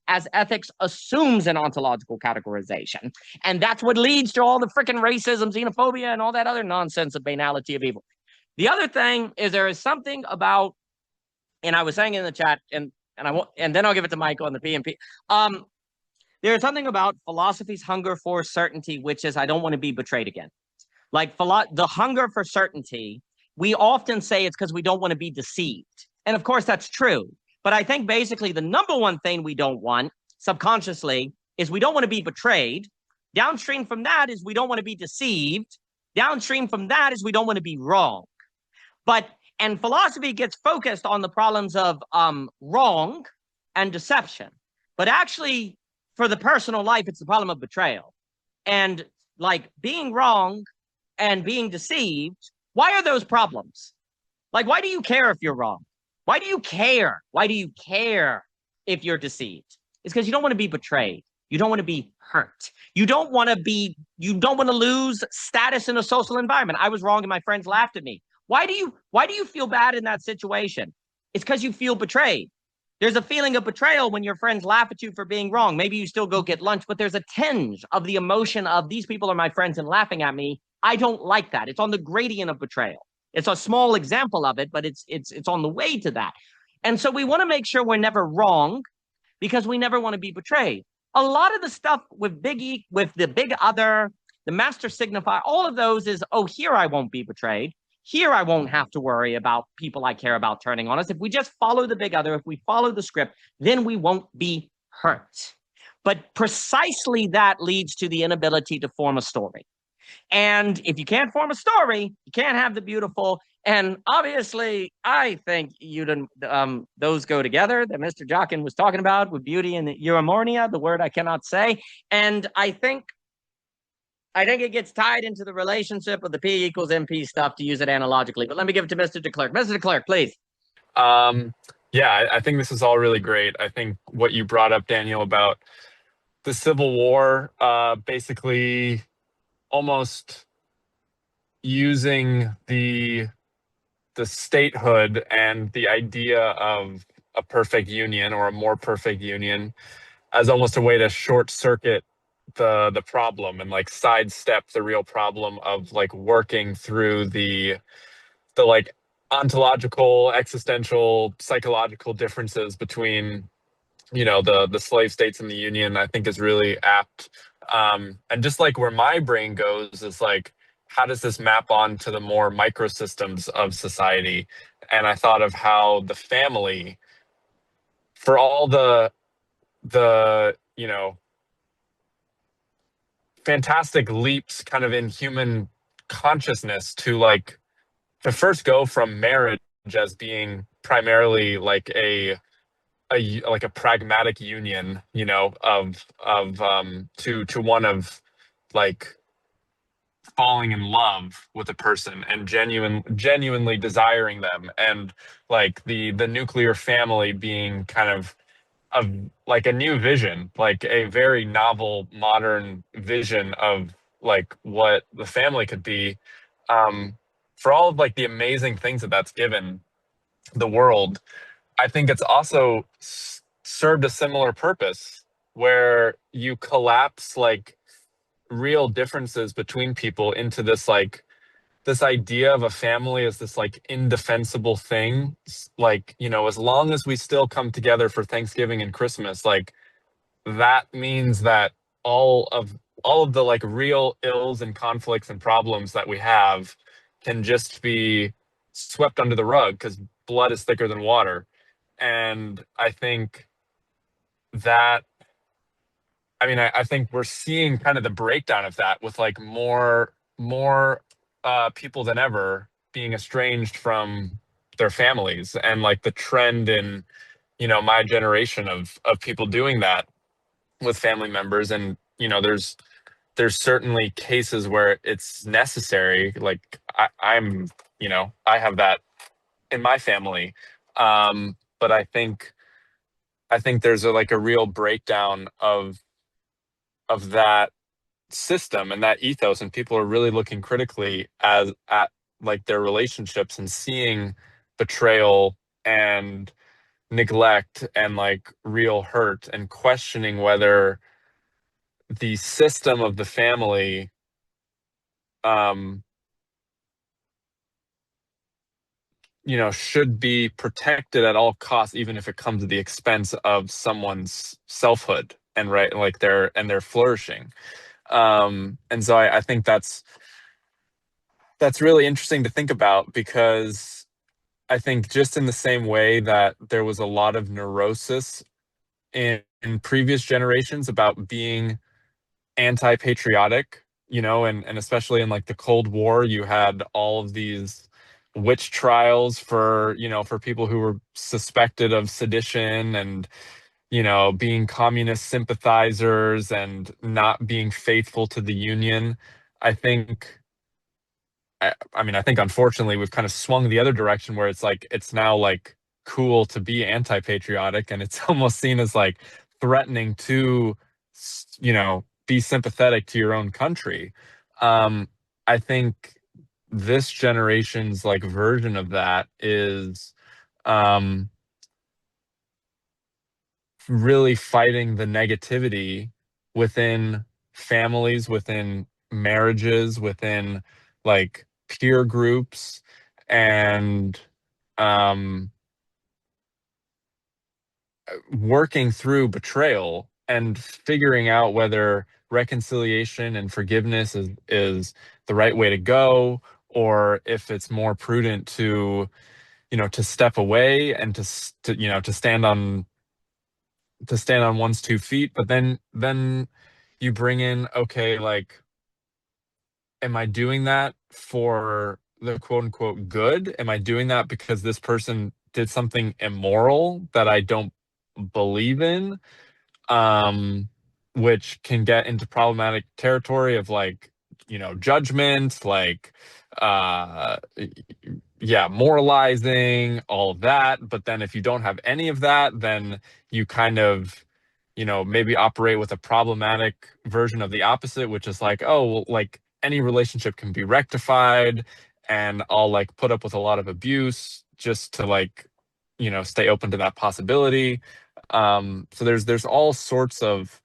Speaker 2: as ethics assumes an ontological categorization. And that's what leads to all the freaking racism, xenophobia, and all that other nonsense of banality of evil. The other thing is there is something about, and I was saying in the chat, and then I'll give it to Michael on the PMP. There's something about philosophy's hunger for certainty, which is I don't want to be betrayed again. Like the hunger for certainty, we often say it's because we don't want to be deceived. And of course, that's true. But I think basically the number one thing we don't want subconsciously is we don't want to be betrayed. Downstream from that is we don't want to be deceived. Downstream from that is we don't want to be wrong. And philosophy gets focused on the problems of wrong and deception. But actually, for the personal life, it's the problem of betrayal. And like being wrong and being deceived, why are those problems? Like, why do you care if you're wrong? Why do you care? Why do you care if you're deceived? It's because you don't want to be betrayed. You don't want to be hurt. You don't want to lose status in a social environment. I was wrong and my friends laughed at me. Why do you feel bad in that situation? It's because you feel betrayed. There's a feeling of betrayal when your friends laugh at you for being wrong. Maybe you still go get lunch, but there's a tinge of the emotion of these people are my friends and laughing at me. I don't like that. It's on the gradient of betrayal. It's a small example of it, but it's on the way to that. And so we want to make sure we're never wrong because we never want to be betrayed. A lot of the stuff with with the big other, the master signifier, all of those is, oh, here I won't be betrayed. Here I won't have to worry about people I care about turning on us. If we just follow the big other, if we follow the script, then we won't be hurt. But precisely that leads to the inability to form a story. And if you can't form a story, you can't have the beautiful. And obviously, I think those go together that Mr. Jockin was talking about with beauty and Eunoia, the word I cannot say. And I think it gets tied into the relationship of the P equals MP stuff to use it analogically. But let me give it to Mr. Deklerk. Mr. Deklerk, please.
Speaker 10: Yeah, I think this is all really great. I think what you brought up, Daniel, about the Civil War, basically almost using the statehood and the idea of a perfect union or a more perfect union as almost a way to short circuit the problem and like sidestep the real problem of like working through the like ontological, existential, psychological differences between the slave states and the union. I think is really apt. And just like where my brain goes is like, how does this map on to the more microsystems of society? And I thought of how the family, for all the the, you know, fantastic leaps kind of in human consciousness to like to first go from marriage as being primarily like a like a pragmatic union, you know, to one of like falling in love with a person and genuinely desiring them, and like the nuclear family being kind of like a new vision, like a very novel modern vision of like what the family could be, for all of like the amazing things that that's given the world. I think it's also served a similar purpose where you collapse like real differences between people into this like this idea of a family as this like indefensible thing. Like, you know, as long as we still come together for Thanksgiving and Christmas, like that means that all of all of the like real ills and conflicts and problems that we have can just be swept under the rug because blood is thicker than water. And I think that, I mean, I think we're seeing kind of the breakdown of that with like more people than ever being estranged from their families, and like the trend in, you know, my generation of people doing that with family members. And you know, there's certainly cases where it's necessary. Like I'm, you know, I have that in my family, but I think there's a like a real breakdown of that system and that ethos, and people are really looking critically as at like their relationships and seeing betrayal and neglect and like real hurt, and questioning whether the system of the family um you know, should be protected at all costs, even if it comes at the expense of someone's selfhood and right, like their flourishing. And so I think that's really interesting to think about, because I think just in the same way that there was a lot of neurosis in previous generations about being anti-patriotic, you know, and especially in like the Cold War, you had all of these witch trials for, you know, for people who were suspected of sedition and, you know, being communist sympathizers and not being faithful to the Union. I think, I mean, I think unfortunately we've kind of swung the other direction where it's like, it's now like cool to be anti-patriotic, and it's almost seen as like threatening to, you know, be sympathetic to your own country. I think this generation's like version of that is um, really fighting the negativity within families, within marriages, within like peer groups, and um, working through betrayal and figuring out whether reconciliation and forgiveness is the right way to go, or if it's more prudent to, you know, to step away and to you know, to stand on one's 2 feet. But then you bring in, okay, like, am I doing that for the quote unquote good? Am I doing that because this person did something immoral that I don't believe in? um, which can get into problematic territory of like, you know, judgment, like, uh, yeah, moralizing, all of that. But then if you don't have any of that, then you kind of, you know, maybe operate with a problematic version of the opposite, which is like, oh, well, like any relationship can be rectified, and I'll like put up with a lot of abuse just to like, you know, stay open to that possibility. So there's all sorts of,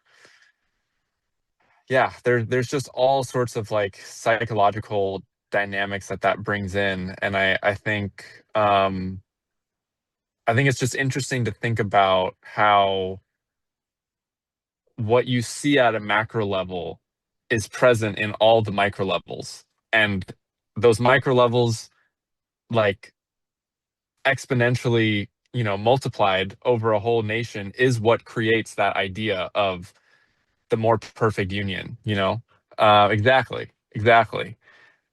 Speaker 10: yeah, there's just all sorts of like psychological dynamics that brings in. And I think it's just interesting to think about how what you see at a macro level is present in all the micro levels, and those micro levels like exponentially multiplied over a whole nation is what creates that idea of the more perfect union, exactly.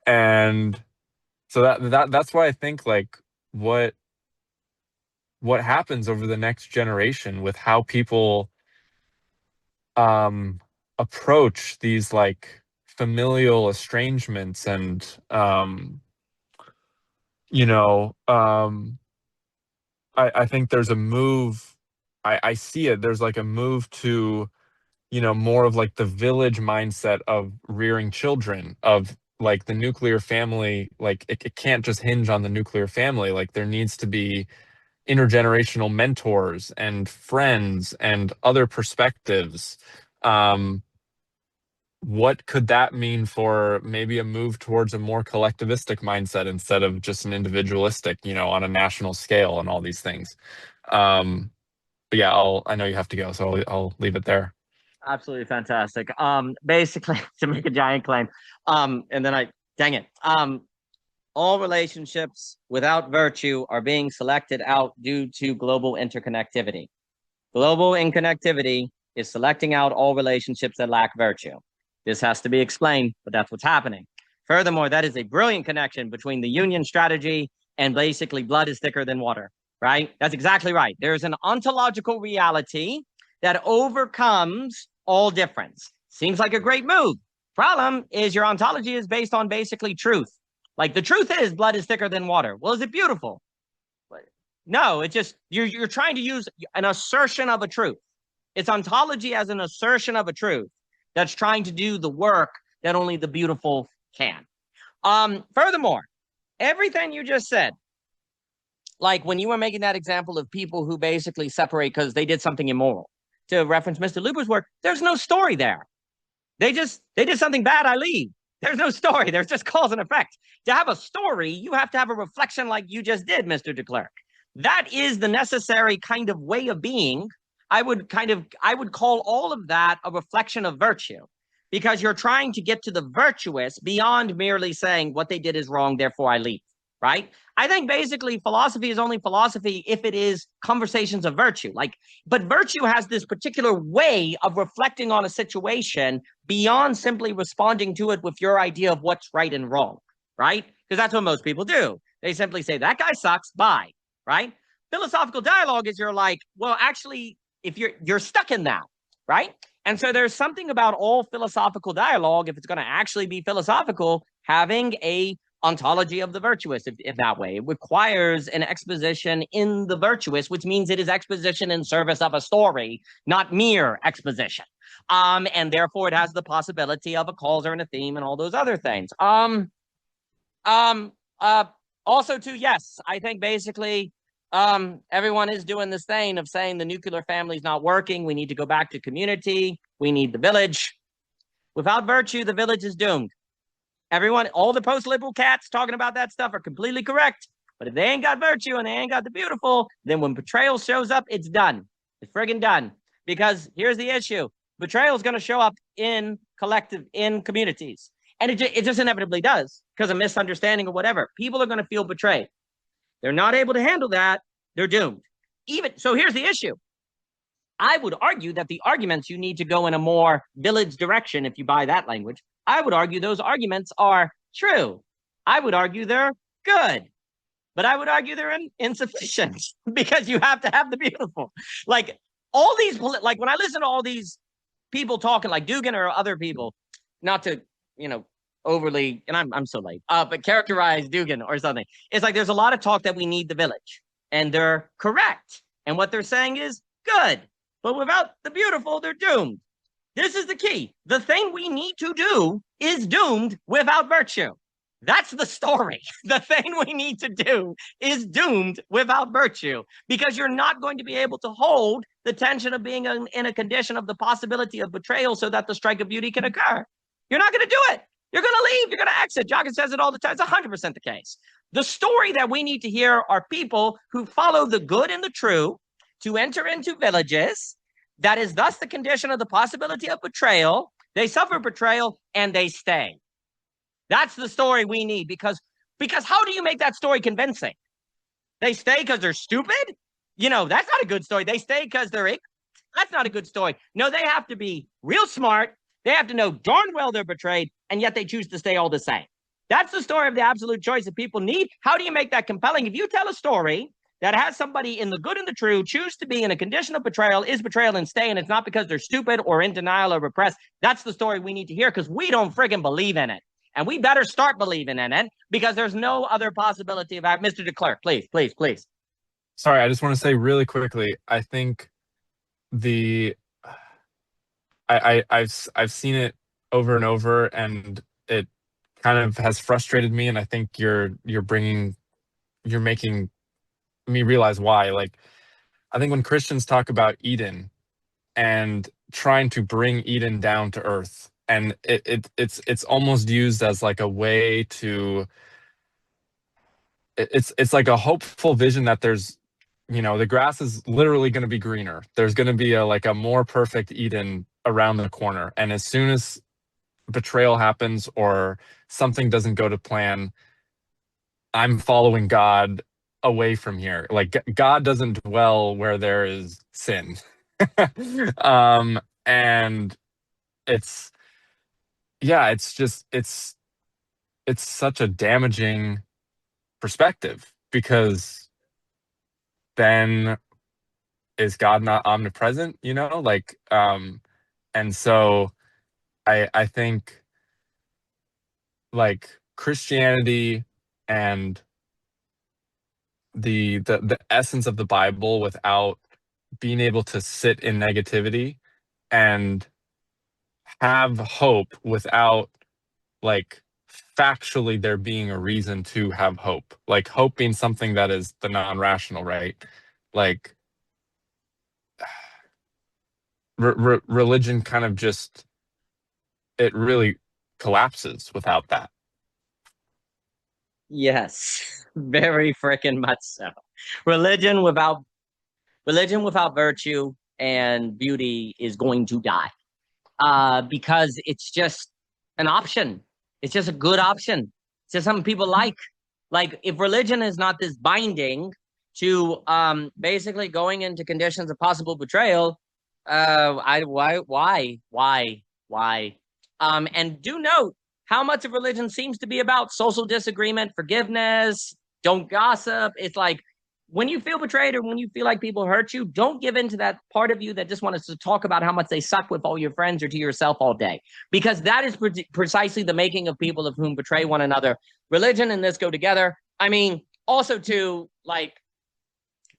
Speaker 10: And so that's why I think like what happens over the next generation with how people approach these like familial estrangements and I think there's a move. I see it. There's like a move to, more of like the village mindset of rearing children, of like the nuclear family. Like it can't just hinge on the nuclear family. Like there needs to be intergenerational mentors and friends and other perspectives. What could that mean for maybe a move towards a more collectivistic mindset instead of just an individualistic, on a national scale and all these things? But yeah, I know you have to go, so I'll leave it there.
Speaker 2: Absolutely fantastic. Basically, to make a giant claim, and then dang it. All relationships without virtue are being selected out due to global interconnectivity. Global interconnectivity is selecting out all relationships that lack virtue. This has to be explained, but that's what's happening. Furthermore, that is a brilliant connection between the union strategy and basically blood is thicker than water, right? That's exactly right. There's an ontological reality that overcomes all difference. Seems like a great move. Problem is your ontology is based on basically truth. Like the truth is blood is thicker than water. Well, is it beautiful? No, it's just you're trying to use an assertion of a truth. It's ontology as an assertion of a truth that's trying to do the work that only the beautiful can. Furthermore, everything you just said, like when you were making that example of people who basically separate because they did something immoral, to reference Mr. Luber's work, there's no story there. They did something bad, I leave. There's no story. There's just cause and effect. To have a story, you have to have a reflection like you just did, Mr. Deklerk. That is the necessary kind of way of being. I would call all of that a reflection of virtue, because you're trying to get to the virtuous beyond merely saying what they did is wrong, therefore I leave, right? I think basically philosophy is only philosophy if it is conversations of virtue. But virtue has this particular way of reflecting on a situation beyond simply responding to it with your idea of what's right and wrong, right? Because that's what most people do. They simply say, that guy sucks, bye, right? Philosophical dialogue is you're like, well, actually, if you're stuck in that, right? And so there's something about all philosophical dialogue, if it's going to actually be philosophical, having a ontology of the virtuous, if that way. It requires an exposition in the virtuous, which means it is exposition in service of a story, not mere exposition. And therefore it has the possibility of a causer and a theme and all those other things. Also too, yes, I think basically everyone is doing this thing of saying the nuclear family is not working. We need to go back to community. We need the village. Without virtue, the village is doomed. Everyone, all the post-liberal cats talking about that stuff are completely correct. But if they ain't got virtue and they ain't got the beautiful, then when betrayal shows up, it's done. It's friggin' done. Because here's the issue. Betrayal is going to show up in communities. And it just inevitably does because of misunderstanding or whatever. People are going to feel betrayed. They're not able to handle that. They're doomed. So here's the issue. I would argue that the arguments you need to go in a more village direction, if you buy that language, I would argue those arguments are true. I would argue they're good. But I would argue they're insufficient because you have to have the beautiful. Like all these, like when I listen to all these people talking like Dugan or other people, not to, overly, and I'm so late, but characterize Dugan or something. It's like there's a lot of talk that we need the village, and they're correct. And what they're saying is good, but without the beautiful, they're doomed. This is the key. The thing we need to do is doomed without virtue. That's the story. The thing we need to do is doomed without virtue, because you're not going to be able to hold the tension of being in a condition of the possibility of betrayal so that the strike of beauty can occur. You're not going to do it. You're going to leave. You're going to exit. Jochen says it all the time. It's 100% the case. The story that we need to hear are people who follow the good and the true to enter into villages. That is thus the condition of the possibility of betrayal. They suffer betrayal and they stay. That's the story we need, because how do you make that story convincing? They stay because they're stupid? You know, that's not a good story. They stay because they're ignorant. That's not a good story. No, they have to be real smart. They have to know darn well they're betrayed, and yet they choose to stay all the same. That's the story of the absolute choice that people need. How do you make that compelling? If you tell a story that has somebody in the good and the true choose to be in a condition of betrayal, is betrayal, and stay, and it's not because they're stupid or in denial or repressed, that's the story we need to hear, because we don't friggin' believe in it. And we better start believing in it, because there's no other possibility of that. Mr. Deklerk, please, please, please.
Speaker 10: Sorry, I just want to say really quickly, I think I've seen it over and over, and it kind of has frustrated me, and I think you're making me realize why. Like, I think when Christians talk about Eden and trying to bring Eden down to earth, and it's almost used as like a way to, it's like a hopeful vision that there's, you know, the grass is literally going to be greener. There's going to be a more perfect Eden around the corner. And as soon as betrayal happens or something doesn't go to plan, I'm following God away from here. Like, God doesn't dwell where there is sin. And it's such a damaging perspective, because then is God not omnipresent, you know? Like, and so I think, like, Christianity and the essence of the Bible, without being able to sit in negativity and have hope without, like, factually there being a reason to have hope, like hope being something that is the non-rational, right? Like, religion kind of just, it really collapses without that.
Speaker 2: Yes, very freaking much so. Religion without virtue and beauty is going to die, because it's just an option. It's just a good option. It's just something people like. Like, if religion is not this binding to basically going into conditions of possible betrayal, why? And do note how much of religion seems to be about social disagreement, forgiveness, don't gossip. It's like, when you feel betrayed or when you feel like people hurt you, don't give in to that part of you that just wants to talk about how much they suck with all your friends or to yourself all day, because that is precisely the making of people of whom betray one another. Religion and this go together. I mean, also too, like,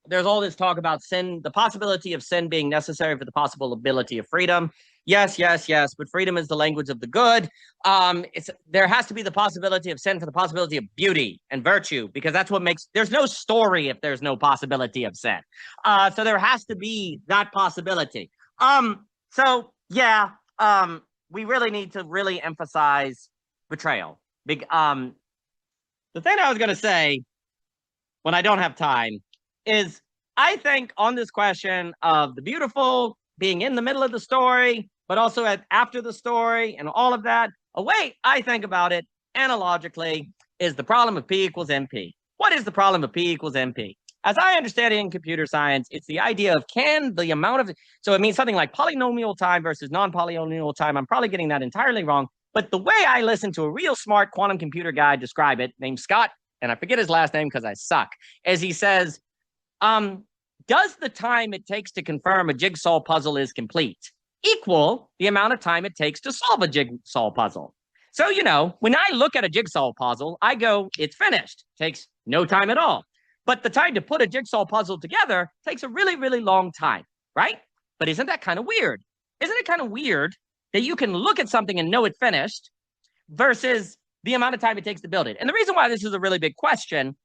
Speaker 2: there's all this talk about sin, the possibility of sin being necessary for the possibility of freedom. Yes, but freedom is the language of the good. There has to be the possibility of sin for the possibility of beauty and virtue, because that's what makes, there's no story if there's no possibility of sin. So there has to be that possibility. So yeah, we really need to really emphasize betrayal. The thing I was going to say, when I don't have time, is I think on this question of the beautiful being in the middle of the story, but also after the story and all of that, a way I think about it analogically is the problem of P equals NP. What is the problem of P equals NP? As I understand it in computer science, it's the idea of can the amount of, so it means something like polynomial time versus non-polynomial time. I'm probably getting that entirely wrong, but the way I listened to a real smart quantum computer guy describe it, named Scott, and I forget his last name because I suck, as he says, does the time it takes to confirm a jigsaw puzzle is complete equal the amount of time it takes to solve a jigsaw puzzle? So, you know, when I look at a jigsaw puzzle, I go, it's finished. Takes no time at all. But the time to put a jigsaw puzzle together takes a really, really long time, right? But isn't that kind of weird? Isn't it kind of weird that you can look at something and know it's finished versus the amount of time it takes to build it? And the reason why this is a really big question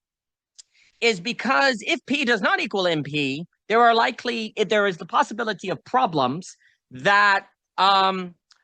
Speaker 2: is because if P does not equal NP, there is the possibility of problems that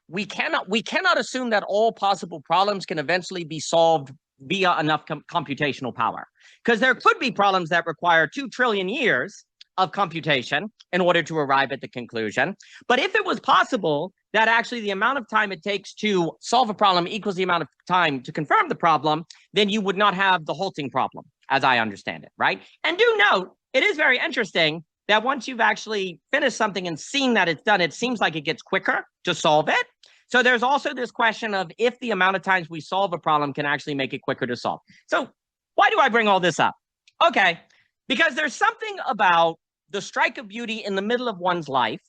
Speaker 2: we cannot assume that all possible problems can eventually be solved via enough computational power. Because there could be problems that require 2 trillion years of computation in order to arrive at the conclusion. But if it was possible that actually the amount of time it takes to solve a problem equals the amount of time to confirm the problem, then you would not have the halting problem. as I understand it, right? And do note, it is very interesting that once you've actually finished something and seen that it's done, it seems like it gets quicker to solve it. So there's also this question of if the amount of times we solve a problem can actually make it quicker to solve. So why do I bring all this up? Okay, because there's something about the strike of beauty in the middle of one's life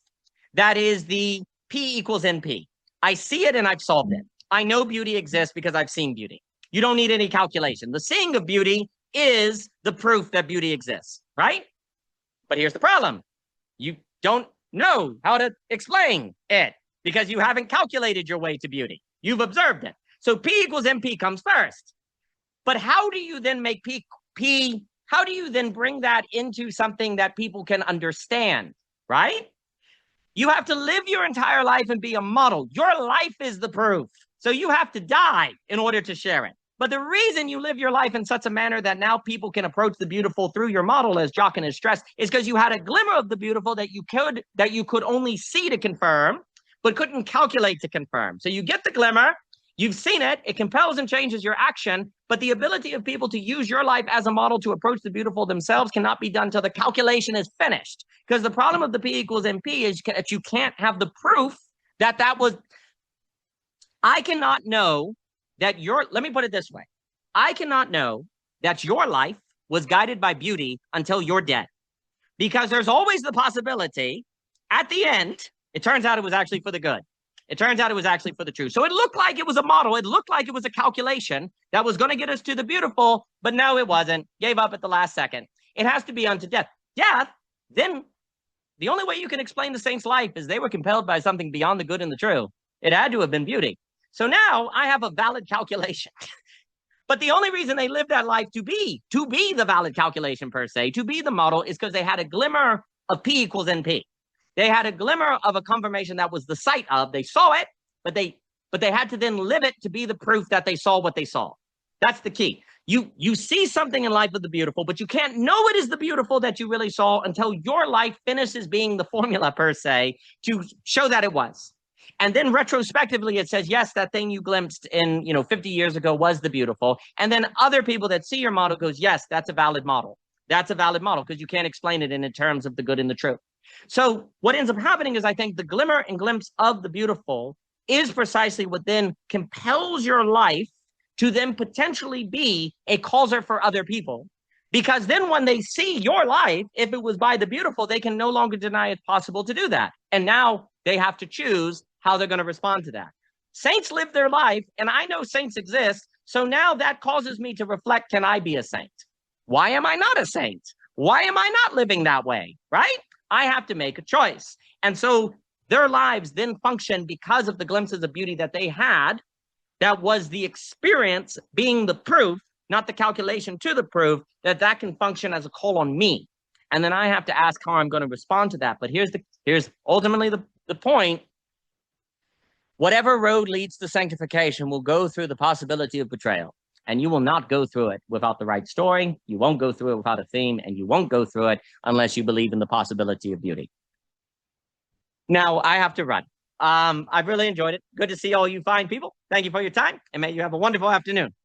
Speaker 2: that is the P equals NP. I see it and I've solved it. I know beauty exists because I've seen beauty. You don't need any calculation. The seeing of beauty is the proof that beauty exists, right? But here's the problem. You don't know how to explain it because you haven't calculated your way to beauty. You've observed it. So P equals NP comes first. But how do you then make P, how do you then bring that into something that people can understand, right? You have to live your entire life and be a model. Your life is the proof. So you have to die in order to share it. But the reason you live your life in such a manner that now people can approach the beautiful through your model, as Jockin has stressed, is because you had a glimmer of the beautiful that you could only see to confirm, but couldn't calculate to confirm. So you get the glimmer, you've seen it, it compels and changes your action, but the ability of people to use your life as a model to approach the beautiful themselves cannot be done till the calculation is finished. Because the problem of the P equals NP is that you can't have the proof that that was. I cannot know that let me put it this way. I cannot know that your life was guided by beauty until you're dead. Because there's always the possibility at the end, it turns out it was actually for the good. It turns out it was actually for the truth. So it looked like it was a model. It looked like it was a calculation that was going to get us to the beautiful, but no, it wasn't. Gave up at the last second. It has to be unto death. Death, then the only way you can explain the saint's life is they were compelled by something beyond the good and the true. It had to have been beauty. So now I have a valid calculation. But the only reason they lived that life to be the valid calculation per se, to be the model, is because they had a glimmer of P equals NP. They had a glimmer of a confirmation that was the sight of. They saw it, but they had to then live it to be the proof that they saw what they saw. That's the key. You see something in life of the beautiful, but you can't know it is the beautiful that you really saw until your life finishes being the formula per se to show that it was. And then retrospectively, it says, yes, that thing you glimpsed in, 50 years ago was the beautiful. And then other people that see your model goes, yes, that's a valid model. That's a valid model because you can't explain it in terms of the good and the true. So what ends up happening is I think the glimmer and glimpse of the beautiful is precisely what then compels your life to then potentially be a causer for other people. Because then when they see your life, if it was by the beautiful, they can no longer deny it's possible to do that. And now they have to choose how they're going to respond to that. Saints live their life, and I know saints exist, so now that causes me to reflect, can I be a saint? Why am I not a saint? Why am I not living that way, right? I have to make a choice. And so their lives then function because of the glimpses of beauty that they had. That was the experience being the proof, not the calculation to the proof, that can function as a call on me. And then I have to ask how I'm going to respond to that. But here's ultimately the point. Whatever road leads to sanctification will go through the possibility of betrayal. And you will not go through it without the right story. You won't go through it without a theme, and you won't go through it unless you believe in the possibility of beauty. Now, I have to run. I've really enjoyed it. Good to see all you fine people. Thank you for your time, and may you have a wonderful afternoon.